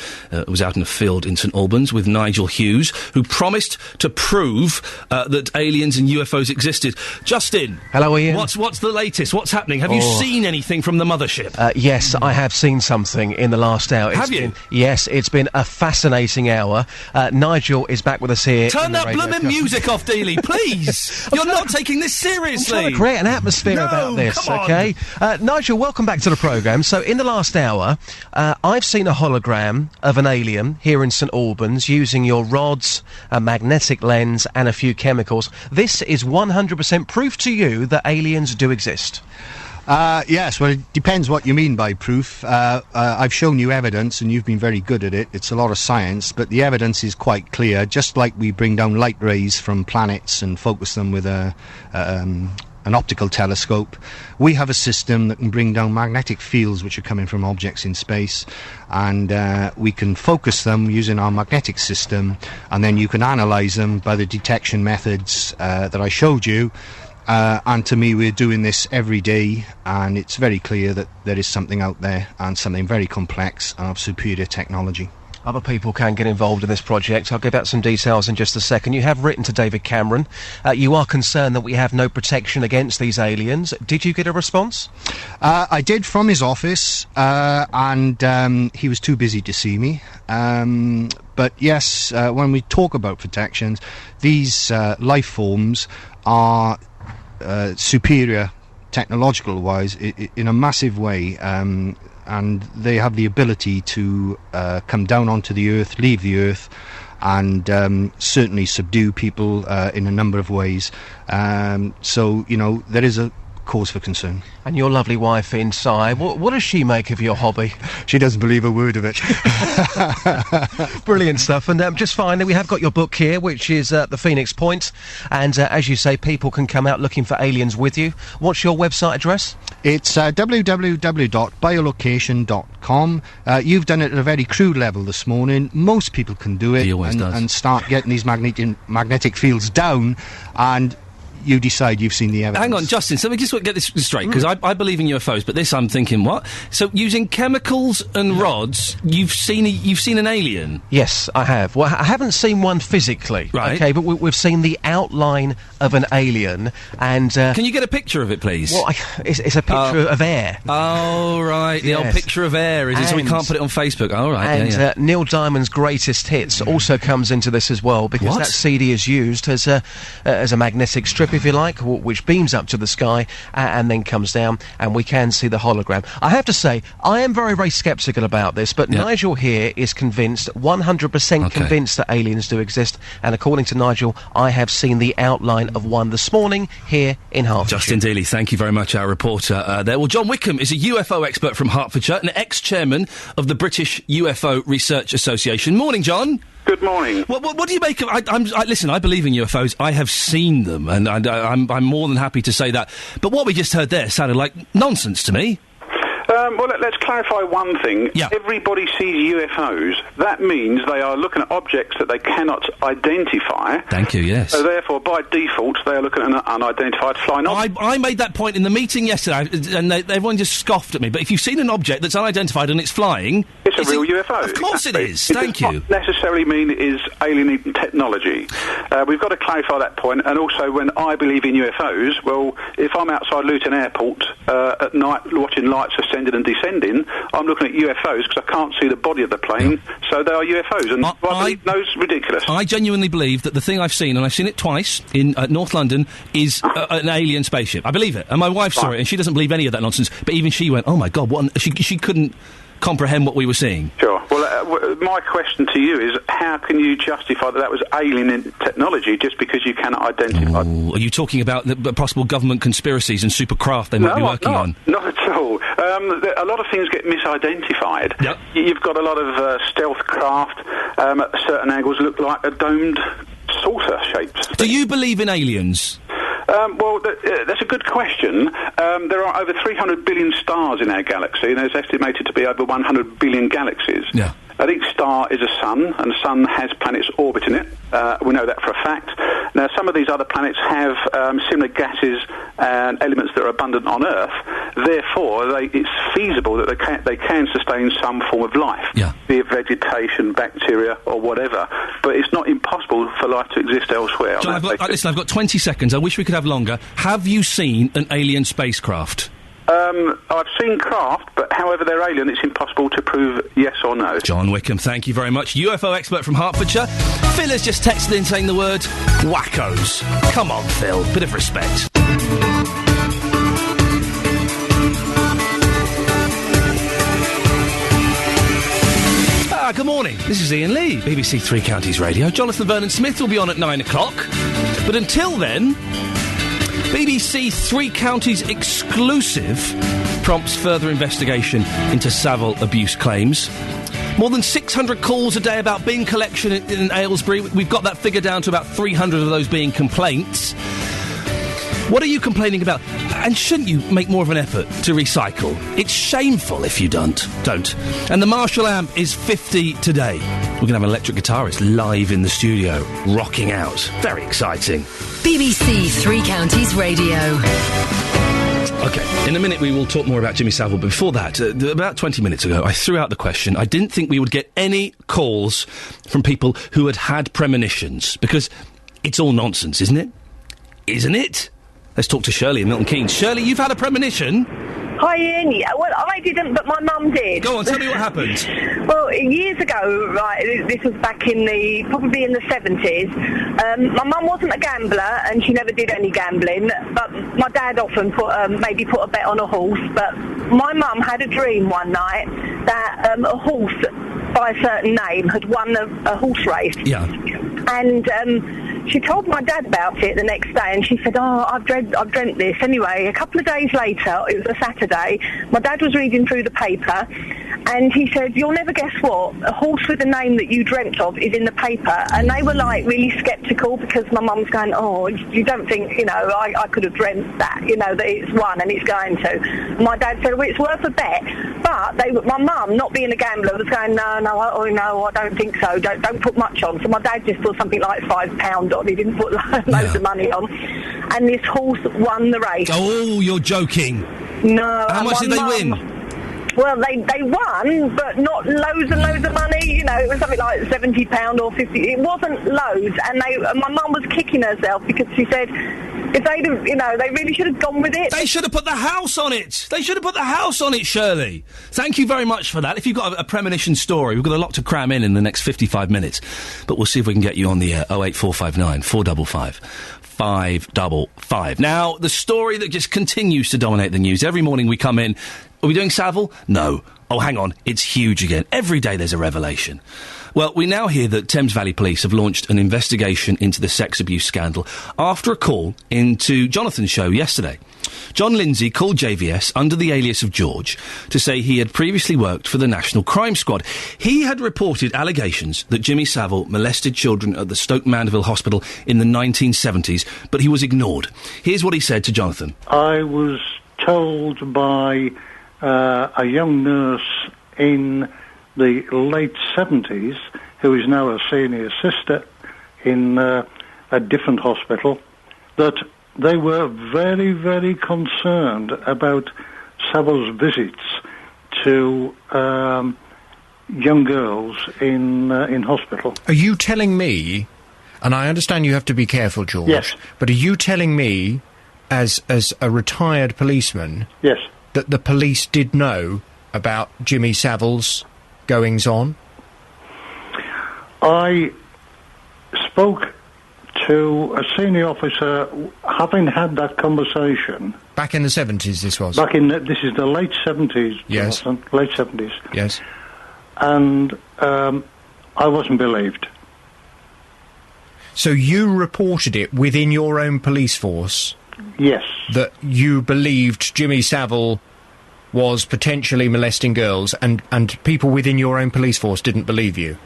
was out in a field in St Albans with Nigel Hughes, who promised to prove that aliens and UFOs existed. Justin. Hello, Ian. What's the latest? What's happening? Have you seen anything from the mothership? Yes, I have seen something in the last hour. Have you? Yes, it's been a fascinating hour. Nigel is back with us here. Turn that blooming music off, Dealey, please! You're not taking this seriously! I'm trying to create an atmosphere about this, okay? Nigel, welcome back to the programme. So, in the last hour, I've seen a hologram of an alien here in St Albans using your rods, a magnetic lens and a few chemicals. This is 100% proof to you that aliens do exist. Yes, well, it depends what you mean by proof. I've shown you evidence, and you've been very good at it. It's a lot of science, but the evidence is quite clear. Just like we bring down light rays from planets and focus them with a an optical telescope. We have a system that can bring down magnetic fields which are coming from objects in space, and we can focus them using our magnetic system, and then you can analyse them by the detection methods that I showed you. And to me, we're doing this every day, and it's very clear that there is something out there, and something very complex and of superior technology. Other people can get involved in this project. I'll give out some details in just a second. You have written to David Cameron. You are concerned that we have no protection against these aliens. Did you get a response? I did, from his office, and he was too busy to see me. But yes, when we talk about protections, these life forms are superior technological-wise in a massive way. And they have the ability to come down onto the Earth, leave the Earth, and certainly subdue people in a number of ways. So, you know, there is a cause for concern. And your lovely wife inside, what does she make of your hobby? She doesn't believe a word of it. Brilliant stuff. And just finally, we have got your book here, which is The Phoenix Point. And as you say, people can come out looking for aliens with you. What's your website address? It's www.biolocation.com. You've done it at a very crude level this morning. Most people can do it. He always does. And start getting these magnetic fields down, and you decide you've seen the evidence. Hang on, Justin, so let me just get this straight, because I believe in UFOs, but this I'm thinking, what? So, using chemicals and rods, you've seen an alien? Yes, I have. Well, I haven't seen one physically, right? Okay, but we've seen the outline of an alien, and... Can you get a picture of it, please? Well, it's a picture of air. Oh, right, the old picture of air, is it? So we can't put it on Facebook? Oh, right, and Neil Diamond's Greatest Hits also comes into this as well, because that CD is used as a magnetic strip, if you like, which beams up to the sky and then comes down, and we can see the hologram. I have to say, I am very, very sceptical about this, but Nigel here is convinced, 100% convinced that aliens do exist, and according to Nigel, I have seen the outline of one this morning here in Hertfordshire. Justin Dealey, thank you very much, our reporter there. Well, John Wickham is a UFO expert from Hertfordshire, an ex-chairman of the British UFO Research Association. Morning, John. Good morning. What do you make of... listen, I believe in UFOs. I have seen them, and I'm more than happy to say that. But what we just heard there sounded like nonsense to me. Well, let's clarify one thing. Yeah. Everybody sees UFOs. That means they are looking at objects that they cannot identify. Thank you, yes. So therefore, by default, they are looking at an unidentified flying object. I made that point in the meeting yesterday, and everyone just scoffed at me. But if you've seen an object that's unidentified and it's flying... It's a real UFO. Of course it is. Thank you. It does not necessarily mean it is alien technology. We've got to clarify that point. And also, when I believe in UFOs, well, if I'm outside Luton Airport at night watching lights ascending and descending, I'm looking at UFOs because I can't see the body of the plane, so they are UFOs. And I believe those ridiculous. I genuinely believe that the thing I've seen, and I've seen it twice in North London, is an alien spaceship. I believe it. And my wife saw it, and she doesn't believe any of that nonsense. But even she went, oh my God, what? She couldn't comprehend what we were seeing. Sure. Well, my question to you is, how can you justify that was alien technology just because you cannot identify? Are you talking about the possible government conspiracies and supercraft they might be working on? Not at all. A lot of things get misidentified. Yep. You've got a lot of stealth craft at certain angles look like a domed saucer shapes. Do you believe in aliens? Well, that's a good question. There are over 300 billion stars in our galaxy, and there's estimated to be over 100 billion galaxies. Yeah. Each star is a sun, and the sun has planets orbiting it. We know that for a fact. Now, some of these other planets have similar gases and elements that are abundant on Earth. Therefore, it's feasible that they can sustain some form of life, be it vegetation, bacteria, or whatever. But it's not impossible for life to exist elsewhere. John, I've got 20 seconds. I wish we could have longer. Have you seen an alien spacecraft? I've seen craft, but however they're alien, it's impossible to prove yes or no. John Wickham, thank you very much. UFO expert from Hertfordshire. Phil has just texted in saying the word wackos. Come on, Phil. Bit of respect. Good morning. This is Iain Lee, BBC Three Counties Radio. Jonathan Vernon-Smith will be on at 9 o'clock. But until then... BBC Three Counties exclusive prompts further investigation into Savile abuse claims. More than 600 calls a day about bin collection in Aylesbury. We've got that figure down to about 300 of those being complaints. What are you complaining about? And shouldn't you make more of an effort to recycle? It's shameful if you don't. And the Marshall amp is 50 today. We're going to have an electric guitarist live in the studio, rocking out. Very exciting. BBC Three Counties Radio. OK, in a minute we will talk more about Jimmy Savile, but before that, about 20 minutes ago, I threw out the question. I didn't think we would get any calls from people who had premonitions, because it's all nonsense, isn't it? Isn't it? Let's talk to Shirley in Milton Keynes. Shirley, you've had a premonition? Hi, Ian. Yeah, well, I didn't, but my mum did. Go on, tell me what happened. Well, years ago, right, this was back probably in the 70s, my mum wasn't a gambler, and she never did any gambling, but my dad often put a bet on a horse, but my mum had a dream one night that a horse by a certain name had won a horse race. Yeah. And she told my dad about it the next day, and she said, I've dreamt this. Anyway, a couple of days later, it was a Saturday, my dad was reading through the paper, and he said, you'll never guess what, a horse with the name that you dreamt of is in the paper. And they were, like, really sceptical, because my mum's going, you don't think, I could have dreamt that, that it's won and it's going to. And my dad said, well, it's worth a bet. But my mum, not being a gambler, was going, no, I don't think so. Don't put much on. So my dad just put something like £5 on. He didn't put loads of money on. And this horse won the race. Oh, you're joking. No. How much did they win? Well, they won, but not loads and loads of money. It was something like £70 or 50. It wasn't loads. And my mum was kicking herself because she said, if they'd have, they really should have gone with it. They should have put the house on it. They should have put the house on it, Shirley. Thank you very much for that. If you've got a premonition story, we've got a lot to cram in the next 55 minutes. But we'll see if we can get you on the air. 08459 455 555. Now, the story that just continues to dominate the news. Every morning we come in. Are we doing Savile? No. Oh, hang on. It's huge again. Every day there's a revelation. Well, we now hear that Thames Valley Police have launched an investigation into the sex abuse scandal after a call into Jonathan's show yesterday. John Lindsay called JVS under the alias of George to say he had previously worked for the National Crime Squad. He had reported allegations that Jimmy Savile molested children at the Stoke Mandeville Hospital in the 1970s, but he was ignored. Here's what he said to Jonathan. I was told by a young nurse in the late 70s, who is now a senior sister in a different hospital, that they were very, very concerned about Savile's visits to young girls in hospital. Are you telling me, and I understand you have to be careful, George, yes, but are you telling me, as a retired policeman, yes, that the police did know about Jimmy Savile's goings-on? I spoke to a senior officer, having had that conversation. Back in the 70s, this was? This is the late 70s, yes. Jonathan, late 70s. Yes. And I wasn't believed. So you reported it within your own police force? Yes. That you believed Jimmy Savile was potentially molesting girls, and people within your own police force didn't believe you?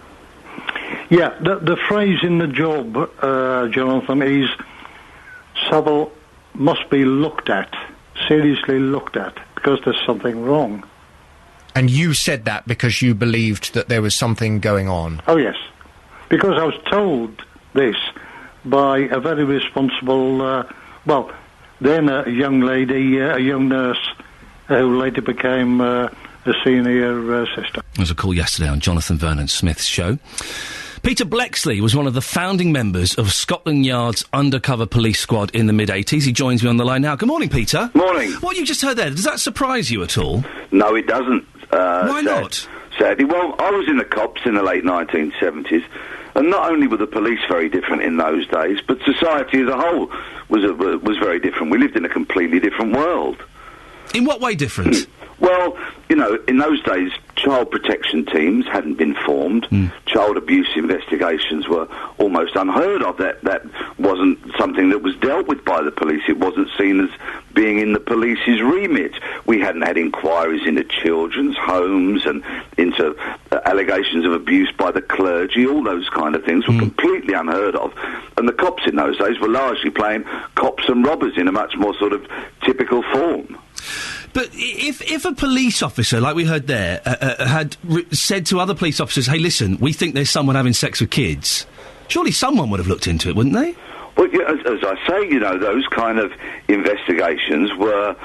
Yeah, the phrase in the job, Jonathan, is Savile must be looked at, seriously looked at, because there's something wrong. And you said that because you believed that there was something going on? Oh, yes. Because I was told this by a very responsible, then a young lady, a young nurse, who later became a senior sister. There was a call yesterday on Jonathan Vernon Smith's show. Peter Blexley was one of the founding members of Scotland Yard's undercover police squad in the mid-80s. He joins me on the line now. Good morning, Peter. Morning. What you just heard there, does that surprise you at all? No, it doesn't. Why not? Sadly, well, I was in the cops in the late 1970s, and not only were the police very different in those days, but society as a whole was very different. We lived in a completely different world. In what way different? Well, in those days, child protection teams hadn't been formed. Child abuse investigations were almost unheard of. That wasn't something that was dealt with by the police. It wasn't seen as being in the police's remit. We hadn't had inquiries into children's homes and into allegations of abuse by the clergy. All those kind of things were completely unheard of. And the cops in those days were largely playing cops thieves and robbers in a much more sort of typical form. But if a police officer, like we heard there, had said to other police officers, hey, listen, we think there's someone having sex with kids, surely someone would have looked into it, wouldn't they? Well, yeah, as I say, those kind of investigations were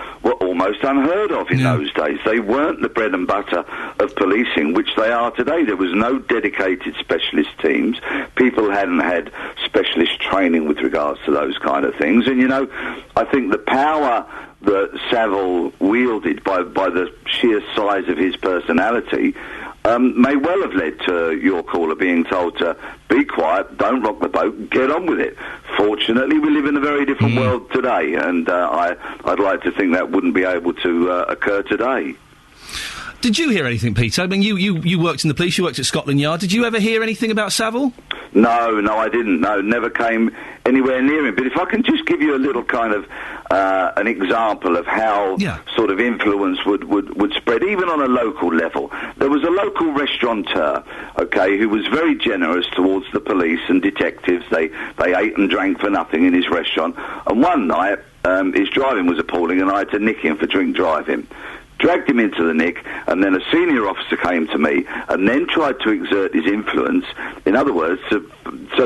almost unheard of in those days. They weren't the bread and butter of policing, which they are today. There was no dedicated specialist teams. People hadn't had specialist training with regards to those kind of things. And, I think the power that Savile wielded by the sheer size of his personality may well have led to your caller being told to be quiet, don't rock the boat, get on with it. Fortunately, we live in a very different world today, and I'd like to think that wouldn't be able to occur today. Did you hear anything, Peter? I mean, you worked in the police, you worked at Scotland Yard. Did you ever hear anything about Savile? No, I didn't. No, never came anywhere near him. But if I can just give you a little kind of an example of how sort of influence would spread, even on a local level. There was a local restaurateur, who was very generous towards the police and detectives. They ate and drank for nothing in his restaurant. And one night, his driving was appalling, and I had to nick him for drink driving. Dragged him into the nick, and then a senior officer came to me and then tried to exert his influence, in other words, so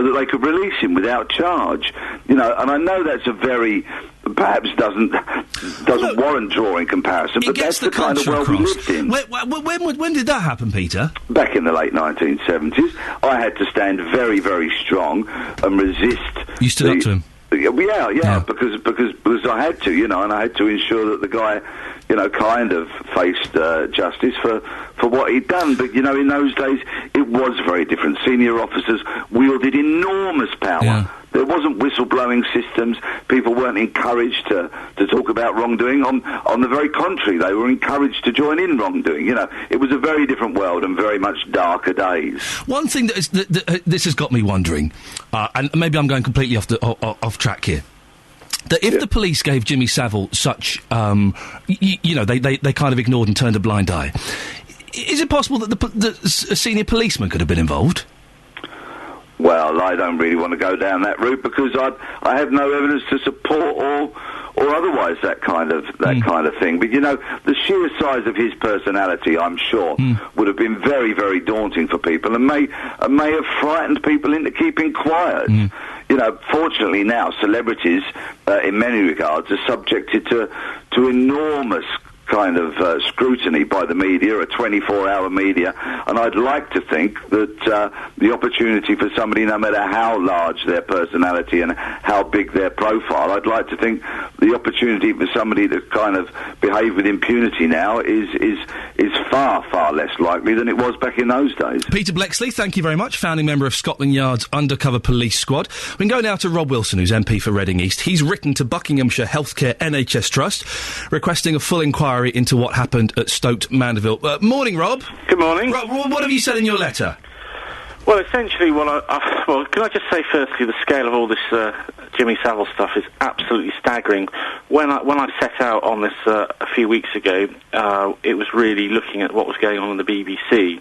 that they could release him without charge. And I know that's a very, perhaps doesn't warrant drawing comparison, but that's the kind of world we lived in. When did that happen, Peter? Back in the late 1970s. I had to stand very, very strong and resist. You stood up to him? Yeah, because I had to, and I had to ensure that the guy, kind of faced justice for what he'd done. But, in those days, it was very different. Senior officers wielded enormous power. Yeah. There wasn't whistleblowing systems. People weren't encouraged to talk about wrongdoing. On the very contrary, they were encouraged to join in wrongdoing. It was a very different world and very much darker days. One thing that this has got me wondering, and maybe I'm going completely off track here, that if the police gave Jimmy Savile such, they kind of ignored and turned a blind eye, is it possible that a senior policeman could have been involved? Well, I don't really want to go down that route because I have no evidence to support or otherwise that kind of thing. But the sheer size of his personality, I'm sure, would have been very, very daunting for people and may have frightened people into keeping quiet. Fortunately now, celebrities, in many regards, are subjected to enormous kind of scrutiny by the media, a 24-hour media, and I'd like to think that the opportunity for somebody, no matter how large their personality and how big their profile, I'd like to think the opportunity for somebody to kind of behave with impunity now is far, far less likely than it was back in those days. Peter Blexley, thank you very much, founding member of Scotland Yard's Undercover Police Squad. We can go now to Rob Wilson, who's MP for Reading East. He's written to Buckinghamshire Healthcare NHS Trust, requesting a full inquiry into what happened at Stoke Mandeville. Morning, Rob. Good morning. Rob, what have you said in your letter? Well, essentially, can I just say firstly, the scale of all this Jimmy Savile stuff is absolutely staggering. When I set out on this a few weeks ago, it was really looking at what was going on in the BBC,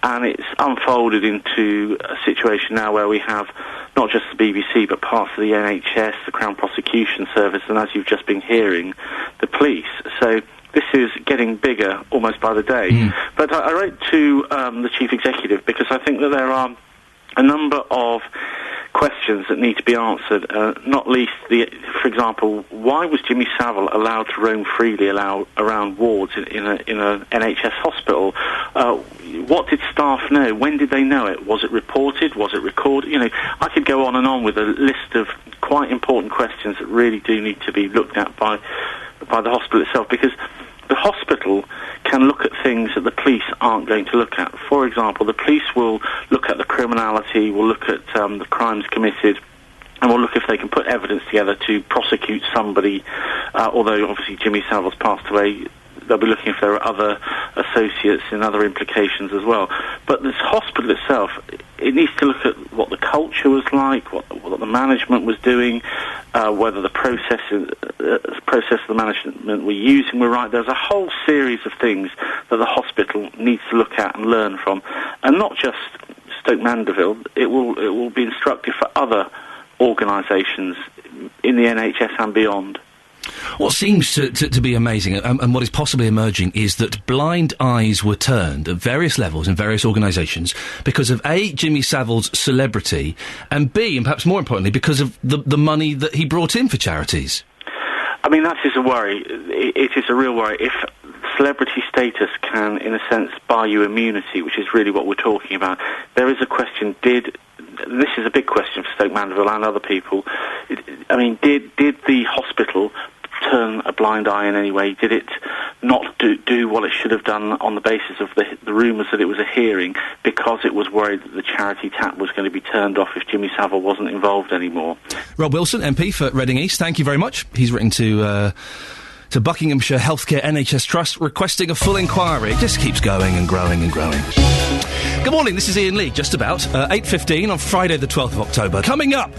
and it's unfolded into a situation now where we have not just the BBC, but parts of the NHS, the Crown Prosecution Service, and as you've just been hearing, the police. So this is getting bigger almost by the day. But I wrote to the Chief Executive because I think that there are a number of questions that need to be answered, not least, for example, why was Jimmy Savile allowed to roam freely around wards in a NHS hospital? What did staff know? When did they know it? Was it reported? Was it recorded? I could go on and on with a list of quite important questions that really do need to be looked at by the hospital itself, because the hospital can look at things that the police aren't going to look at. For example, the police will look at the criminality, will look at the crimes committed, and will look if they can put evidence together to prosecute somebody. Although obviously Jimmy Savile's passed away, they'll be looking if there are other associates and other implications as well. But this hospital itself, it needs to look at what the culture was like, what the management was doing, whether the process of the management were using were right. There's a whole series of things that the hospital needs to look at and learn from, and not just Stoke Mandeville. It will be instructive for other organisations in the NHS and beyond. What seems to be amazing, and what is possibly emerging, is that blind eyes were turned at various levels in various organisations because of A, Jimmy Savile's celebrity, and B, and perhaps more importantly, because of the money that he brought in for charities. I mean, that is a worry. It is a real worry. If celebrity status can, in a sense, buy you immunity, which is really what we're talking about, there is a question, this is a big question for Stoke Mandeville and other people, I mean, did the hospital turn a blind eye in any way? Did it not do what it should have done on the basis of the rumours that it was a hearing, because it was worried that the charity tap was going to be turned off if Jimmy Savile wasn't involved anymore? Rob Wilson, MP for Reading East, thank you very much. He's written to Buckinghamshire Healthcare NHS Trust requesting a full inquiry. It just keeps going and growing and growing. Good morning, this is Iain Lee, just about 8:15 on Friday the 12th of October. Coming up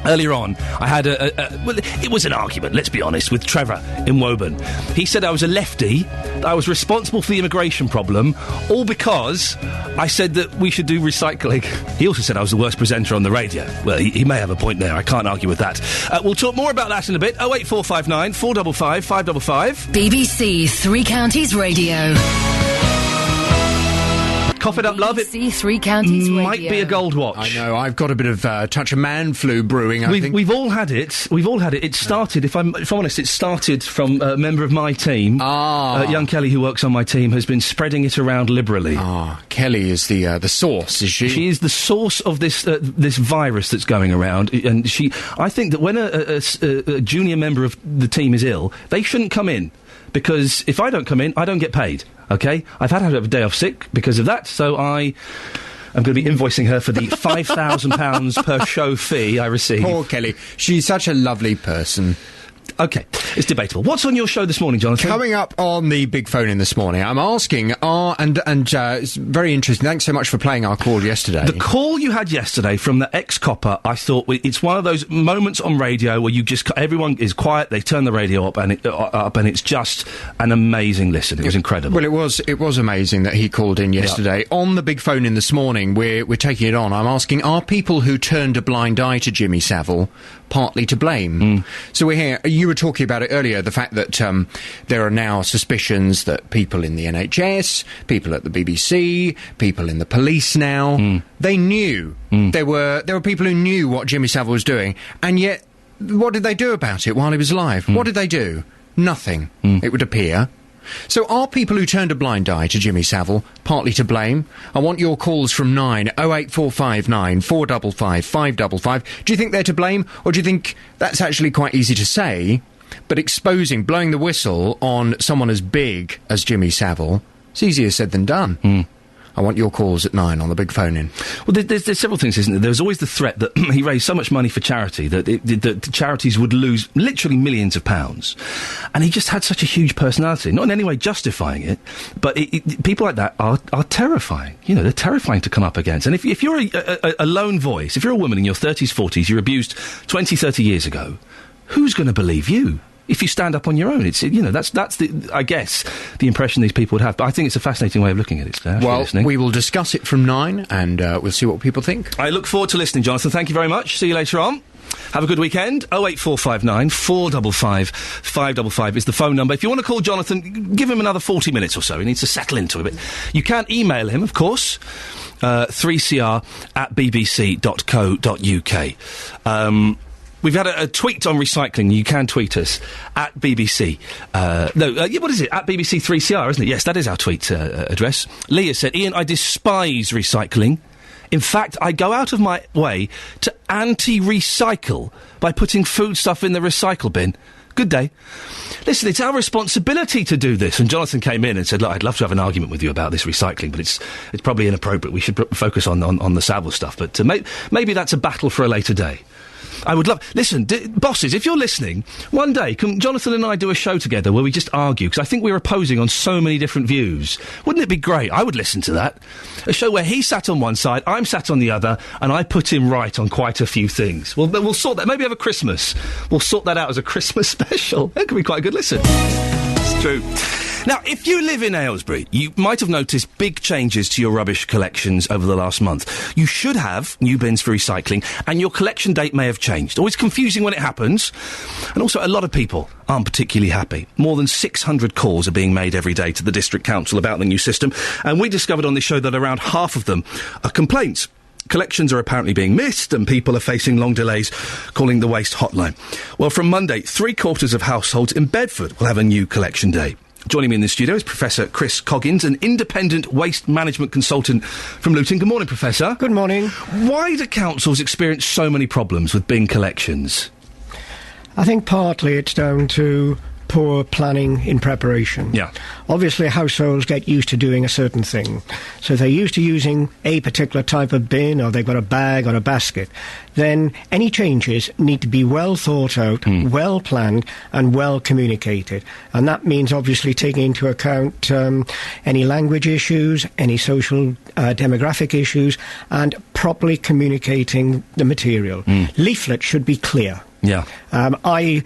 earlier on, I had well, it was an argument, let's be honest, with Trevor in Woburn. He said I was a lefty, that I was responsible for the immigration problem, all because I said that we should do recycling. He also said I was the worst presenter on the radio. Well, he may have a point there, I can't argue with that. We'll talk more about that in a bit. 08459 455 555. BBC Three Counties Radio. Cough it up, love. It Three Counties might Radio. be a gold watch. I know. I've got a bit of touch of man flu brewing. I think we've all had it. We've all had it. It started, if I'm honest, it started from a member of my team. Young Kelly, who works on my team, has been spreading it around liberally. Kelly is the source, is she? She is the source of this this virus that's going around, and I think that when a junior member of the team is ill, they shouldn't come in. Because if I don't come in, I don't get paid, OK? I've had to have a day off sick because of that, so I'm going to be invoicing her for the £5,000 per show fee I receive. Poor Kelly. She's such a lovely person. OK, it's debatable. What's on your show this morning, Jonathan? Coming up on the big phone in this morning, I'm asking, it's very interesting, thanks so much for playing our call yesterday. The call you had yesterday from the ex-copper, I thought, it's one of those moments on radio where everyone is quiet, they turn the radio up, and it's just an amazing listen. It was incredible. Well, it was amazing that he called in yesterday. Yep. On the big phone in this morning, we're taking it on. I'm asking, are people who turned a blind eye to Jimmy Savile partly to blame? So we're here. You were talking about it earlier, the fact that there are now suspicions that people in the NHS, people at the BBC, people in the police now, they knew. There were people who knew what Jimmy Savile was doing, and yet what did they do about it while he was alive? What did they do? Nothing, it would appear. So are people who turned a blind eye to Jimmy Savile partly to blame? I want your calls from 08459 455 555. Do you think they're to blame, or do you think that's actually quite easy to say, but blowing the whistle on someone as big as Jimmy Savile, it's easier said than done? I want your calls at 9 on the big phone-in. Well, there's several things, isn't there? There's always the threat that he raised so much money for charity that the charities would lose literally millions of pounds. And he just had such a huge personality. Not in any way justifying it, but people like that are terrifying. You know, they're terrifying to come up against. And if you're a lone voice, if you're a woman in your 30s, 40s, you're abused 20, 30 years ago, who's going to believe you? If you stand up on your own, that's the, I guess, the impression these people would have. But I think it's a fascinating way of looking at it. Listening. We will discuss it from 9, and we'll see what people think. I look forward to listening, Jonathan. Thank you very much. See you later on. Have a good weekend. 08459 455 555 is the phone number. If you want to call Jonathan, give him another 40 minutes or so. He needs to settle into a bit. You can email him, of course, 3cr@bbc.co.uk. We've had a tweet on recycling. You can tweet us at BBC. What is it? At BBC 3CR, isn't it? Yes, that is our tweet address. Leah said, Iain, I despise recycling. In fact, I go out of my way to anti-recycle by putting foodstuff in the recycle bin. Good day. Listen, it's our responsibility to do this. And Jonathan came in and said, look, I'd love to have an argument with you about this recycling, but it's probably inappropriate. We should focus on the Savile stuff. But maybe that's a battle for a later day. I would love... Listen, bosses, if you're listening, one day, can Jonathan and I do a show together where we just argue? Because I think we're opposing on so many different views. Wouldn't it be great? I would listen to that. A show where he sat on one side, I'm sat on the other, and I put him right on quite a few things. We'll sort that. Maybe over Christmas. We'll sort that out as a Christmas special. That could be quite a good listen. It's true. Now, if you live in Aylesbury, you might have noticed big changes to your rubbish collections over the last month. You should have new bins for recycling, and your collection date may have changed. Always confusing when it happens. And also, a lot of people aren't particularly happy. More than 600 calls are being made every day to the District Council about the new system, and we discovered on this show that around half of them are complaints. Collections are apparently being missed and people are facing long delays calling the waste hotline. Well, from Monday, 3/4 of households in Bedford will have a new collection day. Joining me in the studio is Professor Chris Coggins, an independent waste management consultant from Luton. Good morning, Professor. Good morning. Why do councils experience so many problems with bin collections? I think partly it's down to poor planning in preparation. Yeah. Obviously, households get used to doing a certain thing. So if they're used to using a particular type of bin, or they've got a bag or a basket, then any changes need to be well thought out, well planned, and well communicated. And that means obviously taking into account any language issues, any social demographic issues, and properly communicating the material. Leaflets should be clear. Yeah. I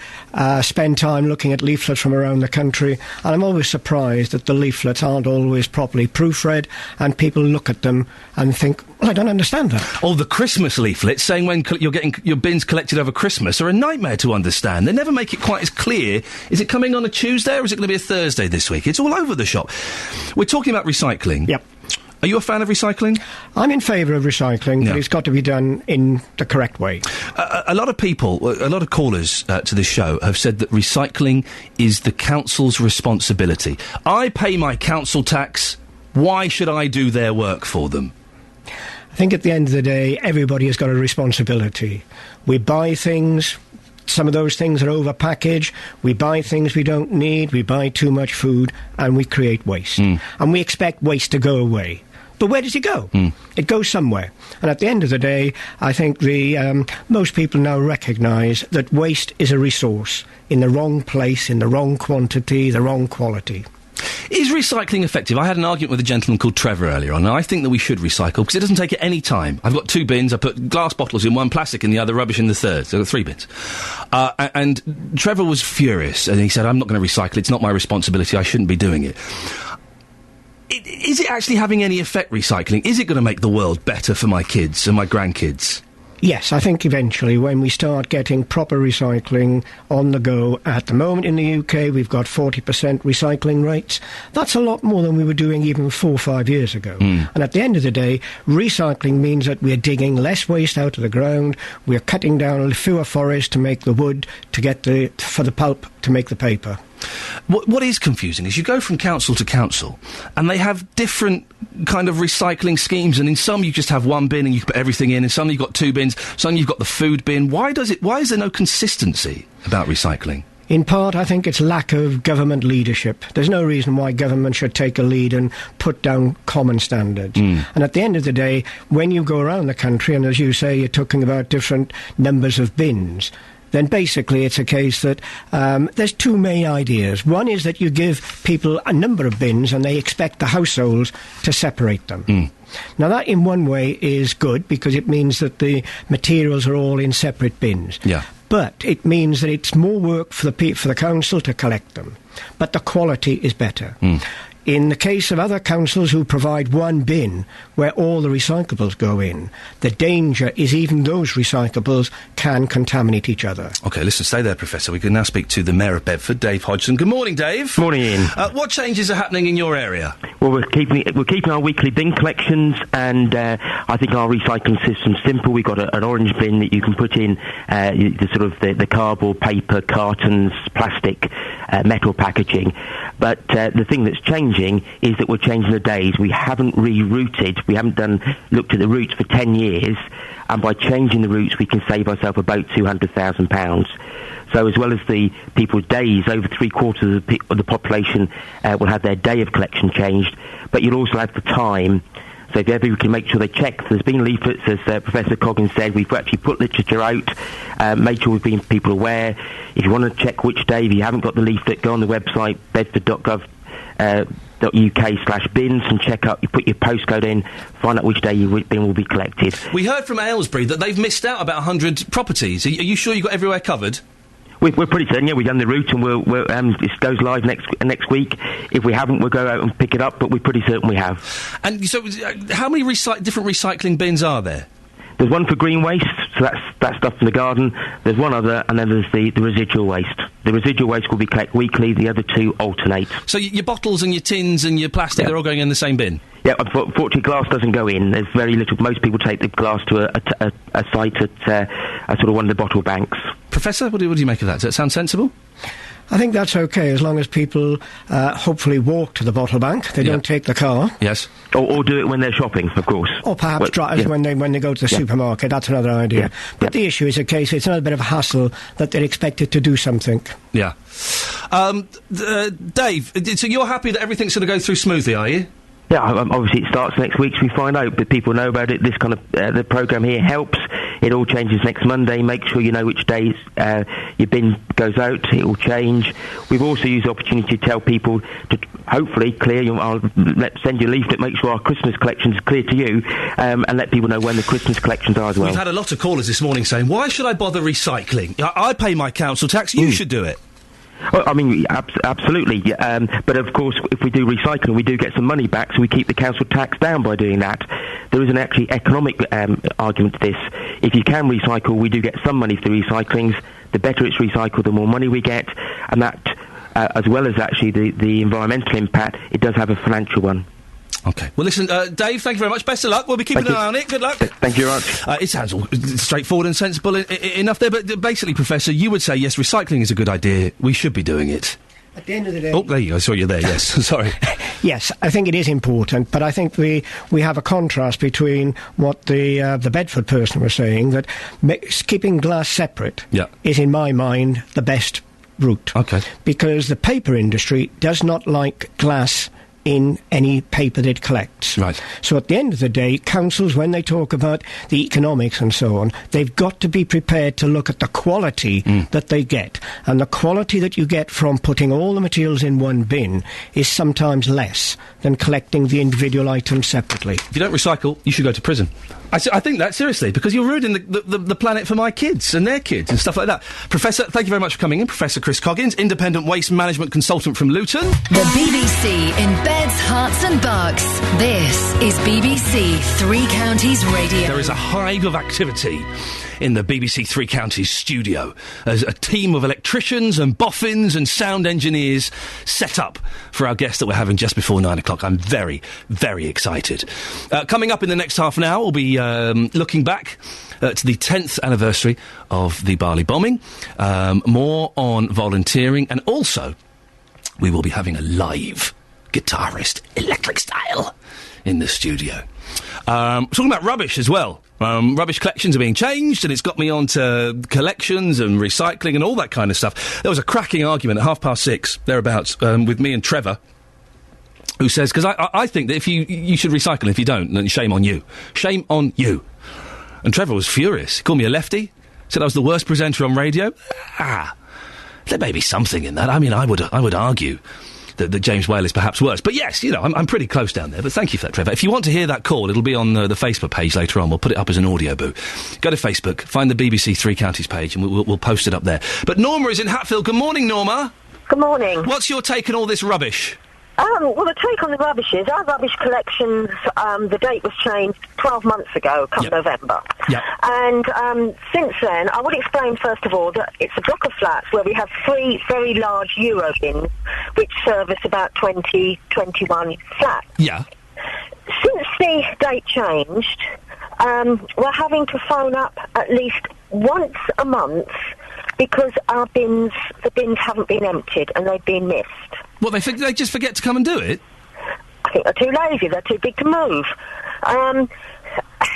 spend time looking at leaflets from around the country, and I'm always surprised that the leaflets aren't always properly proofread, and people look at them and think, well, I don't understand that. Oh, the Christmas leaflets saying when you're getting your bins collected over Christmas are a nightmare to understand. They never make it quite as clear. Is it coming on a Tuesday or is it going to be a Thursday this week? It's all over the shop. We're talking about recycling. Yep. Are you a fan of recycling? I'm in favour of recycling, but it's got to be done in the correct way. A lot of people, a lot of callers to this show have said that recycling is the council's responsibility. I pay my council tax. Why should I do their work for them? I think at the end of the day, everybody has got a responsibility. We buy things. Some of those things are over-packaged. We buy things we don't need. We buy too much food, and we create waste. And we expect waste to go away. But where does it go? It goes somewhere. And at the end of the day, I think most people now recognise that waste is a resource in the wrong place, in the wrong quantity, the wrong quality. Is recycling effective? I had an argument with a gentleman called Trevor earlier on, and I think that we should recycle because it doesn't take any time. I've got 2 bins. I put glass bottles in one, plastic in the other, rubbish in the third. So I've got 3 bins. And Trevor was furious, and he said, I'm not going to recycle. It's not my responsibility. I shouldn't be doing it. Is it actually having any effect, recycling? Is it going to make the world better for my kids and my grandkids? Yes, I think eventually when we start getting proper recycling on the go. At the moment in the UK we've got 40% recycling rates. That's a lot more than we were doing even 4 or 5 years ago. And at the end of the day, recycling means that we're digging less waste out of the ground, we're cutting down fewer forests to make the wood, for the pulp to make the paper. What is confusing is you go from council to council and they have different kind of recycling schemes, and in some you just have 1 bin and you put everything in, and some you've got 2 bins, some you've got the food bin. Why is there no consistency about recycling? In part, I think it's lack of government leadership. There's no reason why government should take a lead and put down common standards. And at the end of the day, when you go around the country, and as you say, you're talking about different numbers of bins, then basically it's a case that there's 2 main ideas. One is that you give people a number of bins and they expect the households to separate them. Now that in one way is good because it means that the materials are all in separate bins. Yeah. But it means that it's more work for the council to collect them. But the quality is better. In the case of other councils who provide 1 bin where all the recyclables go in, the danger is even those recyclables can contaminate each other. OK, listen, stay there, Professor. We can now speak to the Mayor of Bedford, Dave Hodgson. Good morning, Dave. Morning, Ian. What changes are happening in your area? Well, we're keeping our weekly bin collections, and I think our recycling system's simple. We've got an orange bin that you can put in the cardboard, paper, cartons, plastic, metal packaging. But the thing that's changing is that we're changing the days. We haven't rerouted. We haven't looked at the routes for 10 years, and by changing the routes, we can save ourselves about £200,000. So as well as the people's days, over 3/4 of the population will have their day of collection changed, but you'll also have the time. So if ever we can make sure they check. There's been leaflets, as Professor Coggins said. We've actually put literature out, made sure we've been people aware. If you want to check which day, if you haven't got the leaflet, go on the website, bedford.gov.uk/bins and check up. You put your postcode in, find out which day your bin will be collected. We heard from Aylesbury that they've missed out about 100 properties. Are you sure you've got everywhere covered? We're pretty certain, yeah, we've done the route and it goes live next week. If we haven't, we'll go out and pick it up, but we're pretty certain we have. And so, how many different recycling bins are there? There's one for green waste, so that's stuff from the garden. There's one other, and then there's the residual waste. The residual waste will be collected weekly, the other two alternate. So your bottles and your tins and your plastic, they're all going in the same bin? Yeah, unfortunately glass doesn't go in. There's very little. Most people take the glass to a site at sort of one of the bottle banks. Professor, what do you make of that? Does that sound sensible? I think that's okay, as long as people hopefully walk to the bottle bank. They don't take the car. Yes. Or do it when they're shopping, of course. Or perhaps drive when they go to the supermarket. That's another idea. But the issue is it's another bit of a hassle that they're expected to do something. Yeah. Dave, so you're happy that everything's going to go through smoothly, are you? Yeah, obviously it starts next week, so we find out, but people know about it. This kind of, the programme here helps. It all changes next Monday. Make sure you know which days your bin goes out. It will change. We've also used the opportunity to tell people to hopefully clear. I'll send you a leaflet, make sure our Christmas collection is clear to you, and let people know when the Christmas collections are as well. We've had a lot of callers this morning saying, why should I bother recycling? I pay my council tax, you should do it. Well, I mean, absolutely. But of course, if we do recycling, we do get some money back, so we keep the council tax down by doing that. There is an actually economic argument to this. If you can recycle, we do get some money for the recyclings. The better it's recycled, the more money we get, and that, as well as actually the environmental impact, it does have a financial one. OK. Well, listen, Dave, thank you very much. Best of luck. We'll be keeping an eye on it. Good luck. Thank you very much. It sounds all straightforward and sensible enough there, but basically, Professor, you would say, yes, recycling is a good idea. We should be doing it. At the end of the day... Oh, there you go. I saw you there, yes. Sorry. Yes, I think it is important, but I think we have a contrast between what the Bedford person was saying, that keeping glass separate is, in my mind, the best route. OK. Because the paper industry does not like glass in any paper that it collects. Right. So at the end of the day, councils, when they talk about the economics and so on, they've got to be prepared to look at the quality that they get. And the quality that you get from putting all the materials in one bin is sometimes less than collecting the individual items separately. If you don't recycle, you should go to prison. I think that, seriously, because you're ruining the planet for my kids and their kids and stuff like that. Professor, thank you very much for coming in. Professor Chris Coggins, Independent Waste Management Consultant from Luton. The BBC in Beds, Herts and Bucks. This is BBC Three Counties Radio. There is a hive of activity in the BBC Three Counties studio as a team of electricians and boffins and sound engineers set up for our guest that we're having just before 9 o'clock. I'm very, very excited. Coming up in the next half an hour, we'll be looking back to the 10th anniversary of the Bali bombing, more on volunteering, and also we will be having a live guitarist, electric style, in the studio. Talking about rubbish as well. Rubbish collections are being changed, and it's got me onto collections and recycling and all that kind of stuff. There was a cracking argument at 6:30, thereabouts, with me and Trevor, who says, because I think that if you should recycle, if you don't, then shame on you. Shame on you. And Trevor was furious. He called me a lefty, said I was the worst presenter on radio. There may be something in that. I mean, I would argue that James Whale is perhaps worse. But yes, you know, I'm pretty close down there. But thank you for that, Trevor. If you want to hear that call, it'll be on the Facebook page later on. We'll put it up as an audio boo. Go to Facebook, find the BBC Three Counties page, and we'll post it up there. But Norma is in Hatfield. Good morning, Norma. Good morning. What's your take on all this rubbish? Well, the take on the rubbish is our rubbish collections, the date was changed 12 months ago, come November. Yep. And since then, I would explain, first of all, that it's a block of flats where we have 3 very large Euro bins, which service about 20, 21 flats. Yeah. Since the date changed, we're having to phone up at least once a month because the bins haven't been emptied and they've been missed. What, they just forget to come and do it? I think they're too lazy, they're too big to move. Hence,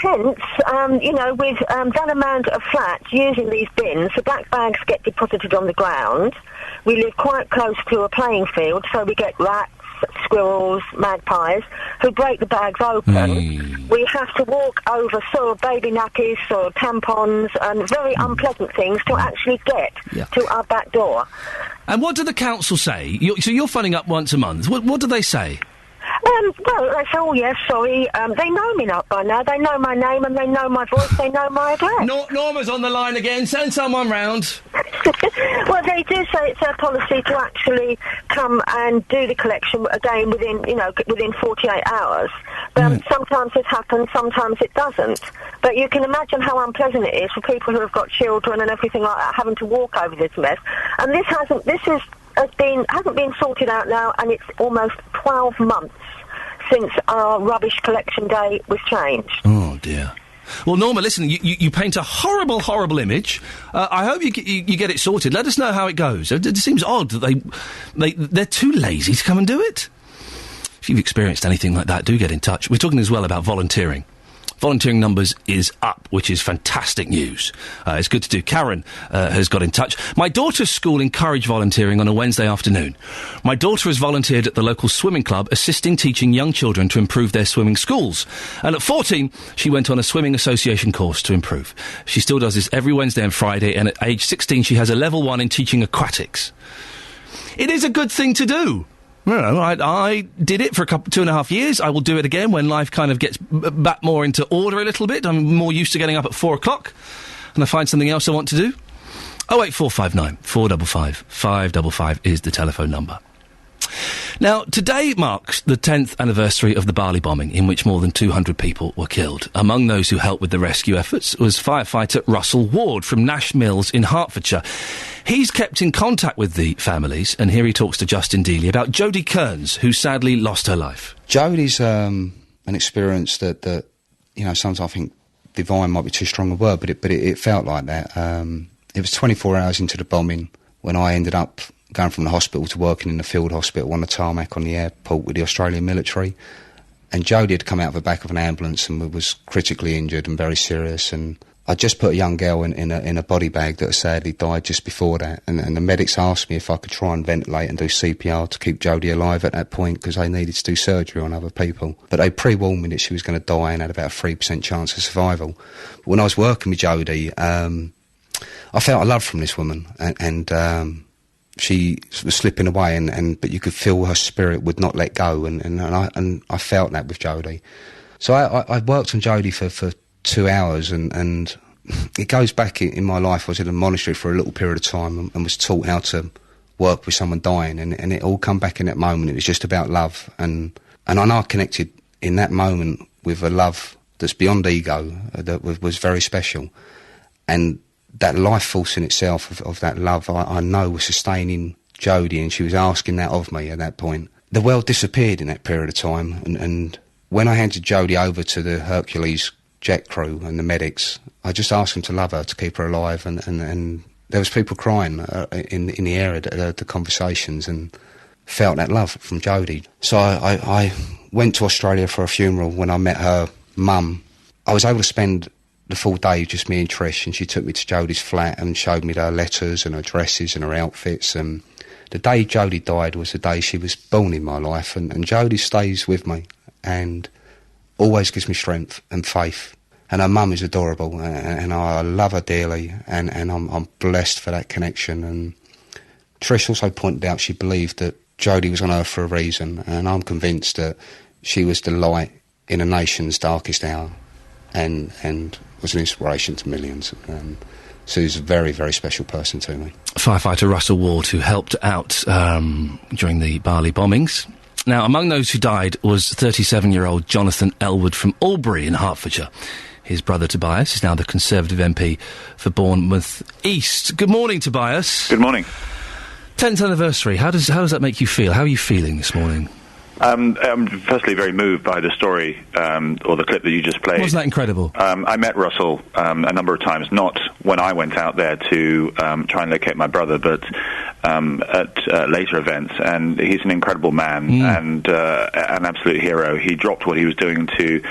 with that amount of flats using these bins, the black bags get deposited on the ground. We live quite close to a playing field, so we get rats, squirrels, magpies, who break the bags open. We have to walk over soiled baby nappies, soiled tampons, and very unpleasant things to actually get to our back door. And what do the council say? So you're phoning up once a month. What do they say? Well, they say, oh, yes, sorry. They know me by now. They know my name and they know my voice. They know my address. Norma's on the line again. Send someone round. Well, they do say it's their policy to actually come and do the collection again within 48 hours. Sometimes it happens, sometimes it doesn't. But you can imagine how unpleasant it is for people who have got children and everything like that, having to walk over this mess. And this hasn't been sorted out now, and it's almost 12 months since our rubbish collection day was changed. Oh, dear. Well, Norma, listen, you paint a horrible, horrible image. I hope you get it sorted. Let us know how it goes. It seems odd that they're too lazy to come and do it. If you've experienced anything like that, do get in touch. We're talking as well about volunteering. Volunteering numbers is up, which is fantastic news. It's good to do. Karen has got in touch. My daughter's school encouraged volunteering on a Wednesday afternoon. My daughter has volunteered at the local swimming club, assisting teaching young children to improve their swimming schools. And at 14, she went on a swimming association course to improve. She still does this every Wednesday and Friday, and at age 16, she has a level 1 in teaching aquatics. It is a good thing to do. No, I did it for 2.5 years. I will do it again when life kind of gets back more into order a little bit. I'm more used to getting up at 4 o'clock, and I find something else I want to do. 08459 455 555 is the telephone number. Now, today marks the 10th anniversary of the Bali bombing, in which more than 200 people were killed. Among those who helped with the rescue efforts was firefighter Russell Ward from Nash Mills in Hertfordshire. He's kept in contact with the families, and here he talks to Justin Dealey about Jodie Kearns, who sadly lost her life. Jodie's an experience that sometimes I think divine might be too strong a word, but it felt like that. It was 24 hours into the bombing when I ended up going from the hospital to working in the field hospital on the tarmac on the airport with the Australian military. And Jodie had come out of the back of an ambulance and was critically injured and very serious. And I just put a young girl in a body bag that sadly died just before that. And the medics asked me if I could try and ventilate and do CPR to keep Jodie alive at that point, because they needed to do surgery on other people. But they pre-warned me that she was going to die and had about a 3% chance of survival. But when I was working with Jodie, I felt a love from this woman, and she was slipping away, but you could feel her spirit would not let go, and I felt that with Jodie. So I worked on Jodie for 2 hours, and it goes back in my life. I was in a monastery for a little period of time and was taught how to work with someone dying, and it all come back in that moment. It was just about love, and I know I connected in that moment with a love that's beyond ego, that was very special, and that life force in itself of that love, I know was sustaining Jodie, and she was asking that of me at that point. The world disappeared in that period of time, and when I handed Jodie over to the Hercules jet crew and the medics, I just asked them to love her, to keep her alive, and there was people crying in the area, the conversations, and felt that love from Jodie. So I went to Australia for a funeral. When I met her mum, I was able to spend the full day, just me and Trish, and she took me to Jodie's flat and showed me her letters and her dresses and her outfits. And the day Jodie died was the day she was born in my life, and Jodie stays with me and always gives me strength and faith. And her mum is adorable, and I love her dearly, and I'm blessed for that connection. And Trish also pointed out she believed that Jodie was on earth for a reason, and I'm convinced that she was the light in a nation's darkest hour, and was an inspiration to millions. So he's a very, very special person to me. Firefighter Russell Ward, who helped out during the Bali bombings. Now, among those who died was 37-year-old Jonathan Elwood from Albury in Hertfordshire. His brother Tobias is now the Conservative MP for Bournemouth East. Good morning, Tobias. Good morning. 10th anniversary. How does that make you feel? How are you feeling this morning? I'm firstly very moved by the story, or the clip that you just played. Wasn't that incredible? I met Russell a number of times, not when I went out there to try and locate my brother, but at later events. And he's an incredible man and an absolute hero. He dropped what he was doing to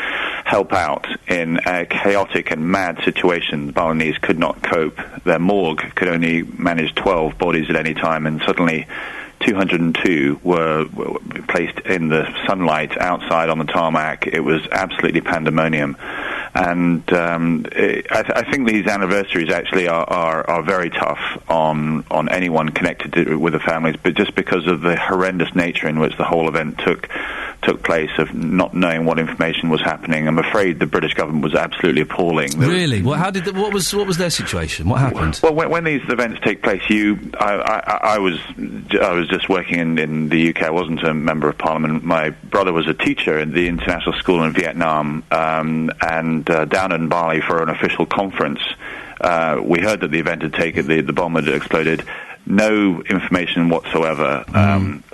help out in a chaotic and mad situation. The Balinese could not cope. Their morgue could only manage 12 bodies at any time, and suddenly 202 were placed in the sunlight outside on the tarmac. It was absolutely pandemonium. And I think these anniversaries actually are very tough on anyone connected with the families, but just because of the horrendous nature in which the whole event took took place of not knowing what information was happening. I'm afraid the British government was absolutely appalling. Really? Well, what was their situation? What happened? Well, when these events take place, I was just working in the UK. I wasn't a member of Parliament. My brother was a teacher in the international school in Vietnam, and down in Bali for an official conference. We heard that the event had taken, the bomb had exploded. No information whatsoever.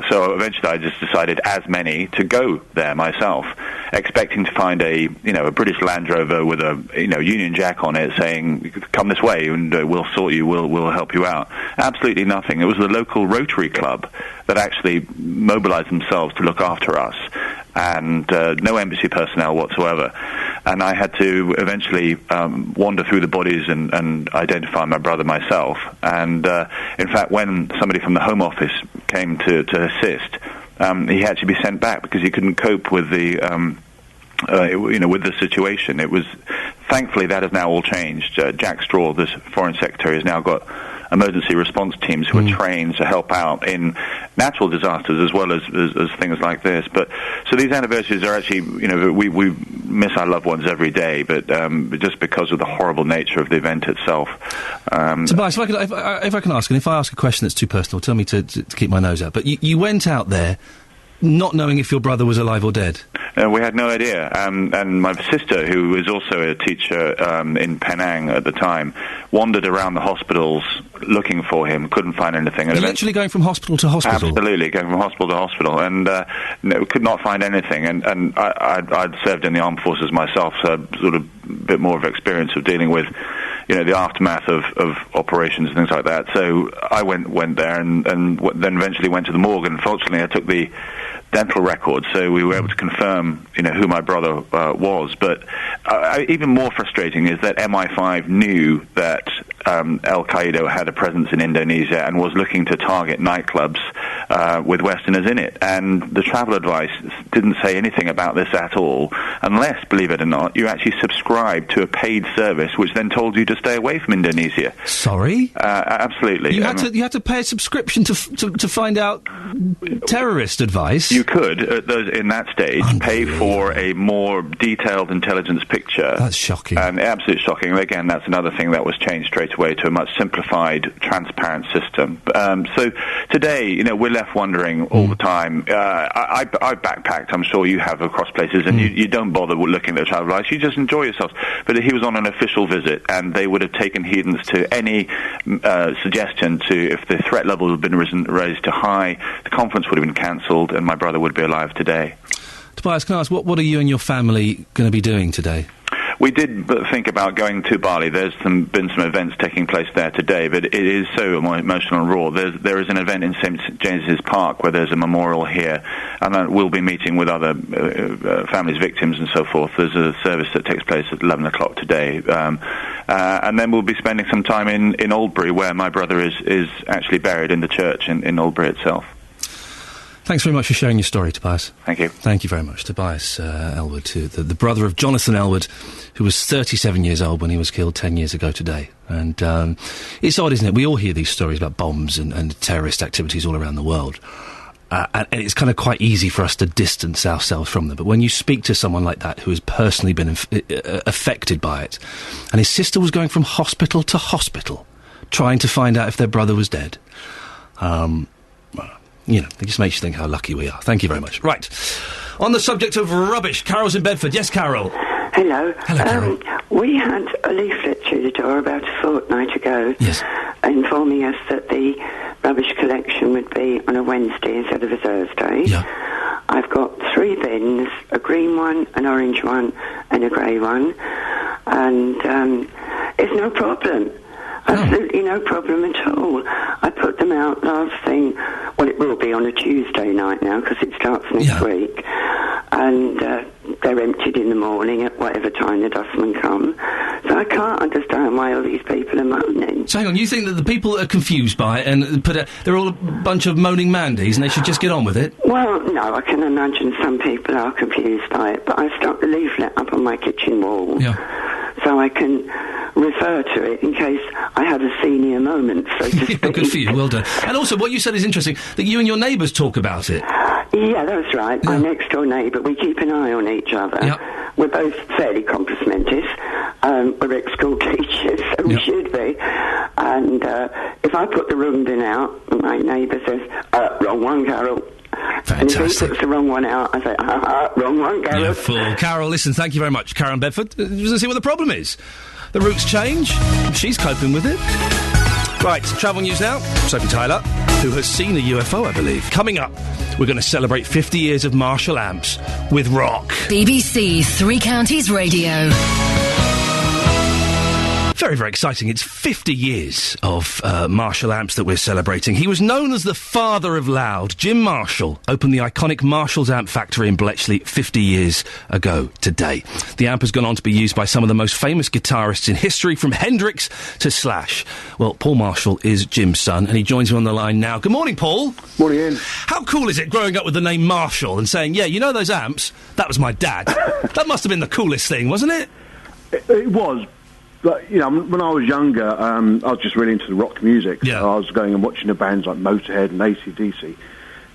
So eventually I just decided, as many, to go there myself, expecting to find a British Land Rover with a Union Jack on it saying, come this way and we'll sort you, we'll help you out. Absolutely nothing. It was the local Rotary Club that actually mobilized themselves to look after us, and no embassy personnel whatsoever. And I had to eventually wander through the bodies and identify my brother myself. And in fact, when somebody from the Home Office came to assist, he had to be sent back because he couldn't cope with the with the situation. It was, thankfully, that has now all changed. Jack Straw, this Foreign Secretary, has now got emergency response teams who are trained to help out in natural disasters as well as things like this. But so these anniversaries are actually, we miss our loved ones every day, but just because of the horrible nature of the event itself. Tobias, if I can ask, and if I ask a question that's too personal, tell me to keep my nose out. But you went out there not knowing if your brother was alive or dead. We had no idea. And my sister, who was also a teacher in Penang at the time, wandered around the hospitals looking for him, couldn't find anything. You're literally going from hospital to hospital? Absolutely, going from hospital to hospital, and could not find anything. And I'd served in the armed forces myself, so sort of a bit more of experience of dealing with the aftermath of operations and things like that. So I went there and then eventually went to the morgue, and fortunately I took the dental records, so we were able to confirm, who my brother was. But even more frustrating is that MI5 knew that Al-Qaeda had a presence in Indonesia and was looking to target nightclubs with Westerners in it. And the travel advice didn't say anything about this at all, unless, believe it or not, you actually subscribed to a paid service which then told you to stay away from Indonesia. Sorry? Absolutely. You had to pay a subscription to find out terrorist advice? You could, in that stage, pay for a more detailed intelligence picture. That's shocking. And absolutely shocking. And again, that's another thing that was changed straight away to a much simplified, transparent system. So today, we're left wondering all the time. I backpacked, I'm sure you have, across places, and you don't bother looking at the travel advice, you just enjoy yourselves. But he was on an official visit, and they would have taken heedance to any suggestion to, if the threat level had been raised to high, the conference would have been cancelled, and my brother would be alive today. Tobias, can I ask, what are you and your family going to be doing today? We did think about going to Bali. There's been some events taking place there today, but it is so emotional and raw. There is an event in St. James's Park where there's a memorial here, and we'll be meeting with other families, victims and so forth. There's a service that takes place at 11 o'clock today. And then we'll be spending some time in Oldbury, where my brother is actually buried in the church in Oldbury itself. Thanks very much for sharing your story, Tobias. Thank you. Thank you very much. Tobias Elwood, the brother of Jonathan Elwood, who was 37 years old when he was killed 10 years ago today. And it's odd, isn't it? We all hear these stories about bombs and terrorist activities all around the world. And it's kind of quite easy for us to distance ourselves from them. But when you speak to someone like that who has personally been affected by it, and his sister was going from hospital to hospital trying to find out if their brother was dead, it just makes you think how lucky we are. Thank you very much. Right. On the subject of rubbish, Carol's in Bedford. Yes, Carol. Hello. Hello, Carol. We had a leaflet through the door about a fortnight ago informing us that the rubbish collection would be on a Wednesday instead of a Thursday. Yeah. I've got 3 bins, a green one, an orange one, and a grey one. And it's no problem. Absolutely no problem at all. I put them out last thing, well, it will be on a Tuesday night now because it starts next week. And they're emptied in the morning at whatever time the dustmen come. So I can't understand why all these people are moaning. So hang on, you think that the people that are confused by it and they're all a bunch of moaning Mandies and they should just get on with it? Well, no, I can imagine some people are confused by it, but I stuck the leaflet up on my kitchen wall so I can refer to it in case I have a senior moment, so to speak. Good for you, well done. And also, what you said is interesting, that you and your neighbours talk about it. Yeah, that's right. My next door neighbour. We keep an eye on each other. Yep. We're both fairly compos mentis. We're ex-school teachers, so we should be. And if I put the wrong bin out, my neighbour says, wrong one, Carol. Fantastic. And if he puts the wrong one out, I say, wrong one, Carol. You fool. Carol, listen, thank you very much. Karen Bedford, let's see what the problem is. The routes change. She's coping with it. Right, travel news now. Sophie Tyler, who has seen a UFO, I believe. Coming up, we're going to celebrate 50 years of Marshall amps with rock. BBC Three Counties Radio. Very, very exciting. It's 50 years of Marshall amps that we're celebrating. He was known as the father of loud. Jim Marshall opened the iconic Marshall's amp factory in Bletchley 50 years ago today. The amp has gone on to be used by some of the most famous guitarists in history, from Hendrix to Slash. Well, Paul Marshall is Jim's son, and he joins me on the line now. Good morning, Paul. Morning, Ian. How cool is it growing up with the name Marshall and saying, yeah, you know those amps? That was my dad. That must have been the coolest thing, wasn't it? It was. But, you know, when I was younger, I was just really into the rock music. Yeah. So I was going and watching the bands like Motorhead and AC/DC.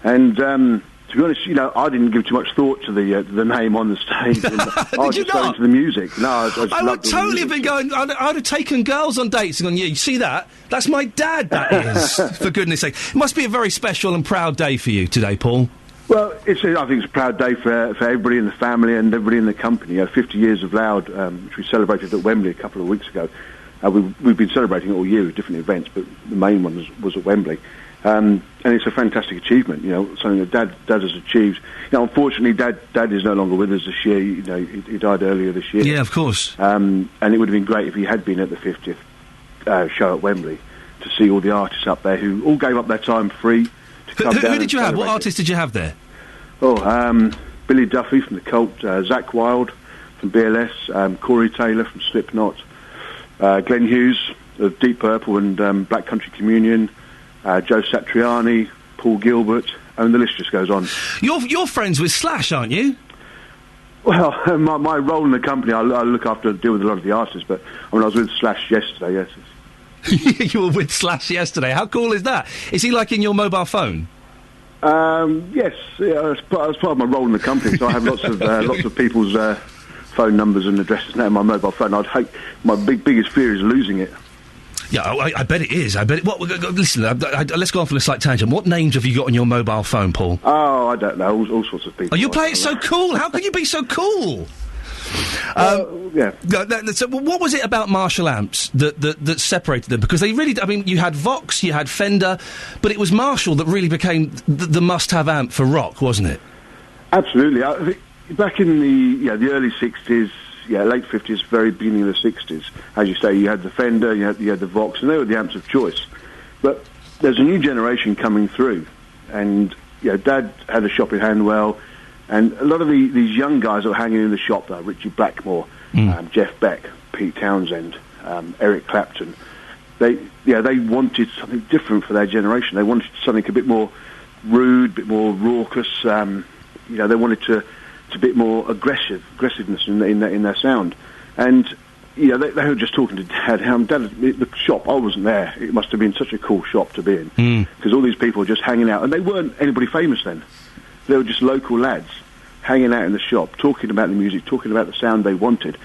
And, to be honest, you know, I didn't give too much thought to the name on the stage. I was just going to the music. No, I would totally have been going... I'd have taken girls on dates and gone, yeah, you see that? That's my dad, that is. For goodness sake. It must be a very special and proud day for you today, Paul. Well, I think it's a proud day for everybody in the family and everybody in the company. 50 years of Loud, which we celebrated at Wembley a couple of weeks ago. We've been celebrating it all year with different events, but the main one was at Wembley. And it's a fantastic achievement, you know, something that Dad has achieved. You know, unfortunately, Dad is no longer with us this year. You know, he died earlier this year. Yeah, of course. And it would have been great if he had been at the 50th show at Wembley to see all the artists up there who all gave up their time free. Who did you have? What artists did you have there? Oh, Billy Duffy from the Cult, Zakk Wylde from BLS, Corey Taylor from Slipknot, Glenn Hughes of Deep Purple and Black Country Communion, Joe Satriani, Paul Gilbert, and the list just goes on. You're friends with Slash, aren't you? Well, my role in the company, I look after, deal with a lot of the artists, but I was with Slash yesterday, yes. You were with Slash yesterday. How cool is that? Is he like in your mobile phone? Yes, as part of my role in the company, so I have lots of people's phone numbers and addresses now on my mobile phone. I'd hate, my biggest fear is losing it. Yeah, I bet it is. I bet it. Listen, let's go off on a slight tangent. What names have you got on your mobile phone, Paul? Oh, I don't know. All sorts of people. Oh, you play it so cool. How can you be so cool? Yeah. So what was it about Marshall amps that separated them? Because they really, I mean, you had Vox, you had Fender, but it was Marshall that really became the must-have amp for rock, wasn't it? Absolutely. I think back in the early 60s, late 50s, very beginning of the 60s, as you say, you had the Fender, you had the Vox, and they were the amps of choice. But there's a new generation coming through, and Dad had a shop in Hanwell. And a lot of these young guys that were hanging in the shop, Richie Blackmore, Jeff Beck, Pete Townsend, Eric Clapton, they wanted something different for their generation. They wanted something a bit more rude, a bit more raucous. They wanted to a bit more aggressiveness in their sound. And they were just talking to Dad. The shop, I wasn't there. It must have been such a cool shop to be in, because all these people were just hanging out, and they weren't anybody famous then. They were just local lads hanging out in the shop, talking about the music, talking about the sound they wanted.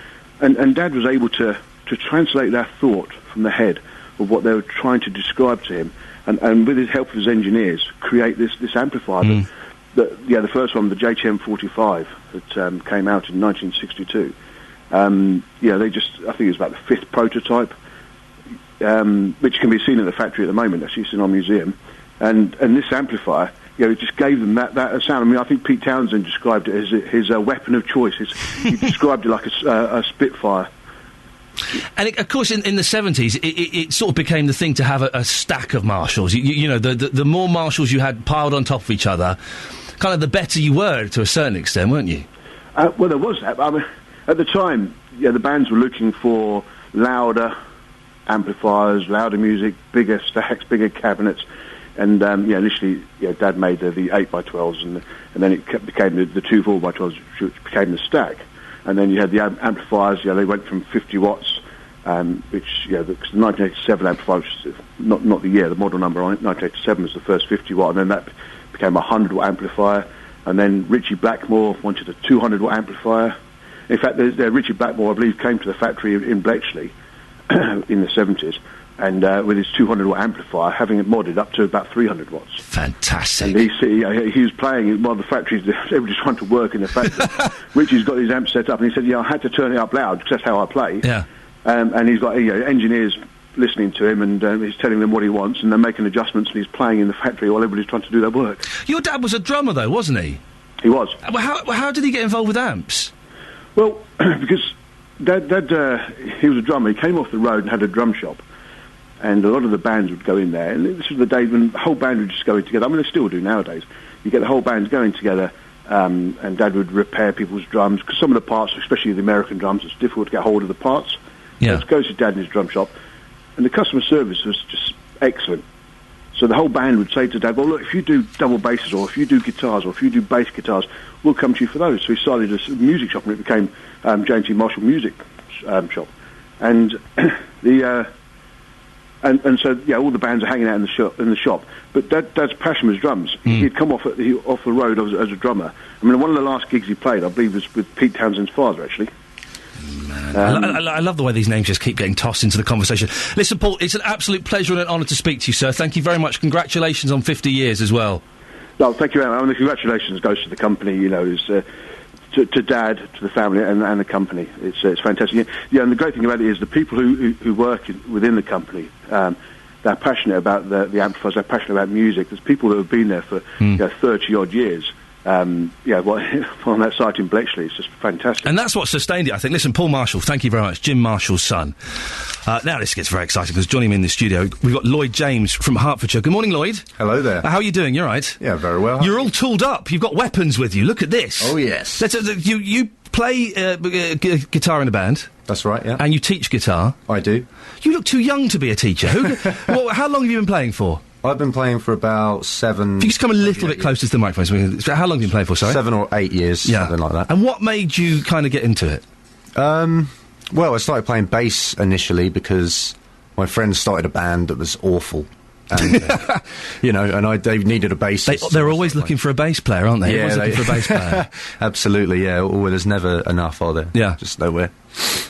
And Dad was able to translate that thought from the head of what they were trying to describe to him, and with the help of his engineers, create this amplifier. The first one, the JTM45, that came out in 1962. I think it was about the fifth prototype, which can be seen in the factory at the moment. That's used in our museum. And this amplifier, it just gave them that sound. I mean, I think Pete Townsend described it as his weapon of choice. He described it like a Spitfire. And of course, in the 70s, it sort of became the thing to have a stack of Marshalls. The more Marshalls you had piled on top of each other, kind of the better you were to a certain extent, weren't you? Well, there was that. I mean, at the time, the bands were looking for louder amplifiers, louder music, bigger stacks, bigger cabinets. And initially, Dad made the 8x12s, and then it became the two 4x12s, which became the stack. And then you had the amplifiers. They went from 50 watts, which the 1987 amplifier, which is not the year, the model number on it. 1987 was the first 50 watt, and then that became a 100 watt amplifier. And then Richie Blackmore wanted a 200-watt amplifier. In fact, Richie Blackmore, I believe, came to the factory in Bletchley in the 70s, and with his 200-watt amplifier, having it modded up to about 300 watts. Fantastic. And he was playing while the factories, everybody's trying to work in the factory. Richie's got his amp set up, and he said, I had to turn it up loud, because that's how I play. Yeah. And he's got engineers listening to him, and he's telling them what he wants, and they're making adjustments, and he's playing in the factory while everybody's trying to do their work. Your dad was a drummer, though, wasn't he? He was. How did he get involved with amps? Well, because Dad, he was a drummer. He came off the road and had a drum shop, and a lot of the bands would go in there. And this was the day when the whole band would just go in together. I mean, they still do nowadays. You get the whole band going together, and Dad would repair people's drums, because some of the parts, especially the American drums, it's difficult to get hold of the parts. Yeah. So goes to Dad in his drum shop, and the customer service was just excellent. So the whole band would say to Dad, well, look, if you do double basses, or if you do guitars, or if you do bass guitars, we'll come to you for those. So he started a music shop, and it became James T. Marshall Music Shop. And and so, all the bands are hanging out in the shop. But Dad's passion was drums. He'd come off the road as a drummer. I mean, one of the last gigs he played, I believe, was with Pete Townshend's father, actually. I love the way these names just keep getting tossed into the conversation. Listen, Paul, it's an absolute pleasure and an honour to speak to you, sir. Thank you very much. Congratulations on 50 years as well. No, thank you very much. I mean, the congratulations goes to the company, to Dad, to the family, and the company. It's fantastic. And the great thing about it is the people who work within the company, they're passionate about the amplifiers, they're passionate about music. There's people that have been there for 30-odd years. On that site in Bletchley, it's just fantastic. And that's what sustained it, I think. Listen, Paul Marshall, thank you very much. Jim Marshall's son. Now this gets very exciting, because joining me in the studio, we've got Lloyd James from Hertfordshire. Good morning, Lloyd. Hello there. How are you doing? You all right? Yeah, very well. You're all tooled up. You've got weapons with you. Look at this. Oh, yes. You play guitar in a band. That's right, yeah. And you teach guitar. I do. You look too young to be a teacher. How long have you been playing for? I've been playing for about 7... If you just come a little bit closer to the microphone. How long have you been playing for, sorry? 7 or 8 years, something like that. And what made you kind of get into it? Well, I started playing bass initially because my friends started a band that was awful. And, they needed a bassist. They're always looking for a bass player, aren't they? Yeah, always looking for a bass player. Absolutely, yeah. Well, there's never enough, are there? Yeah. Just nowhere.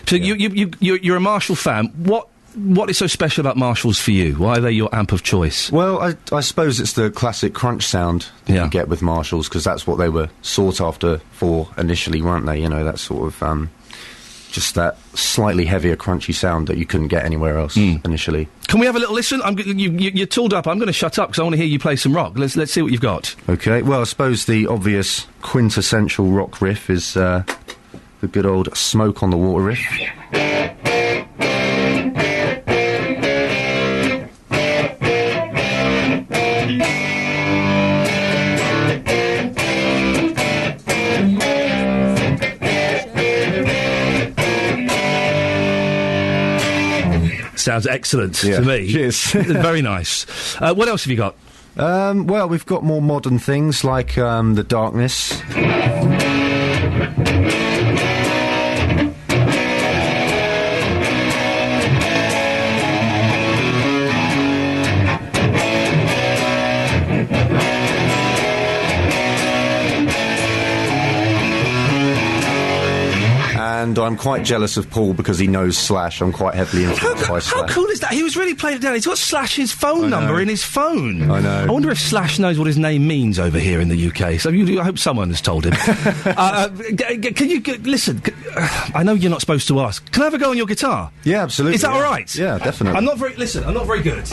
So you're a Marshall fan. What is so special about Marshalls for you? Why are they your amp of choice? Well, I suppose it's the classic crunch sound that you get with Marshalls, because that's what they were sought after for initially, weren't they? That sort of, just that slightly heavier, crunchy sound that you couldn't get anywhere else initially. Can we have a little listen? You're tooled up. I'm going to shut up because I want to hear you play some rock. Let's see what you've got. Okay, well, I suppose the obvious quintessential rock riff is the good old Smoke on the Water riff. Sounds excellent to me. Cheers. Very nice. What else have you got? Well, we've got more modern things like The Darkness. And I'm quite jealous of Paul because he knows Slash. I'm quite heavily influenced by Slash. How cool is that? He was really playing it down. He's got Slash's phone number in his phone. I know. I wonder if Slash knows what his name means over here in the UK. So I hope someone has told him. Can you listen? I know you're not supposed to ask. Can I have a go on your guitar? Yeah, absolutely. Is that all right? Yeah, definitely. I'm not very good.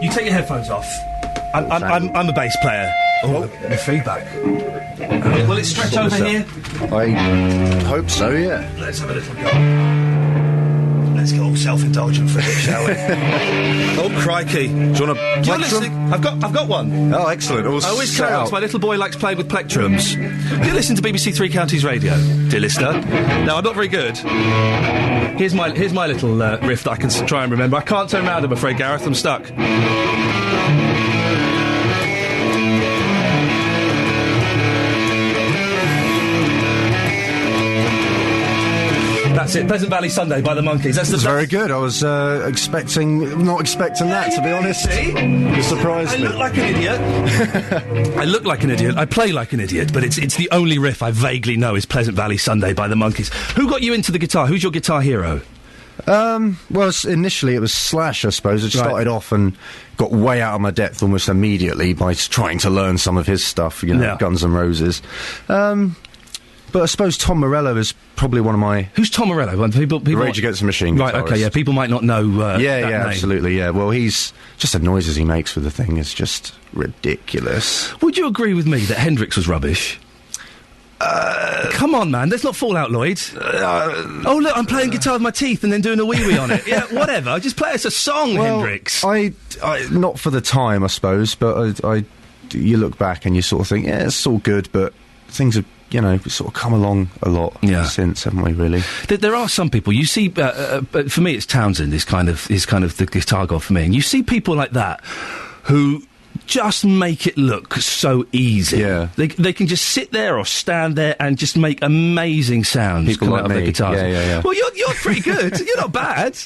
You take your headphones off. I'm a bass player. Oh, the feedback. Will it stretch over here? I hope so, yeah. Let's have a little go. Let's get all self-indulgent for it, shall we? Oh, crikey. Do you want a plectrum? I've got one. Oh, excellent. I always carry on. My little boy likes playing with plectrums. Do you listen to BBC Three Counties Radio, dear listener? No, I'm not very good. Here's my little riff that I can try and remember. I can't turn round, I'm afraid, Gareth. I'm stuck. That's it. Pleasant Valley Sunday by the Monkees. That's very good. I was not expecting that, to be honest. It surprised me. I look like an idiot. I look like an idiot. I play like an idiot, but it's the only riff I vaguely know is Pleasant Valley Sunday by the Monkees. Who got you into the guitar? Who's your guitar hero? Well, initially it was Slash, I suppose. I started off and got way out of my depth almost immediately by trying to learn some of his stuff, Guns N' Roses. But I suppose Tom Morello is probably one of my... Who's Tom Morello? People Rage Against the Machine Right, guitarist. okay, yeah, people might not know that name. Absolutely, yeah. Well, he's... just the noises he makes with the thing is just ridiculous. Would you agree with me that Hendrix was rubbish? Come on, man, let's not fall out, Lloyd. Oh, look, I'm playing guitar with my teeth and then doing a wee-wee on it. Yeah, whatever, just play us a song, Hendrix. I not for the time, I suppose, but you look back and you sort of think, yeah, it's all good, but things have... sort of come along a lot since, haven't we, really? There are some people, you see, for me it's Townsend is kind of the guitar god for me, and you see people like that who just make it look so easy. Yeah. They can just sit there or stand there and just make amazing sounds people coming like out of their me. guitars. Yeah. Well, you're pretty good. You're not bad.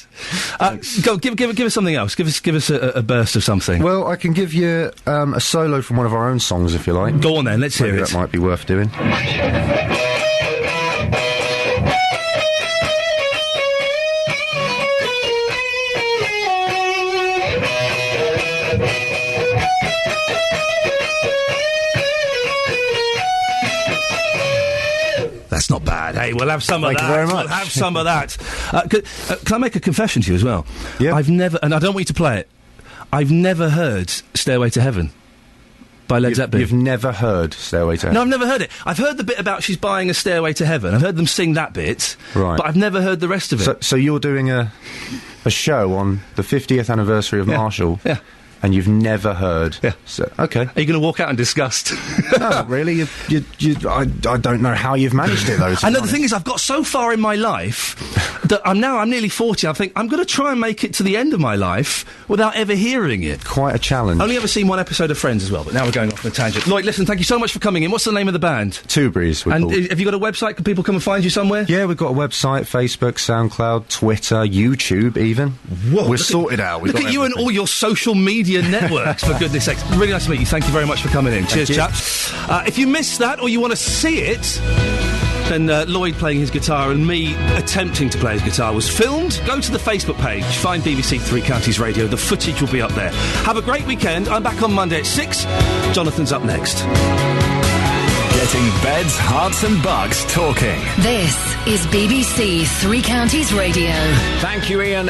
Go, give us something else. Give us a burst of something. Well, I can give you a solo from one of our own songs, if you like. Go on then, let's hear it. That might be worth doing. That's not bad. Hey, we'll have some of that. Thank you very much. We'll have some of that. Can I make a confession to you as well? Yeah. I've never, and I don't want you to play it, I've never heard Stairway to Heaven by Led Zeppelin. You've never heard Stairway to Heaven? No, I've never heard it. I've heard the bit about she's buying a stairway to heaven. I've heard them sing that bit. Right. But I've never heard the rest of it. So you're doing a show on the 50th anniversary of Marshall? Yeah. And you've never heard? Yeah. So, okay. Are you going to walk out in disgust? No, not really. I don't know how you've managed it, though. I know, the thing is, I've got so far in my life that I'm nearly 40, I think, I'm going to try and make it to the end of my life without ever hearing it. Quite a challenge. Only ever seen one episode of Friends as well, but now we're going off on a tangent. Lloyd, listen, thank you so much for coming in. What's the name of the band? Tuberies, we're called. Have you got a website? Can people come and find you somewhere? Yeah, we've got a website, Facebook, SoundCloud, Twitter, YouTube even. Whoa. We're sorted out. Look at you and all your social media networks, for goodness sakes. Really nice to meet you. Thank you very much for coming in. Cheers, chaps. If you missed that or you want to see it, then Lloyd playing his guitar and me attempting to play his guitar was filmed. Go to the Facebook page, find BBC Three Counties Radio. The footage will be up there. Have a great weekend. I'm back on Monday at 6. Jonathan's up next. Getting beds, hearts and bucks talking. This is BBC Three Counties Radio. Thank you, Iain.